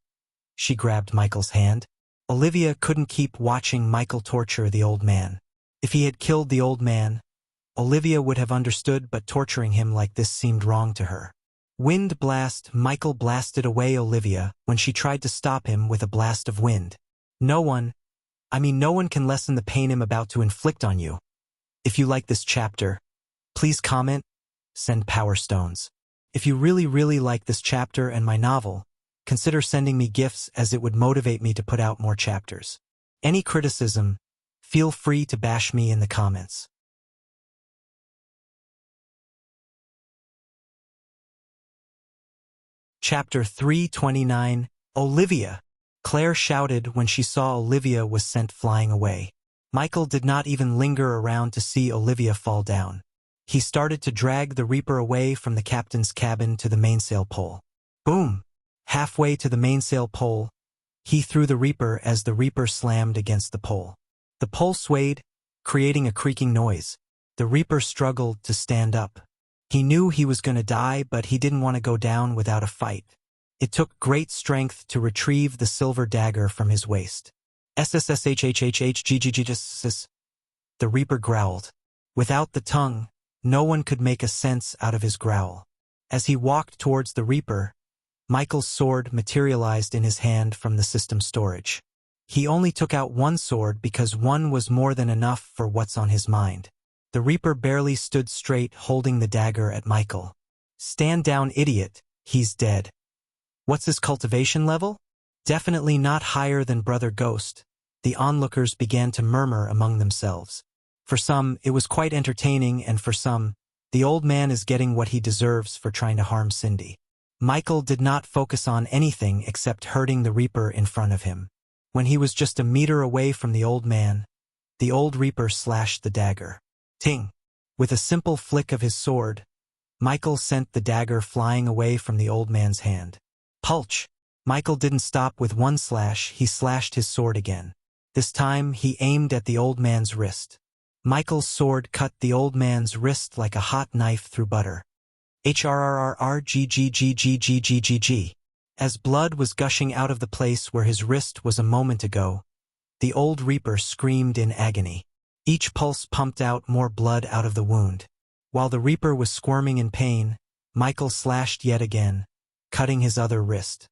She grabbed Michael's hand. Olivia couldn't keep watching Michael torture the old man. If he had killed the old man, Olivia would have understood, but torturing him like this seemed wrong to her. "Wind blast." Michael blasted away Olivia when she tried to stop him with a blast of wind. No one can lessen the pain I'm about to inflict on you. If you like this chapter, please comment, send power stones. If you really like this chapter and my novel, consider sending me gifts, as it would motivate me to put out more chapters. Any criticism, feel free to bash me in the comments. Chapter 329, Olivia. Claire shouted when she saw Olivia was sent flying away. Michael did not even linger around to see Olivia fall down. He started to drag the Reaper away from the captain's cabin to the mainsail pole. Boom! Halfway to the mainsail pole, he threw the Reaper as the Reaper slammed against the pole. The pole swayed, creating a creaking noise. The Reaper struggled to stand up. He knew he was going to die, but he didn't want to go down without a fight. It took great strength to retrieve the silver dagger from his waist. SSSHHHHGGGSS. The Reaper growled. Without the tongue, no one could make a sense out of his growl. As he walked towards the Reaper, Michael's sword materialized in his hand from the system storage. He only took out one sword because one was more than enough for what's on his mind. The Reaper barely stood straight, holding the dagger at Michael. "Stand down, idiot. He's dead." "What's his cultivation level?" "Definitely not higher than Brother Ghost." The onlookers began to murmur among themselves. For some, it was quite entertaining, and for some, The old man is getting what he deserves for trying to harm Cindy. Michael did not focus on anything except hurting the Reaper in front of him. When he was just a meter away from the old man, the old Reaper slashed the dagger. Ting! With a simple flick of his sword, Michael sent the dagger flying away from the old man's hand. Pulch! Michael didn't stop with one slash, he slashed his sword again. This time, he aimed at the old man's wrist. Michael's sword cut the old man's wrist like a hot knife through butter. HRRRGGGGGGGG. As blood was gushing out of the place where his wrist was a moment ago, the old Reaper screamed in agony. Each pulse pumped out more blood out of the wound. While the Reaper was squirming in pain, Michael slashed yet again, cutting his other wrist.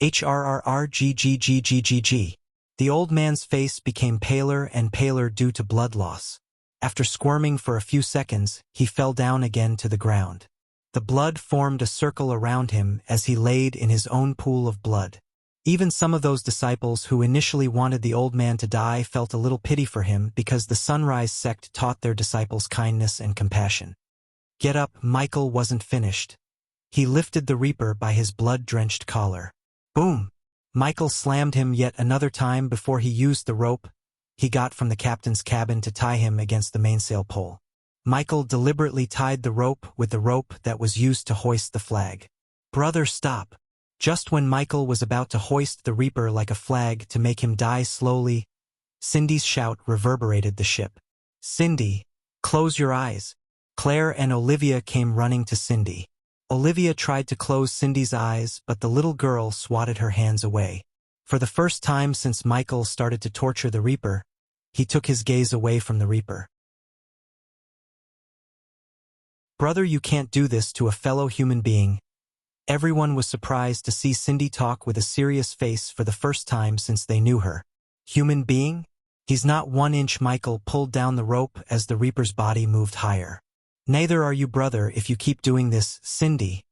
HRRRGGGGGG. The old man's face became paler and paler due to blood loss. After squirming for a few seconds, he fell down again to the ground. The blood formed a circle around him as he laid in his own pool of blood. Even some of those disciples who initially wanted the old man to die felt a little pity for him because the Sunrise sect taught their disciples kindness and compassion. Get up, Michael wasn't finished. He lifted the Reaper by his blood-drenched collar. Boom! Michael slammed him yet another time before he used the rope he got from the captain's cabin to tie him against the mainsail pole. Michael deliberately tied the rope with the rope that was used to hoist the flag. Brother, stop! Just when Michael was about to hoist the Reaper like a flag to make him die slowly, Cindy's shout reverberated the ship. Cindy, close your eyes. Claire and Olivia came running to Cindy. Olivia tried to close Cindy's eyes, but the little girl swatted her hands away. For the first time since Michael started to torture the Reaper, he took his gaze away from the Reaper. Brother, you can't do this to a fellow human being. Everyone was surprised to see Cindy talk with a serious face for the first time since they knew her. Human being? He's not 1 inch. Michael pulled down the rope as the Reaper's body moved higher. Neither are you, brother, if you keep doing this, Cindy.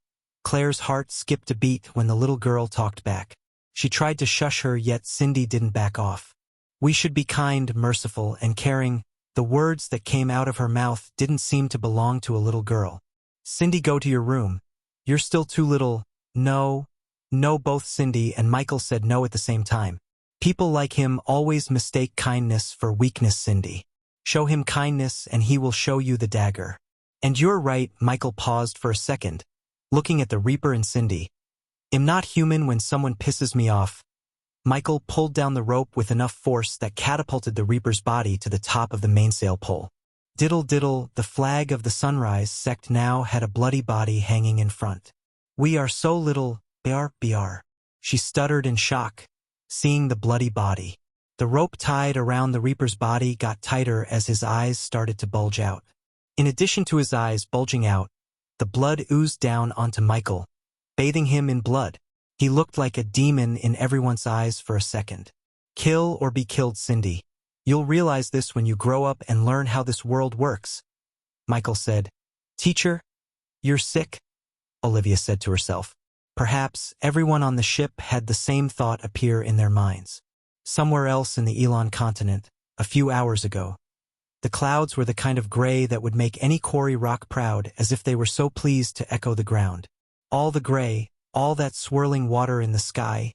Claire's heart skipped a beat when the little girl talked back. She tried to shush her, yet Cindy didn't back off. We should be kind, merciful, and caring. The words that came out of her mouth didn't seem to belong to a little girl. Cindy, go to your room. You're still too little. No. No, both Cindy and Michael said no at the same time. People like him always mistake kindness for weakness, Cindy. Show him kindness and he will show you the dagger. And you're right, Michael paused for a second, looking at the Reaper and Cindy. I'm not human when someone pisses me off. Michael pulled down the rope with enough force that catapulted the Reaper's body to the top of the mainsail pole. Diddle diddle, the flag of the Sunrise sect now had a bloody body hanging in front. We are so little, BR. She stuttered in shock, seeing the bloody body. The rope tied around the Reaper's body got tighter as his eyes started to bulge out. In addition to his eyes bulging out, the blood oozed down onto Michael, bathing him in blood. He looked like a demon in everyone's eyes for a second. Kill or be killed, Cindy. You'll realize this when you grow up and learn how this world works. Michael said. Teacher, you're sick, Olivia said to herself. Perhaps everyone on the ship had the same thought appear in their minds. Somewhere else in the Elon continent, a few hours ago, the clouds were the kind of gray that would make any quarry rock proud, as if they were so pleased to echo the ground. All the gray, all that swirling water in the sky,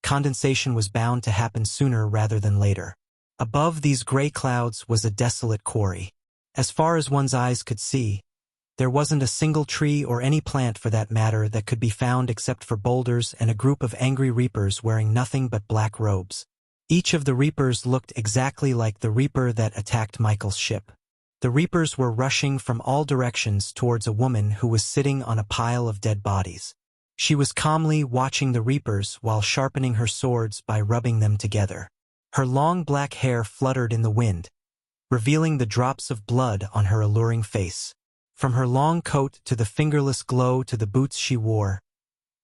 condensation was bound to happen sooner rather than later. Above these gray clouds was a desolate quarry. As far as one's eyes could see, there wasn't a single tree or any plant for that matter that could be found except for boulders and a group of angry Reapers wearing nothing but black robes. Each of the Reapers looked exactly like the Reaper that attacked Michael's ship. The Reapers were rushing from all directions towards a woman who was sitting on a pile of dead bodies. She was calmly watching the Reapers while sharpening her swords by rubbing them together. Her long black hair fluttered in the wind, revealing the drops of blood on her alluring face. From her long coat to the fingerless glow to the boots she wore,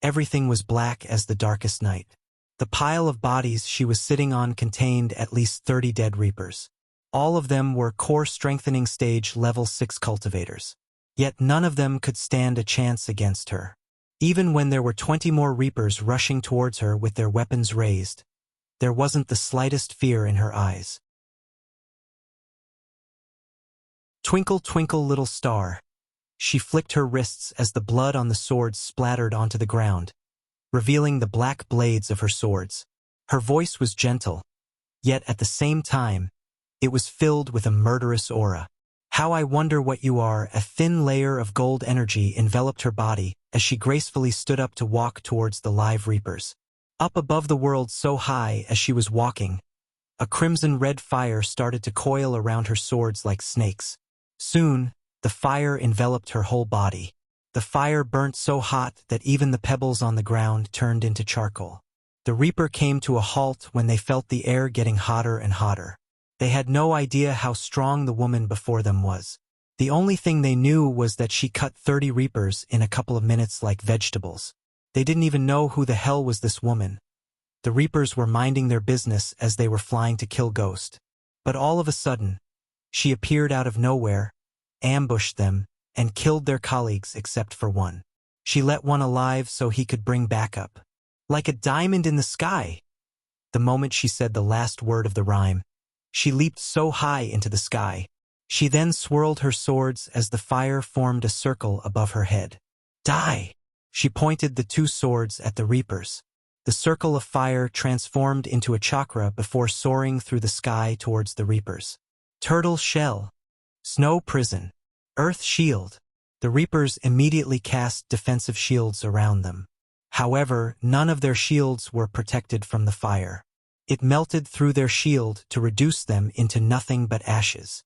everything was black as the darkest night. The pile of bodies she was sitting on contained at least 30 dead Reapers. All of them were core strengthening stage level 6 cultivators. Yet none of them could stand a chance against her. Even when there were 20 more Reapers rushing towards her with their weapons raised, there wasn't the slightest fear in her eyes. Twinkle, twinkle, little star. She flicked her wrists as the blood on the swords splattered onto the ground, revealing the black blades of her swords. Her voice was gentle, yet at the same time, it was filled with a murderous aura. "How I wonder what you are." A thin layer of gold energy enveloped her body as she gracefully stood up to walk towards the live reapers. Up above the world so high as she was walking, a crimson-red fire started to coil around her swords like snakes. Soon, the fire enveloped her whole body. The fire burnt so hot that even the pebbles on the ground turned into charcoal. The reaper came to a halt when they felt the air getting hotter and hotter. They had no idea how strong the woman before them was. The only thing they knew was that she cut 30 reapers in a couple of minutes like vegetables. They didn't even know who the hell was this woman. The reapers were minding their business as they were flying to kill Ghost. But all of a sudden, she appeared out of nowhere, ambushed them, and killed their colleagues except for one. She let one alive so he could bring backup. Like a diamond in the sky. The moment she said the last word of the rhyme, she leaped so high into the sky. She then swirled her swords as the fire formed a circle above her head. "Die!" She pointed the two swords at the reapers. The circle of fire transformed into a chakra before soaring through the sky towards the reapers. Turtle shell. Snow prison. Earth shield. The reapers immediately cast defensive shields around them. However, none of their shields were protected from the fire. It melted through their shield to reduce them into nothing but ashes.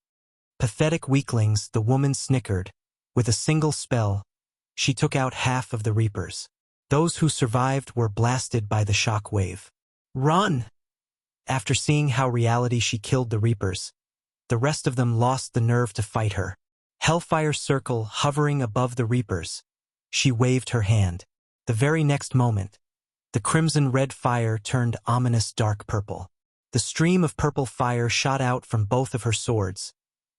Pathetic weaklings, the woman snickered. With a single spell, she took out half of the reapers. Those who survived were blasted by the shock wave. "Run!" After seeing how reality she killed the reapers, the rest of them lost the nerve to fight her. Hellfire circle hovering above the reapers. She waved her hand. The very next moment, the crimson-red fire turned ominous dark purple. The stream of purple fire shot out from both of her swords,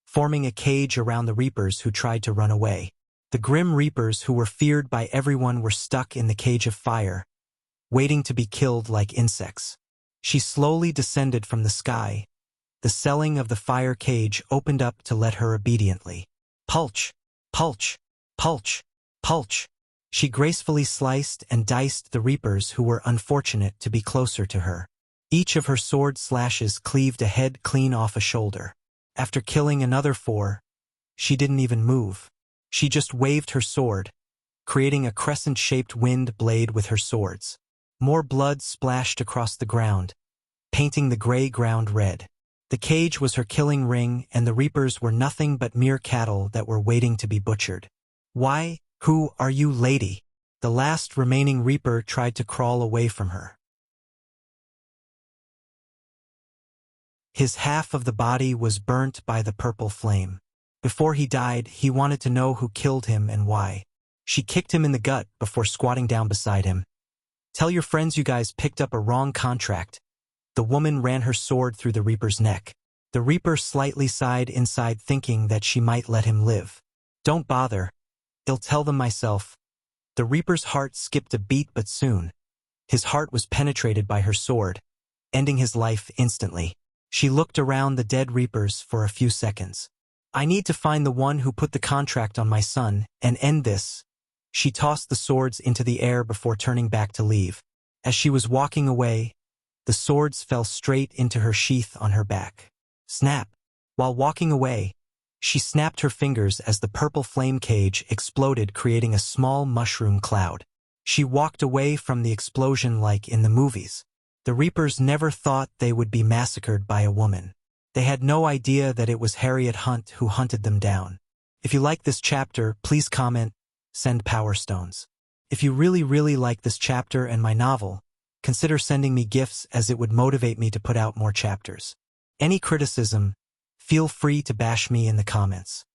forming a cage around the reapers who tried to run away. The grim reapers who were feared by everyone were stuck in the cage of fire, waiting to be killed like insects. She slowly descended from the sky. The ceiling of the fire cage opened up to let her obediently. Pulch, pulch, pulch, pulch. She gracefully sliced and diced the reapers who were unfortunate to be closer to her. Each of her sword slashes cleaved a head clean off a shoulder. After killing another 4, she didn't even move. She just waved her sword, creating a crescent-shaped wind blade with her swords. More blood splashed across the ground, painting the gray ground red. The cage was her killing ring, and the reapers were nothing but mere cattle that were waiting to be butchered. "Why? Who are you, lady?" The last remaining reaper tried to crawl away from her. His half of the body was burnt by the purple flame. Before he died, he wanted to know who killed him and why. She kicked him in the gut before squatting down beside him. "Tell your friends you guys picked up a wrong contract." The woman ran her sword through the reaper's neck. The reaper slightly sighed inside, thinking that she might let him live. "Don't bother. I'll tell them myself." The reaper's heart skipped a beat, but soon, his heart was penetrated by her sword, ending his life instantly. She looked around the dead reapers for a few seconds. "I need to find the one who put the contract on my son and end this." She tossed the swords into the air before turning back to leave. As she was walking away, the swords fell straight into her sheath on her back. Snap! While walking away, she snapped her fingers as the purple flame cage exploded, creating a small mushroom cloud. She walked away from the explosion like in the movies. The reapers never thought they would be massacred by a woman. They had no idea that it was Harriet Hunt who hunted them down. If you like this chapter, please comment, send Power Stones. If you really like this chapter and my novel, consider sending me gifts, as it would motivate me to put out more chapters. Any criticism, feel free to bash me in the comments.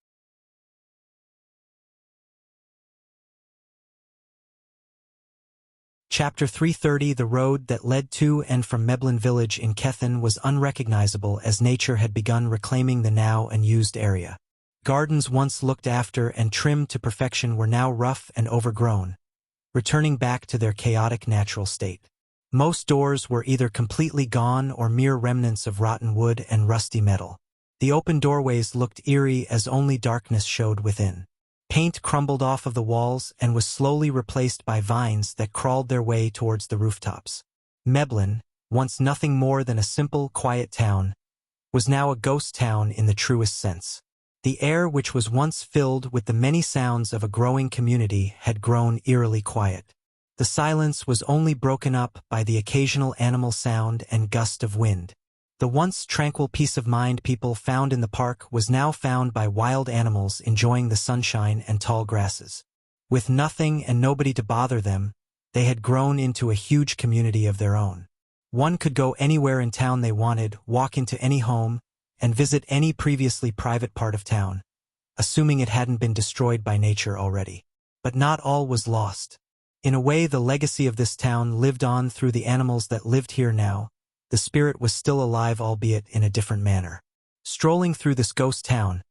Chapter 330. The road that led to and from Meblin village in Kethen was unrecognizable, as nature had begun reclaiming the now unused area. Gardens once looked after and trimmed to perfection were now rough and overgrown, returning back to their chaotic natural state. Most doors were either completely gone or mere remnants of rotten wood and rusty metal. The open doorways looked eerie as only darkness showed within. Paint crumbled off of the walls and was slowly replaced by vines that crawled their way towards the rooftops. Meblin, once nothing more than a simple, quiet town, was now a ghost town in the truest sense. The air, which was once filled with the many sounds of a growing community, had grown eerily quiet. The silence was only broken up by the occasional animal sound and gust of wind. The once tranquil peace of mind people found in the park was now found by wild animals enjoying the sunshine and tall grasses. With nothing and nobody to bother them, they had grown into a huge community of their own. One could go anywhere in town they wanted, walk into any home, and visit any previously private part of town, assuming it hadn't been destroyed by nature already. But not all was lost. In a way, the legacy of this town lived on through the animals that lived here now. The spirit was still alive, albeit in a different manner. Strolling through this ghost town,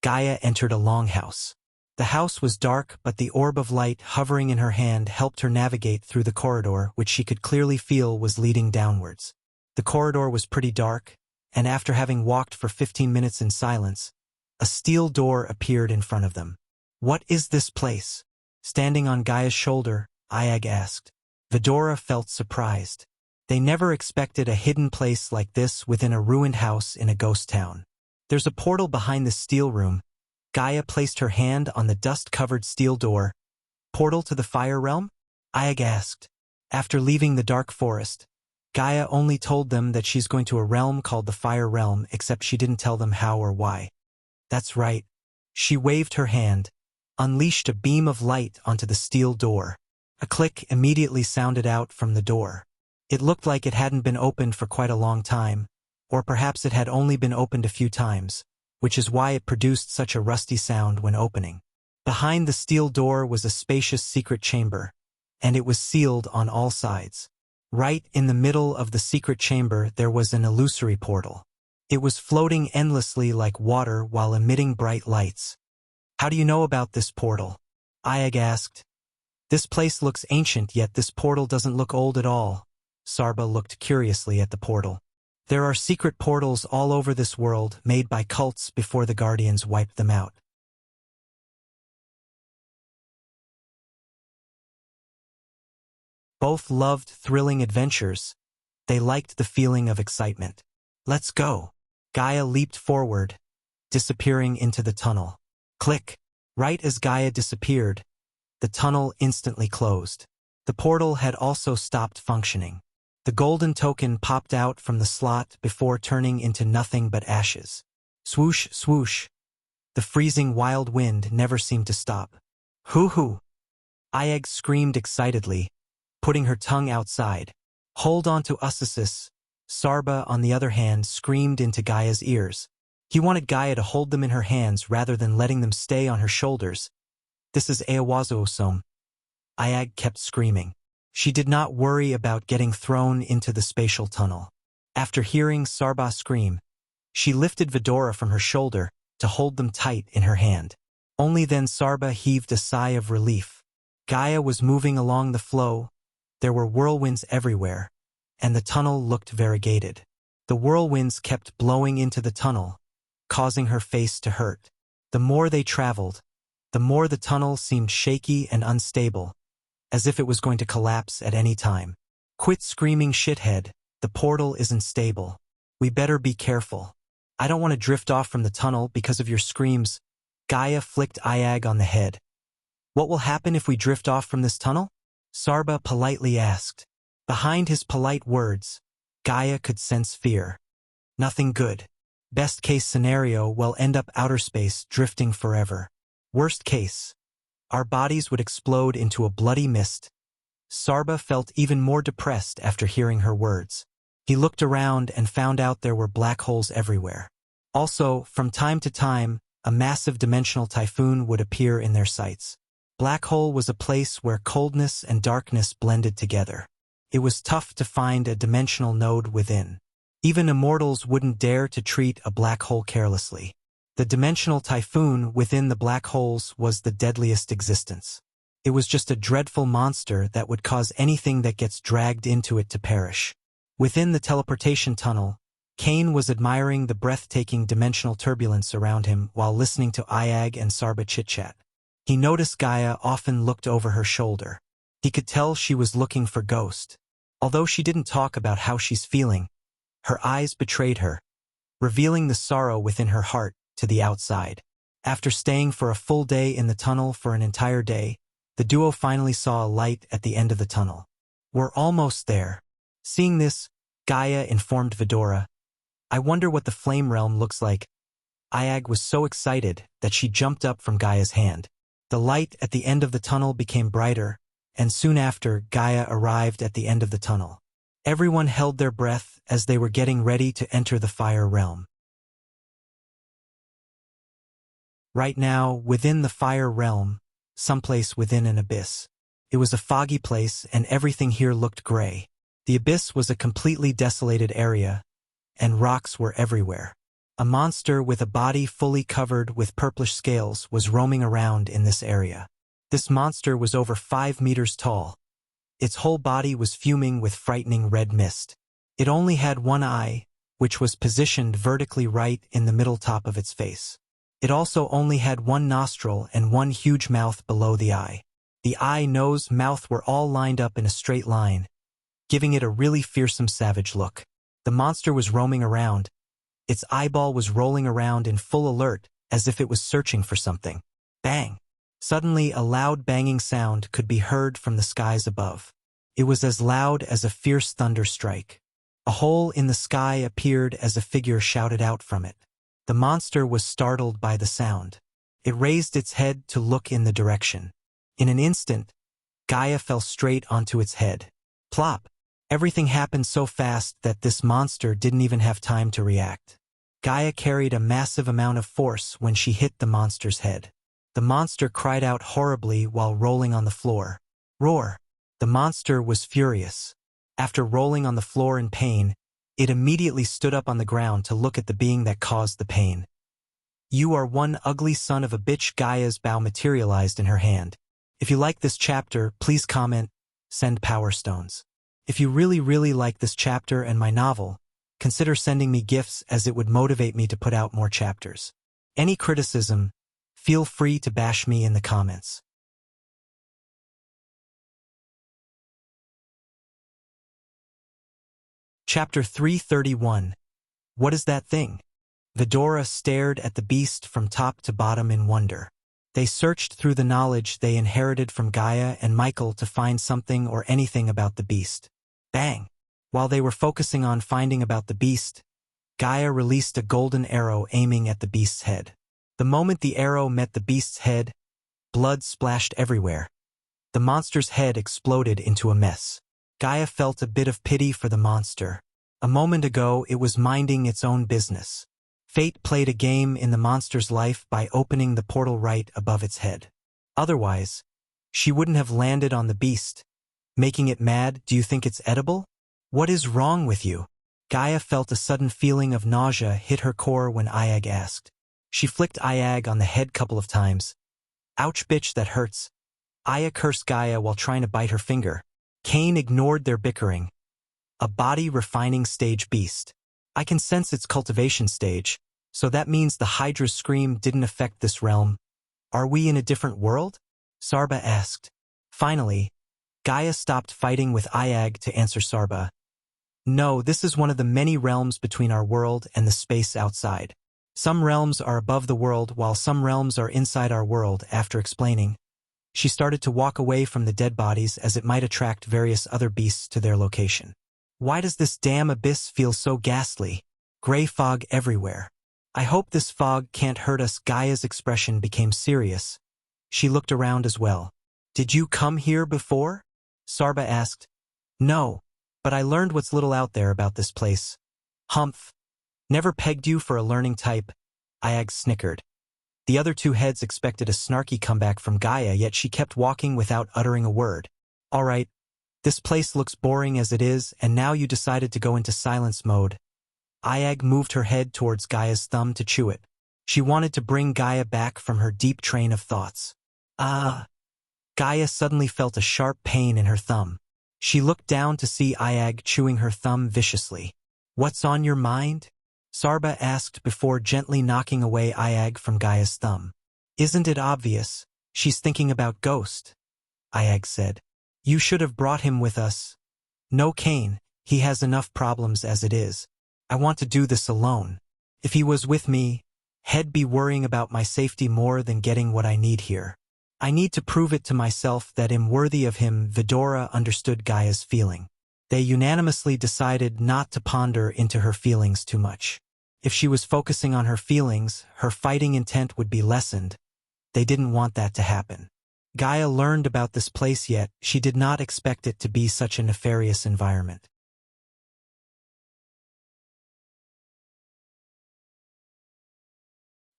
Gaia entered a longhouse. The house was dark, but the orb of light hovering in her hand helped her navigate through the corridor, which she could clearly feel was leading downwards. The corridor was pretty dark, and after having walked for 15 minutes in silence, a steel door appeared in front of them. "What is this place?" Standing on Gaia's shoulder, Iag asked. Vidora felt surprised. They never expected a hidden place like this within a ruined house in a ghost town. "There's a portal behind this steel room." Gaia placed her hand on the dust-covered steel door. "Portal to the fire realm?" Iag asked. After leaving the dark forest, Gaia only told them that she's going to a realm called the Fire Realm, except she didn't tell them how or why. "That's right." She waved her hand, unleashed a beam of light onto the steel door. A click immediately sounded out from the door. It looked like it hadn't been opened for quite a long time, or perhaps it had only been opened a few times, which is why it produced such a rusty sound when opening. Behind the steel door was a spacious secret chamber, and it was sealed on all sides. Right in the middle of the secret chamber there was an illusory portal. It was floating endlessly like water while emitting bright lights. "How do you know about this portal?" Iag asked. "This place looks ancient, yet this portal doesn't look old at all." Sarba looked curiously at the portal. "There are secret portals all over this world, made by cults before the Guardians wiped them out." Both loved thrilling adventures. They liked the feeling of excitement. "Let's go." Gaia leaped forward, disappearing into the tunnel. Click! Right as Gaia disappeared, the tunnel instantly closed. The portal had also stopped functioning. The golden token popped out from the slot before turning into nothing but ashes. Swoosh, swoosh. The freezing wild wind never seemed to stop. "Hoo-hoo!" Iag screamed excitedly, putting her tongue outside. "Hold on to Usasis." Sarba, on the other hand, screamed into Gaia's ears. He wanted Gaia to hold them in her hands rather than letting them stay on her shoulders. "This is Ayawazo-osom." Iag kept screaming. She did not worry about getting thrown into the spatial tunnel. After hearing Sarba scream, she lifted Vidora from her shoulder to hold them tight in her hand. Only then Sarba heaved a sigh of relief. Gaia was moving along the flow. There were whirlwinds everywhere, and the tunnel looked variegated. The whirlwinds kept blowing into the tunnel, causing her face to hurt. The more they traveled, the more the tunnel seemed shaky and unstable, as if it was going to collapse at any time. "Quit screaming, shithead. The portal isn't stable. We better be careful. I don't want to drift off from the tunnel because of your screams." Gaia flicked Iag on the head. "What will happen if we drift off from this tunnel?" Sarba politely asked. Behind his polite words, Gaia could sense fear. "Nothing good. Best case scenario, we'll end up outer space, drifting forever. Worst case, our bodies would explode into a bloody mist." Sarba felt even more depressed after hearing her words. He looked around and found out there were black holes everywhere. Also, from time to time, a massive dimensional typhoon would appear in their sights. Black hole was a place where coldness and darkness blended together. It was tough to find a dimensional node within. Even immortals wouldn't dare to treat a black hole carelessly. The dimensional typhoon within the black holes was the deadliest existence. It was just a dreadful monster that would cause anything that gets dragged into it to perish. Within the teleportation tunnel, Kane was admiring the breathtaking dimensional turbulence around him while listening to Iag and Sarba chit-chat. He noticed Gaia often looked over her shoulder. He could tell she was looking for Ghost. Although she didn't talk about how she's feeling, her eyes betrayed her, revealing the sorrow within her heart to the outside. After staying for a full day in the tunnel for an entire day, the duo finally saw a light at the end of the tunnel. "We're almost there." Seeing this, Gaia informed Vidora, "I wonder what the flame realm looks like." Ayag was so excited that she jumped up from Gaia's hand. The light at the end of the tunnel became brighter, and soon after, Gaia arrived at the end of the tunnel. Everyone held their breath as they were getting ready to enter the fire realm. Right now, within the fire realm, someplace within an abyss. It was a foggy place, and everything here looked gray. The abyss was a completely desolated area, and rocks were everywhere. A monster with a body fully covered with purplish scales was roaming around in this area. This monster was over 5 meters tall. Its whole body was fuming with frightening red mist. It only had one eye, which was positioned vertically right in the middle top of its face. It also only had one nostril and one huge mouth below the eye. The eye, nose, mouth were all lined up in a straight line, giving it a really fearsome, savage look. The monster was roaming around. Its eyeball was rolling around in full alert, as if it was searching for something. Bang! Suddenly, a loud banging sound could be heard from the skies above. It was as loud as a fierce thunder strike. A hole in the sky appeared as a figure shouted out from it. The monster was startled by the sound. It raised its head to look in the direction. In an instant, Gaia fell straight onto its head. Plop! Everything happened so fast that this monster didn't even have time to react. Gaia carried a massive amount of force when she hit the monster's head. The monster cried out horribly while rolling on the floor. Roar! The monster was furious. After rolling on the floor in pain, it immediately stood up on the ground to look at the being that caused the pain. "You are one ugly son of a bitch." Gaia's bow materialized in her hand. If you like this chapter, please comment, send power stones. If you really like this chapter and my novel, consider sending me gifts, as it would motivate me to put out more chapters. Any criticism, feel free to bash me in the comments. Chapter 331. What is that thing? Vidora stared at the beast from top to bottom in wonder. They searched through the knowledge they inherited from Gaia and Michael to find something or anything about the beast. Bang! While they were focusing on finding about the beast, Gaia released a golden arrow aiming at the beast's head. The moment the arrow met the beast's head, blood splashed everywhere. The monster's head exploded into a mess. Gaia felt a bit of pity for the monster. A moment ago, it was minding its own business. Fate played a game in the monster's life by opening the portal right above its head. Otherwise, she wouldn't have landed on the beast. Making it mad, do you think it's edible? What is wrong with you? Gaia felt a sudden feeling of nausea hit her core when Ayag asked. She flicked Ayag on the head couple of times. Ouch, bitch, that hurts. Aya cursed Gaia while trying to bite her finger. Cain ignored their bickering. A body refining stage beast. I can sense its cultivation stage, so that means the Hydra's scream didn't affect this realm. Are we in a different world? Sarba asked. Finally, Gaia stopped fighting with Ayag to answer Sarba. No, this is one of the many realms between our world and the space outside. Some realms are above the world while some realms are inside our world. After explaining, she started to walk away from the dead bodies as it might attract various other beasts to their location. Why does this damn abyss feel so ghastly? Gray fog everywhere. I hope this fog can't hurt us. Gaia's expression became serious. She looked around as well. Did you come here before? Sarba asked. No, but I learned what's little out there about this place. Humph. Never pegged you for a learning type. Ayag snickered. The other two heads expected a snarky comeback from Gaia, yet she kept walking without uttering a word. All right, this place looks boring as it is, and now you decided to go into silence mode. Ayag moved her head towards Gaia's thumb to chew it. She wanted to bring Gaia back from her deep train of thoughts. Gaia suddenly felt a sharp pain in her thumb. She looked down to see Ayag chewing her thumb viciously. What's on your mind? Sarba asked before gently knocking away Ayag from Gaia's thumb. Isn't it obvious? She's thinking about Ghost, Ayag said. You should have brought him with us. No, Kane, he has enough problems as it is. I want to do this alone. If he was with me, he'd be worrying about my safety more than getting what I need here. I need to prove it to myself that I'm worthy of him. Vidora understood Gaia's feeling. They unanimously decided not to ponder into her feelings too much. If she was focusing on her feelings, her fighting intent would be lessened. They didn't want that to happen. Gaia learned about this place, yet she did not expect it to be such a nefarious environment.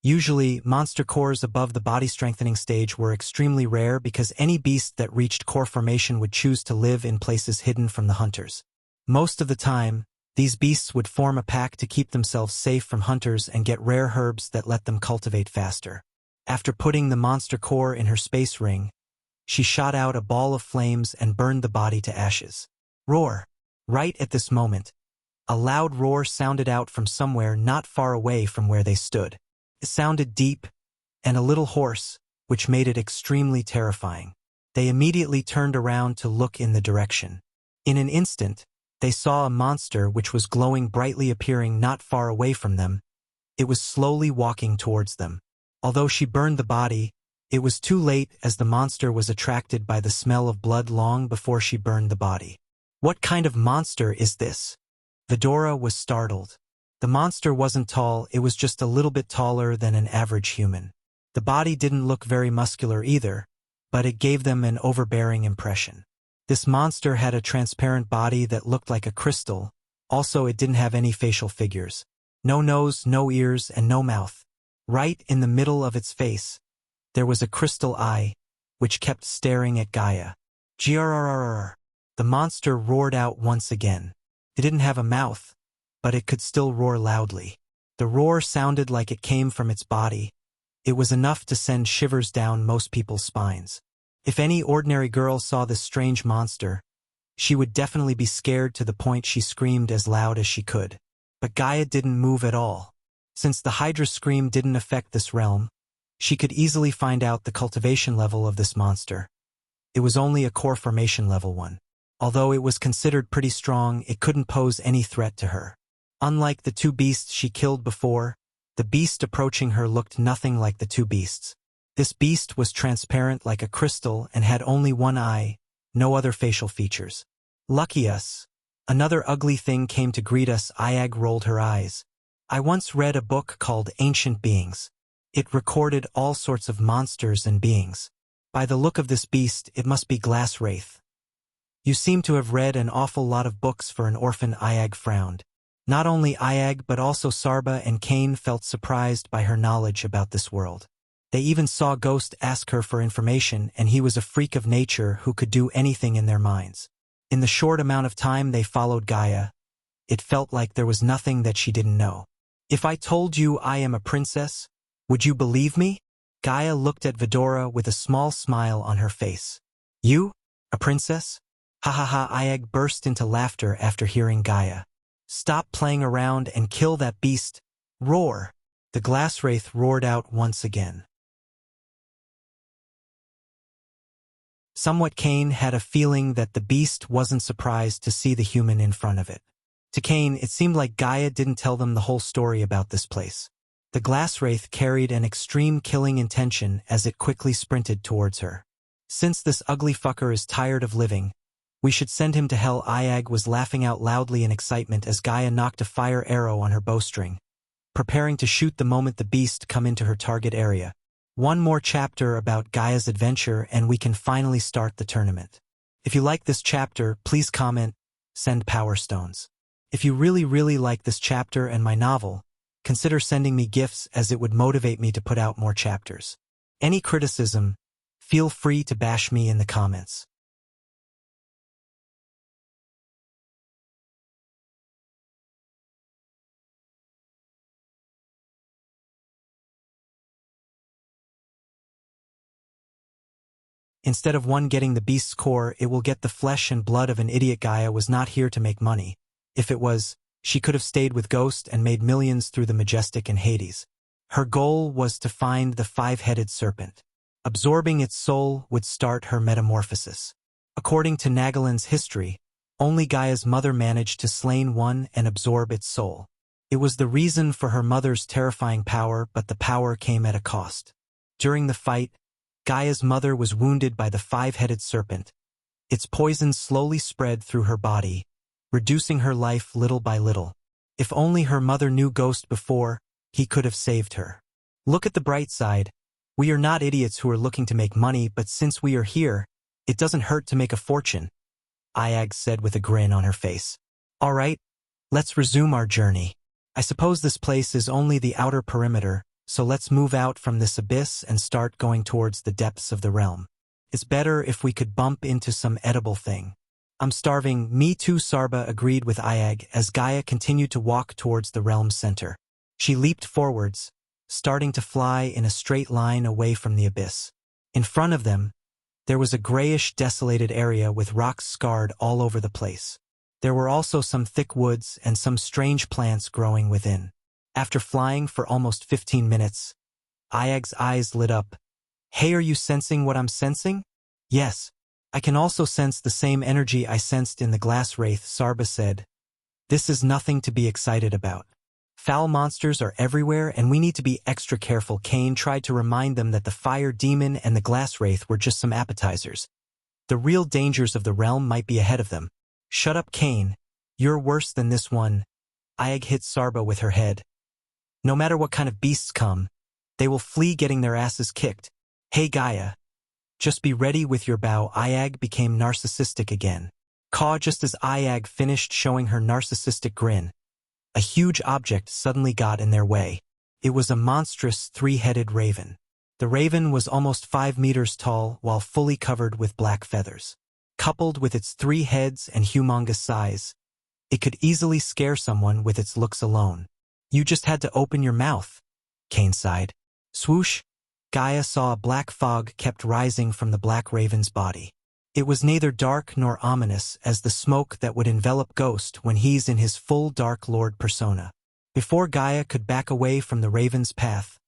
Usually, monster cores above the body strengthening stage were extremely rare because any beast that reached core formation would choose to live in places hidden from the hunters. Most of the time, these beasts would form a pack to keep themselves safe from hunters and get rare herbs that let them cultivate faster. After putting the monster core in her space ring, she shot out a ball of flames and burned the body to ashes. Roar! Right at this moment, a loud roar sounded out from somewhere not far away from where they stood. It sounded deep and a little hoarse, which made it extremely terrifying. They immediately turned around to look in the direction. In an instant, they saw a monster which was glowing brightly appearing not far away from them. It was slowly walking towards them. Although she burned the body, it was too late as the monster was attracted by the smell of blood long before she burned the body. What kind of monster is this? Vidora was startled. The monster wasn't tall, it was just a little bit taller than an average human. The body didn't look very muscular either, but it gave them an overbearing impression. This monster had a transparent body that looked like a crystal. Also, it didn't have any facial figures. No nose, no ears, and no mouth. Right in the middle of its face, there was a crystal eye, which kept staring at Gaia. Grrrr! The monster roared out once again. It didn't have a mouth, but it could still roar loudly. The roar sounded like it came from its body. It was enough to send shivers down most people's spines. If any ordinary girl saw this strange monster, she would definitely be scared to the point she screamed as loud as she could. But Gaia didn't move at all. Since the Hydra's scream didn't affect this realm, she could easily find out the cultivation level of this monster. It was only a core formation level 1. Although it was considered pretty strong, it couldn't pose any threat to her. Unlike the two beasts she killed before, the beast approaching her looked nothing like the two beasts. This beast was transparent like a crystal and had only one eye, no other facial features. Lucky us. Another ugly thing came to greet us. Ayag rolled her eyes. I once read a book called Ancient Beings. It recorded all sorts of monsters and beings. By the look of this beast, it must be Glass Wraith. You seem to have read an awful lot of books for an orphan. Ayag frowned. Not only Ayag but also Sarba and Kane felt surprised by her knowledge about this world. They even saw Ghost ask her for information, and he was a freak of nature who could do anything in their minds. In the short amount of time they followed Gaia, it felt like there was nothing that she didn't know. If I told you I am a princess, would you believe me? Gaia looked at Vidora with a small smile on her face. You? A princess? Ha ha ha! Ayag burst into laughter after hearing Gaia. Stop playing around and kill that beast. Roar! The Glass Wraith roared out once again. Somewhat Kane had a feeling that the beast wasn't surprised to see the human in front of it. To Kane, it seemed like Gaia didn't tell them the whole story about this place. The Glass Wraith carried an extreme killing intention as it quickly sprinted towards her. Since this ugly fucker is tired of living, we should send him to hell. Ayag was laughing out loudly in excitement as Gaia knocked a fire arrow on her bowstring, preparing to shoot the moment the beast come into her target area. One more chapter about Gaia's adventure and we can finally start the tournament. If you like this chapter, please comment, send power stones. If you really like this chapter and my novel, consider sending me gifts as it would motivate me to put out more chapters. Any criticism, feel free to bash me in the comments. Instead of one getting the beast's core, it will get the flesh and blood of an idiot. Gaia was not here to make money. If it was, she could have stayed with Ghost and made millions through the Majestic and Hades. Her goal was to find the five-headed serpent. Absorbing its soul would start her metamorphosis. According to Nagaland's history, only Gaia's mother managed to slay one and absorb its soul. It was the reason for her mother's terrifying power, but the power came at a cost. During the fight, Gaia's mother was wounded by the five-headed serpent. Its poison slowly spread through her body, reducing her life little by little. If only her mother knew Ghost before, he could have saved her. Look at the bright side. We are not idiots who are looking to make money, but since we are here, it doesn't hurt to make a fortune, Ayag said with a grin on her face. All right, let's resume our journey. I suppose this place is only the outer perimeter, so let's move out from this abyss and start going towards the depths of the realm. It's better if we could bump into some edible thing. I'm starving. Me too, Sarba agreed with Ayag as Gaia continued to walk towards the realm's center. She leaped forwards, starting to fly in a straight line away from the abyss. In front of them, there was a grayish, desolated area with rocks scarred all over the place. There were also some thick woods and some strange plants growing within. After flying for almost 15 minutes, Ayag's eyes lit up. Hey, are you sensing what I'm sensing? Yes. I can also sense the same energy I sensed in the glass wraith, Sarba said. This is nothing to be excited about. Foul monsters are everywhere and we need to be extra careful. Kane tried to remind them that the fire demon and the glass wraith were just some appetizers. The real dangers of the realm might be ahead of them. Shut up, Kane. You're worse than this one. Ayag hit Sarba with her head. No matter what kind of beasts come, they will flee getting their asses kicked. Hey Gaia. Just be ready with your bow. Ayag became narcissistic again. Just as Ayag finished showing her narcissistic grin, a huge object suddenly got in their way. It was a monstrous three-headed raven. The raven was almost 5 meters tall while fully covered with black feathers. Coupled with its 3 heads and humongous size, it could easily scare someone with its looks alone. You just had to open your mouth, Kane sighed. Swoosh! Gaia saw a black fog kept rising from the black raven's body. It was neither dark nor ominous as the smoke that would envelop Ghost when he's in his full Dark Lord persona. Before Gaia could back away from the raven's path,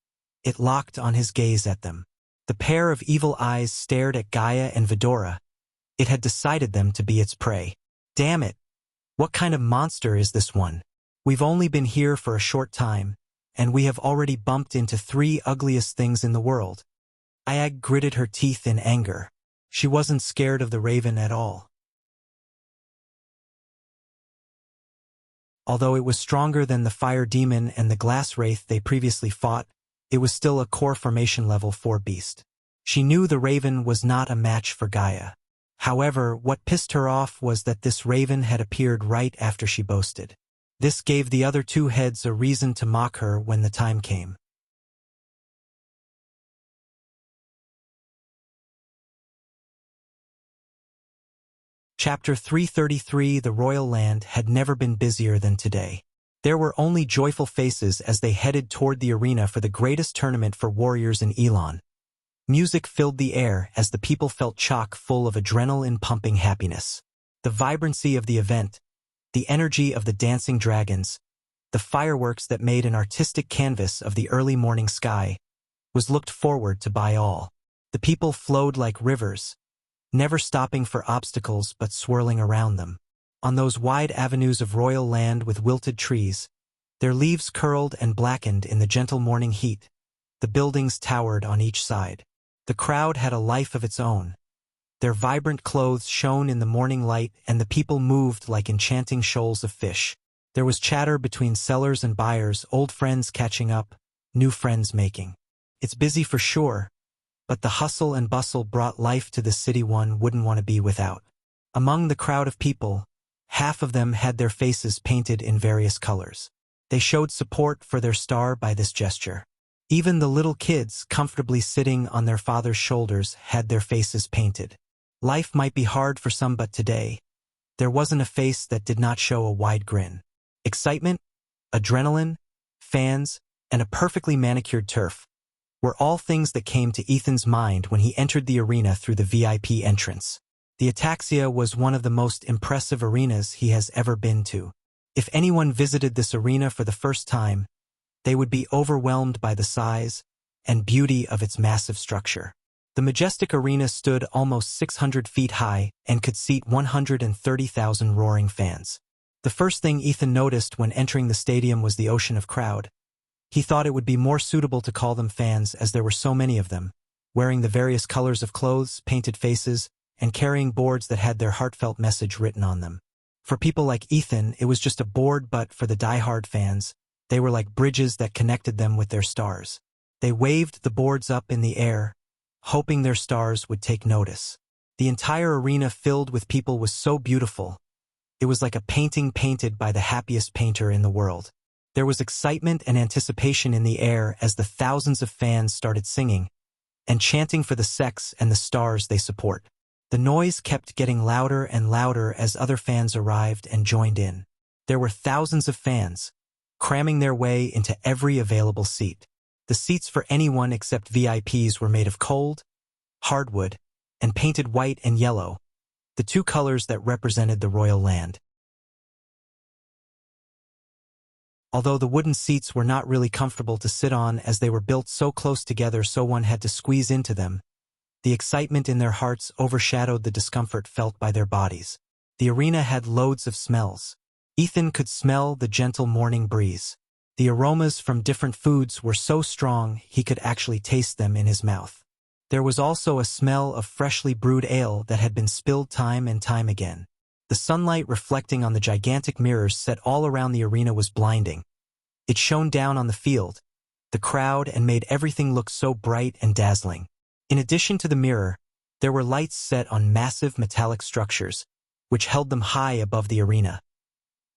it locked on his gaze at them. The pair of evil eyes stared at Gaia and Vidora. It had decided them to be its prey. Damn it! What kind of monster is this one? We've only been here for a short time, and we have already bumped into 3 ugliest things in the world. Ayag gritted her teeth in anger. She wasn't scared of the raven at all. Although it was stronger than the fire demon and the glass wraith they previously fought, it was still a core formation level 4 beast. She knew the raven was not a match for Gaia. However, what pissed her off was that this raven had appeared right after she boasted. This gave the other 2 heads a reason to mock her when the time came. Chapter 333. The royal land had never been busier than today. There were only joyful faces as they headed toward the arena for the greatest tournament for warriors in Elon. Music filled the air as the people felt chock full of adrenaline-pumping happiness. The vibrancy of the event, the energy of the dancing dragons, the fireworks that made an artistic canvas of the early morning sky, was looked forward to by all. The people flowed like rivers, never stopping for obstacles but swirling around them. On those wide avenues of royal land with wilted trees, their leaves curled and blackened in the gentle morning heat, the buildings towered on each side. The crowd had a life of its own. Their vibrant clothes shone in the morning light and the people moved like enchanting shoals of fish. There was chatter between sellers and buyers, old friends catching up, new friends making. It's busy for sure, but the hustle and bustle brought life to the city one wouldn't want to be without. Among the crowd of people, half of them had their faces painted in various colors. They showed support for their star by this gesture. Even the little kids, comfortably sitting on their father's shoulders, had their faces painted. Life might be hard for some, but today, there wasn't a face that did not show a wide grin. Excitement, adrenaline, fans, and a perfectly manicured turf were all things that came to Ethan's mind when he entered the arena through the VIP entrance. The Ataxia was one of the most impressive arenas he has ever been to. If anyone visited this arena for the first time, they would be overwhelmed by the size and beauty of its massive structure. The majestic arena stood almost 600 feet high and could seat 130,000 roaring fans. The first thing Ethan noticed when entering the stadium was the ocean of crowd. He thought it would be more suitable to call them fans as there were so many of them, wearing the various colors of clothes, painted faces, and carrying boards that had their heartfelt message written on them. For people like Ethan, it was just a board, but for the die-hard fans, they were like bridges that connected them with their stars. They waved the boards up in the air, hoping their stars would take notice. The entire arena filled with people was so beautiful. It was like a painting painted by the happiest painter in the world. There was excitement and anticipation in the air as the thousands of fans started singing and chanting for the sex and the stars they support. The noise kept getting louder and louder as other fans arrived and joined in. There were thousands of fans, cramming their way into every available seat. The seats for anyone except VIPs were made of cold, hardwood, and painted white and yellow, the two colors that represented the royal land. Although the wooden seats were not really comfortable to sit on as they were built so close together so one had to squeeze into them, the excitement in their hearts overshadowed the discomfort felt by their bodies. The arena had loads of smells. Ethan could smell the gentle morning breeze. The aromas from different foods were so strong he could actually taste them in his mouth. There was also a smell of freshly brewed ale that had been spilled time and time again. The sunlight reflecting on the gigantic mirrors set all around the arena was blinding. It shone down on the field, the crowd, and made everything look so bright and dazzling. In addition to the mirror, there were lights set on massive metallic structures, which held them high above the arena.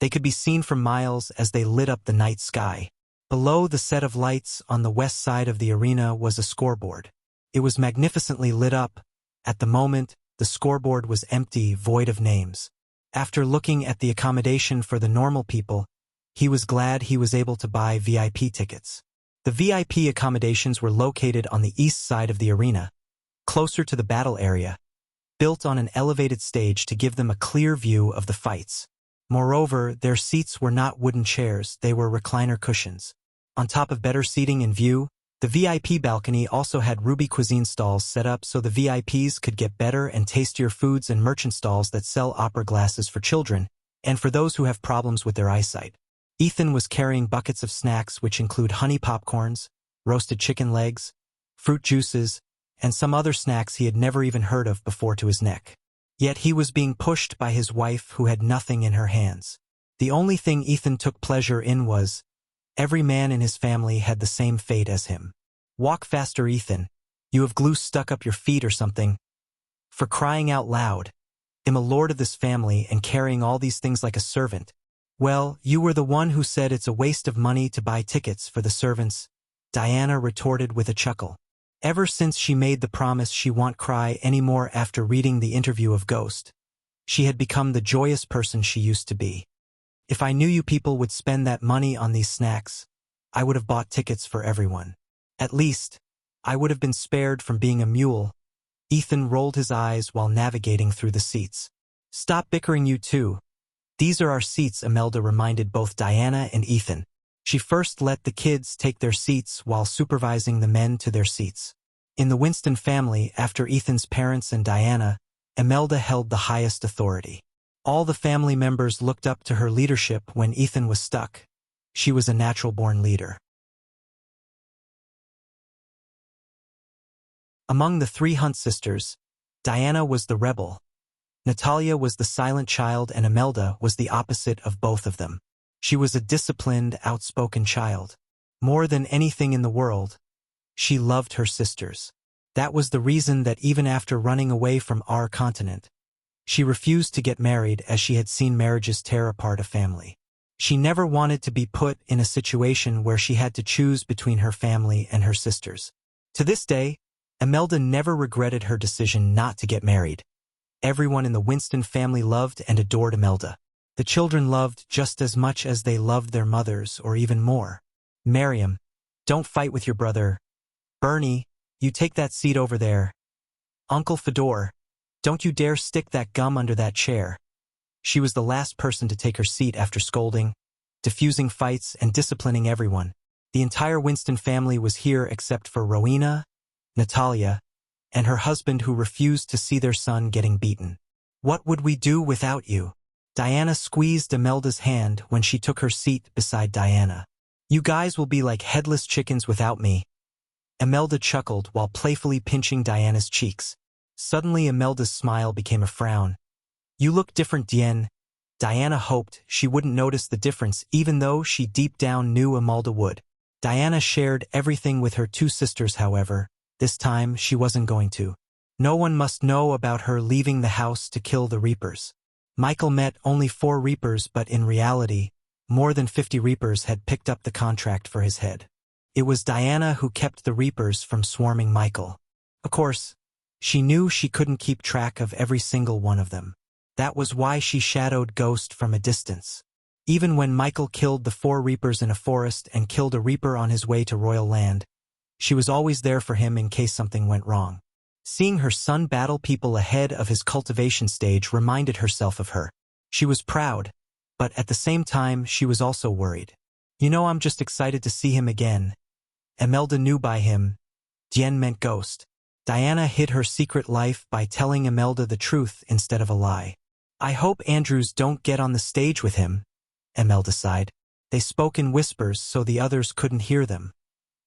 They could be seen for miles as they lit up the night sky. Below the set of lights on the west side of the arena was a scoreboard. It was magnificently lit up. At the moment, the scoreboard was empty, void of names. After looking at the accommodation for the normal people, he was glad he was able to buy VIP tickets. The VIP accommodations were located on the east side of the arena, closer to the battle area, built on an elevated stage to give them a clear view of the fights. Moreover, their seats were not wooden chairs, they were recliner cushions. On top of better seating in view, the VIP balcony also had ruby cuisine stalls set up so the VIPs could get better and tastier foods, and merchant stalls that sell opera glasses for children and for those who have problems with their eyesight. Ethan was carrying buckets of snacks which include honey popcorns, roasted chicken legs, fruit juices, and some other snacks he had never even heard of before to his neck. Yet he was being pushed by his wife who had nothing in her hands. The only thing Ethan took pleasure in was, every man in his family had the same fate as him. Walk faster, Ethan. You have glue stuck up your feet or something. For crying out loud. I'm a lord of this family and carrying all these things like a servant. Well, you were the one who said it's a waste of money to buy tickets for the servants, Diana retorted with a chuckle. Ever since she made the promise she won't cry anymore after reading the interview of Ghost, she had become the joyous person she used to be. If I knew you people would spend that money on these snacks, I would have bought tickets for everyone. At least, I would have been spared from being a mule. Ethan rolled his eyes while navigating through the seats. Stop bickering, you two. These are our seats, Imelda reminded both Diana and Ethan. She first let the kids take their seats while supervising the men to their seats. In the Winston family, after Ethan's parents and Diana, Imelda held the highest authority. All the family members looked up to her leadership when Ethan was stuck. She was a natural-born leader. Among the three Hunt sisters, Diana was the rebel. Natalia was the silent child, and Imelda was the opposite of both of them. She was a disciplined, outspoken child. More than anything in the world, she loved her sisters. That was the reason that even after running away from our continent, she refused to get married, as she had seen marriages tear apart a family. She never wanted to be put in a situation where she had to choose between her family and her sisters. To this day, Imelda never regretted her decision not to get married. Everyone in the Winston family loved and adored Imelda. The children loved just as much as they loved their mothers, or even more. Miriam, don't fight with your brother. Bernie, you take that seat over there. Uncle Fedor, don't you dare stick that gum under that chair. She was the last person to take her seat after scolding, diffusing fights, and disciplining everyone. The entire Winston family was here except for Rowena, Natalia, and her husband who refused to see their son getting beaten. What would we do without you? Diana squeezed Imelda's hand when she took her seat beside Diana. You guys will be like headless chickens without me. Imelda chuckled while playfully pinching Diana's cheeks. Suddenly Imelda's smile became a frown. You look different, Diane. Diana hoped she wouldn't notice the difference even though she deep down knew Imelda would. Diana shared everything with her two sisters, however. This time she wasn't going to. No one must know about her leaving the house to kill the Reapers. Michael met only 4 Reapers, but in reality, more than 50 Reapers had picked up the contract for his head. It was Diana who kept the Reapers from swarming Michael. Of course, she knew she couldn't keep track of every single one of them. That was why she shadowed Ghost from a distance. Even when Michael killed the 4 Reapers in a forest and killed a Reaper on his way to Royal Land, she was always there for him in case something went wrong. Seeing her son battle people ahead of his cultivation stage reminded herself of her. She was proud, but at the same time she was also worried. You know, I'm just excited to see him again. Imelda knew by him. Diane meant Ghost. Diana hid her secret life by telling Imelda the truth instead of a lie. I hope Andrews don't get on the stage with him, Imelda sighed. They spoke in whispers so the others couldn't hear them.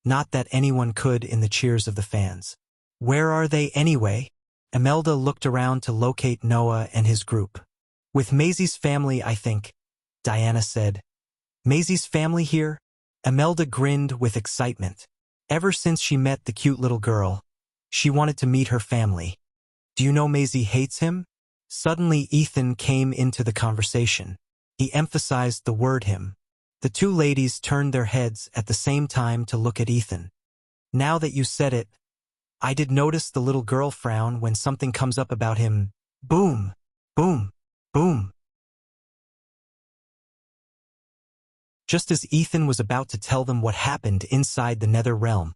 Not that anyone could in the cheers of the fans. Where are they anyway? Imelda looked around to locate Noah and his group. With Maisie's family, I think, Diana said. Maisie's family here? Imelda grinned with excitement. Ever since she met the cute little girl, she wanted to meet her family. Do you know Maisie hates him? Suddenly Ethan came into the conversation. He emphasized the word him. The two ladies turned their heads at the same time to look at Ethan. Now that you said it, I did notice the little girl frown when something comes up about him. Boom, boom, boom. Just as Ethan was about to tell them what happened inside the Nether Realm,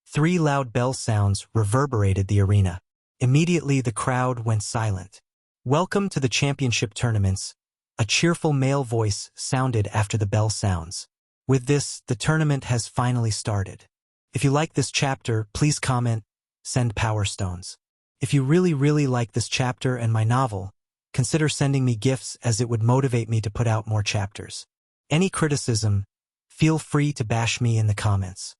3 loud bell sounds reverberated the arena. Immediately the crowd went silent. Welcome to the championship tournaments. A cheerful male voice sounded after the bell sounds. With this, the tournament has finally started. If you like this chapter, please comment, send Power Stones. If you really like this chapter and my novel, consider sending me gifts as it would motivate me to put out more chapters. Any criticism, feel free to bash me in the comments.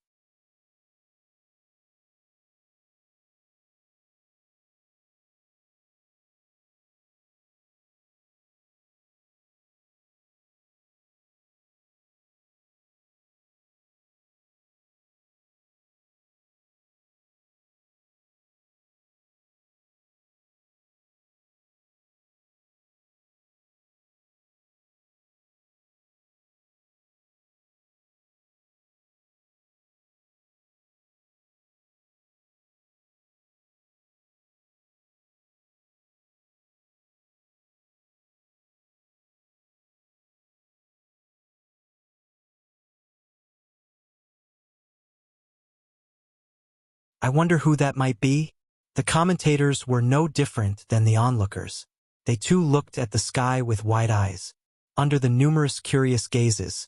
I wonder who that might be? The commentators were no different than the onlookers. They too looked at the sky with wide eyes. Under the numerous curious gazes,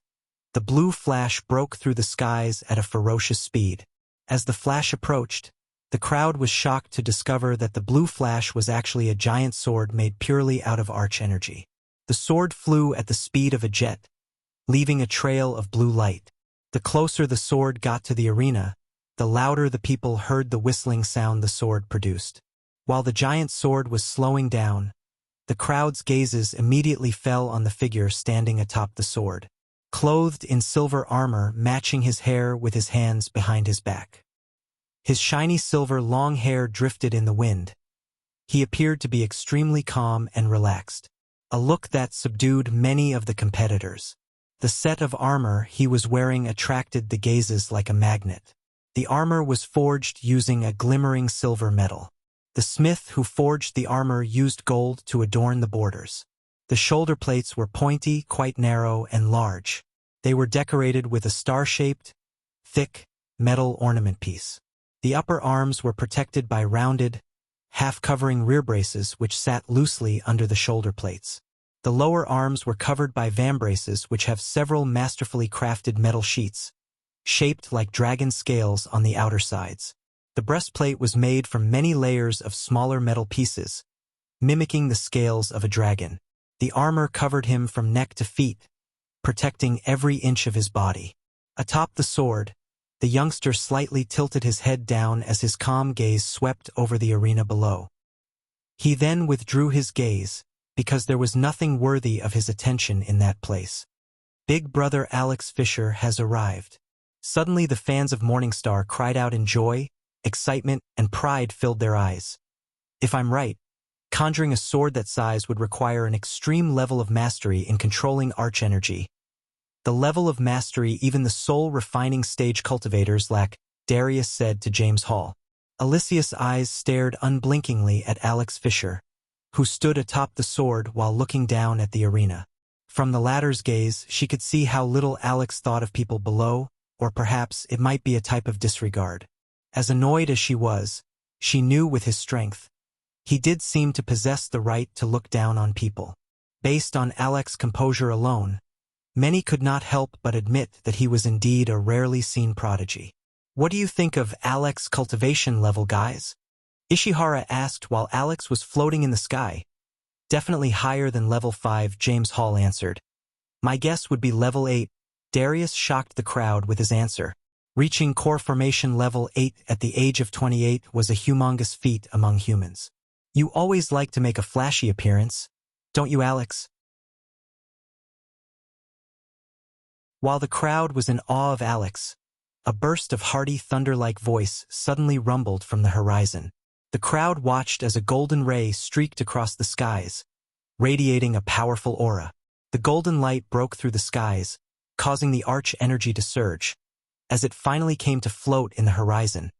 the blue flash broke through the skies at a ferocious speed. As the flash approached, the crowd was shocked to discover that the blue flash was actually a giant sword made purely out of arch energy. The sword flew at the speed of a jet, leaving a trail of blue light. The closer the sword got to the arena, the louder the people heard the whistling sound the sword produced. While the giant sword was slowing down, the crowd's gazes immediately fell on the figure standing atop the sword, clothed in silver armor matching his hair with his hands behind his back. His shiny silver long hair drifted in the wind. He appeared to be extremely calm and relaxed, a look that subdued many of the competitors. The set of armor he was wearing attracted the gazes like a magnet. The armor was forged using a glimmering silver metal. The smith who forged the armor used gold to adorn the borders. The shoulder plates were pointy, quite narrow, and large. They were decorated with a star-shaped, thick, metal ornament piece. The upper arms were protected by rounded, half-covering rear braces which sat loosely under the shoulder plates. The lower arms were covered by vambraces which have several masterfully crafted metal sheets, shaped like dragon scales on the outer sides. The breastplate was made from many layers of smaller metal pieces, mimicking the scales of a dragon. The armor covered him from neck to feet, protecting every inch of his body. Atop the sword, the youngster slightly tilted his head down as his calm gaze swept over the arena below. He then withdrew his gaze, because there was nothing worthy of his attention in that place. Big brother Alex Fisher has arrived. Suddenly the fans of Morningstar cried out in joy, excitement, and pride filled their eyes. If I'm right, conjuring a sword that size would require an extreme level of mastery in controlling arch energy. The level of mastery even the soul-refining stage cultivators lack, Darius said to James Hall. Alicia's eyes stared unblinkingly at Alex Fisher, who stood atop the sword while looking down at the arena. From the latter's gaze, she could see how little Alex thought of people below, or perhaps it might be a type of disregard. As annoyed as she was, she knew with his strength, he did seem to possess the right to look down on people. Based on Alex's composure alone, many could not help but admit that he was indeed a rarely seen prodigy. What do you think of Alex's cultivation level, guys? Ishihara asked while Alex was floating in the sky. Definitely higher than level 5, James Hall answered. My guess would be level 8. Darius shocked the crowd with his answer. Reaching core formation level 8 at the age of 28 was a humongous feat among humans. You always like to make a flashy appearance, don't you, Alex? While the crowd was in awe of Alex, a burst of hearty thunder-like voice suddenly rumbled from the horizon. The crowd watched as a golden ray streaked across the skies, radiating a powerful aura. The golden light broke through the skies, causing the arch energy to surge, as it finally came to float in the horizon,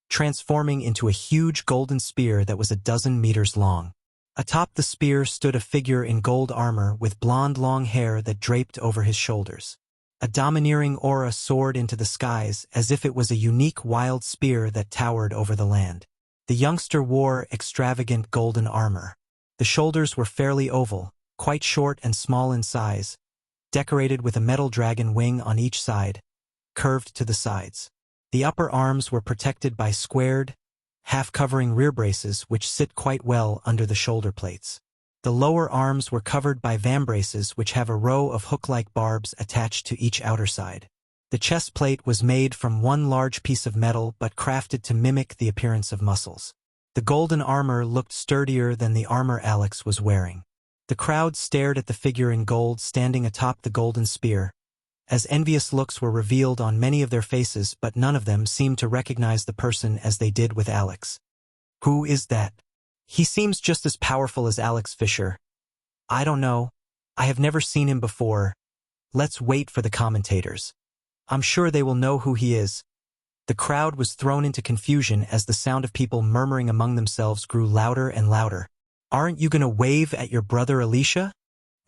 transforming into a huge golden spear that was 12 meters long. Atop the spear stood a figure in gold armor with blonde long hair that draped over his shoulders. A domineering aura soared into the skies as if it was a unique wild spear that towered over the land. The youngster wore extravagant golden armor. The shoulders were fairly oval, quite short and small in size, decorated with a metal dragon wing on each side, curved to the sides. The upper arms were protected by squared, half-covering rear braces which sit quite well under the shoulder plates. The lower arms were covered by vambraces which have a row of hook-like barbs attached to each outer side. The chest plate was made from one large piece of metal but crafted to mimic the appearance of muscles. The golden armor looked sturdier than the armor Alex was wearing. The crowd stared at the figure in gold standing atop the golden spear, as envious looks were revealed on many of their faces, but none of them seemed to recognize the person as they did with Alex. Who is that? He seems just as powerful as Alex Fisher. I don't know. I have never seen him before. Let's wait for the commentators. I'm sure they will know who he is. The crowd was thrown into confusion as the sound of people murmuring among themselves grew louder and louder. Aren't you going to wave at your brother Alicia?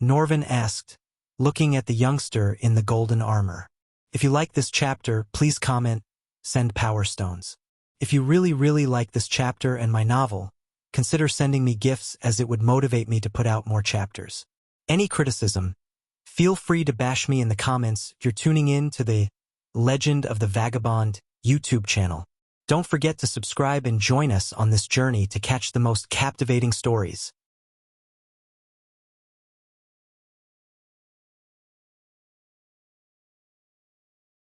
Norvin asked, looking at the youngster in the golden armor. If you like this chapter, please comment, send power stones. If you really like this chapter and my novel, consider sending me gifts as it would motivate me to put out more chapters. Any criticism, feel free to bash me in the comments. You're tuning in to the Legend of the Vagabond YouTube channel. Don't forget to subscribe and join us on this journey to catch the most captivating stories.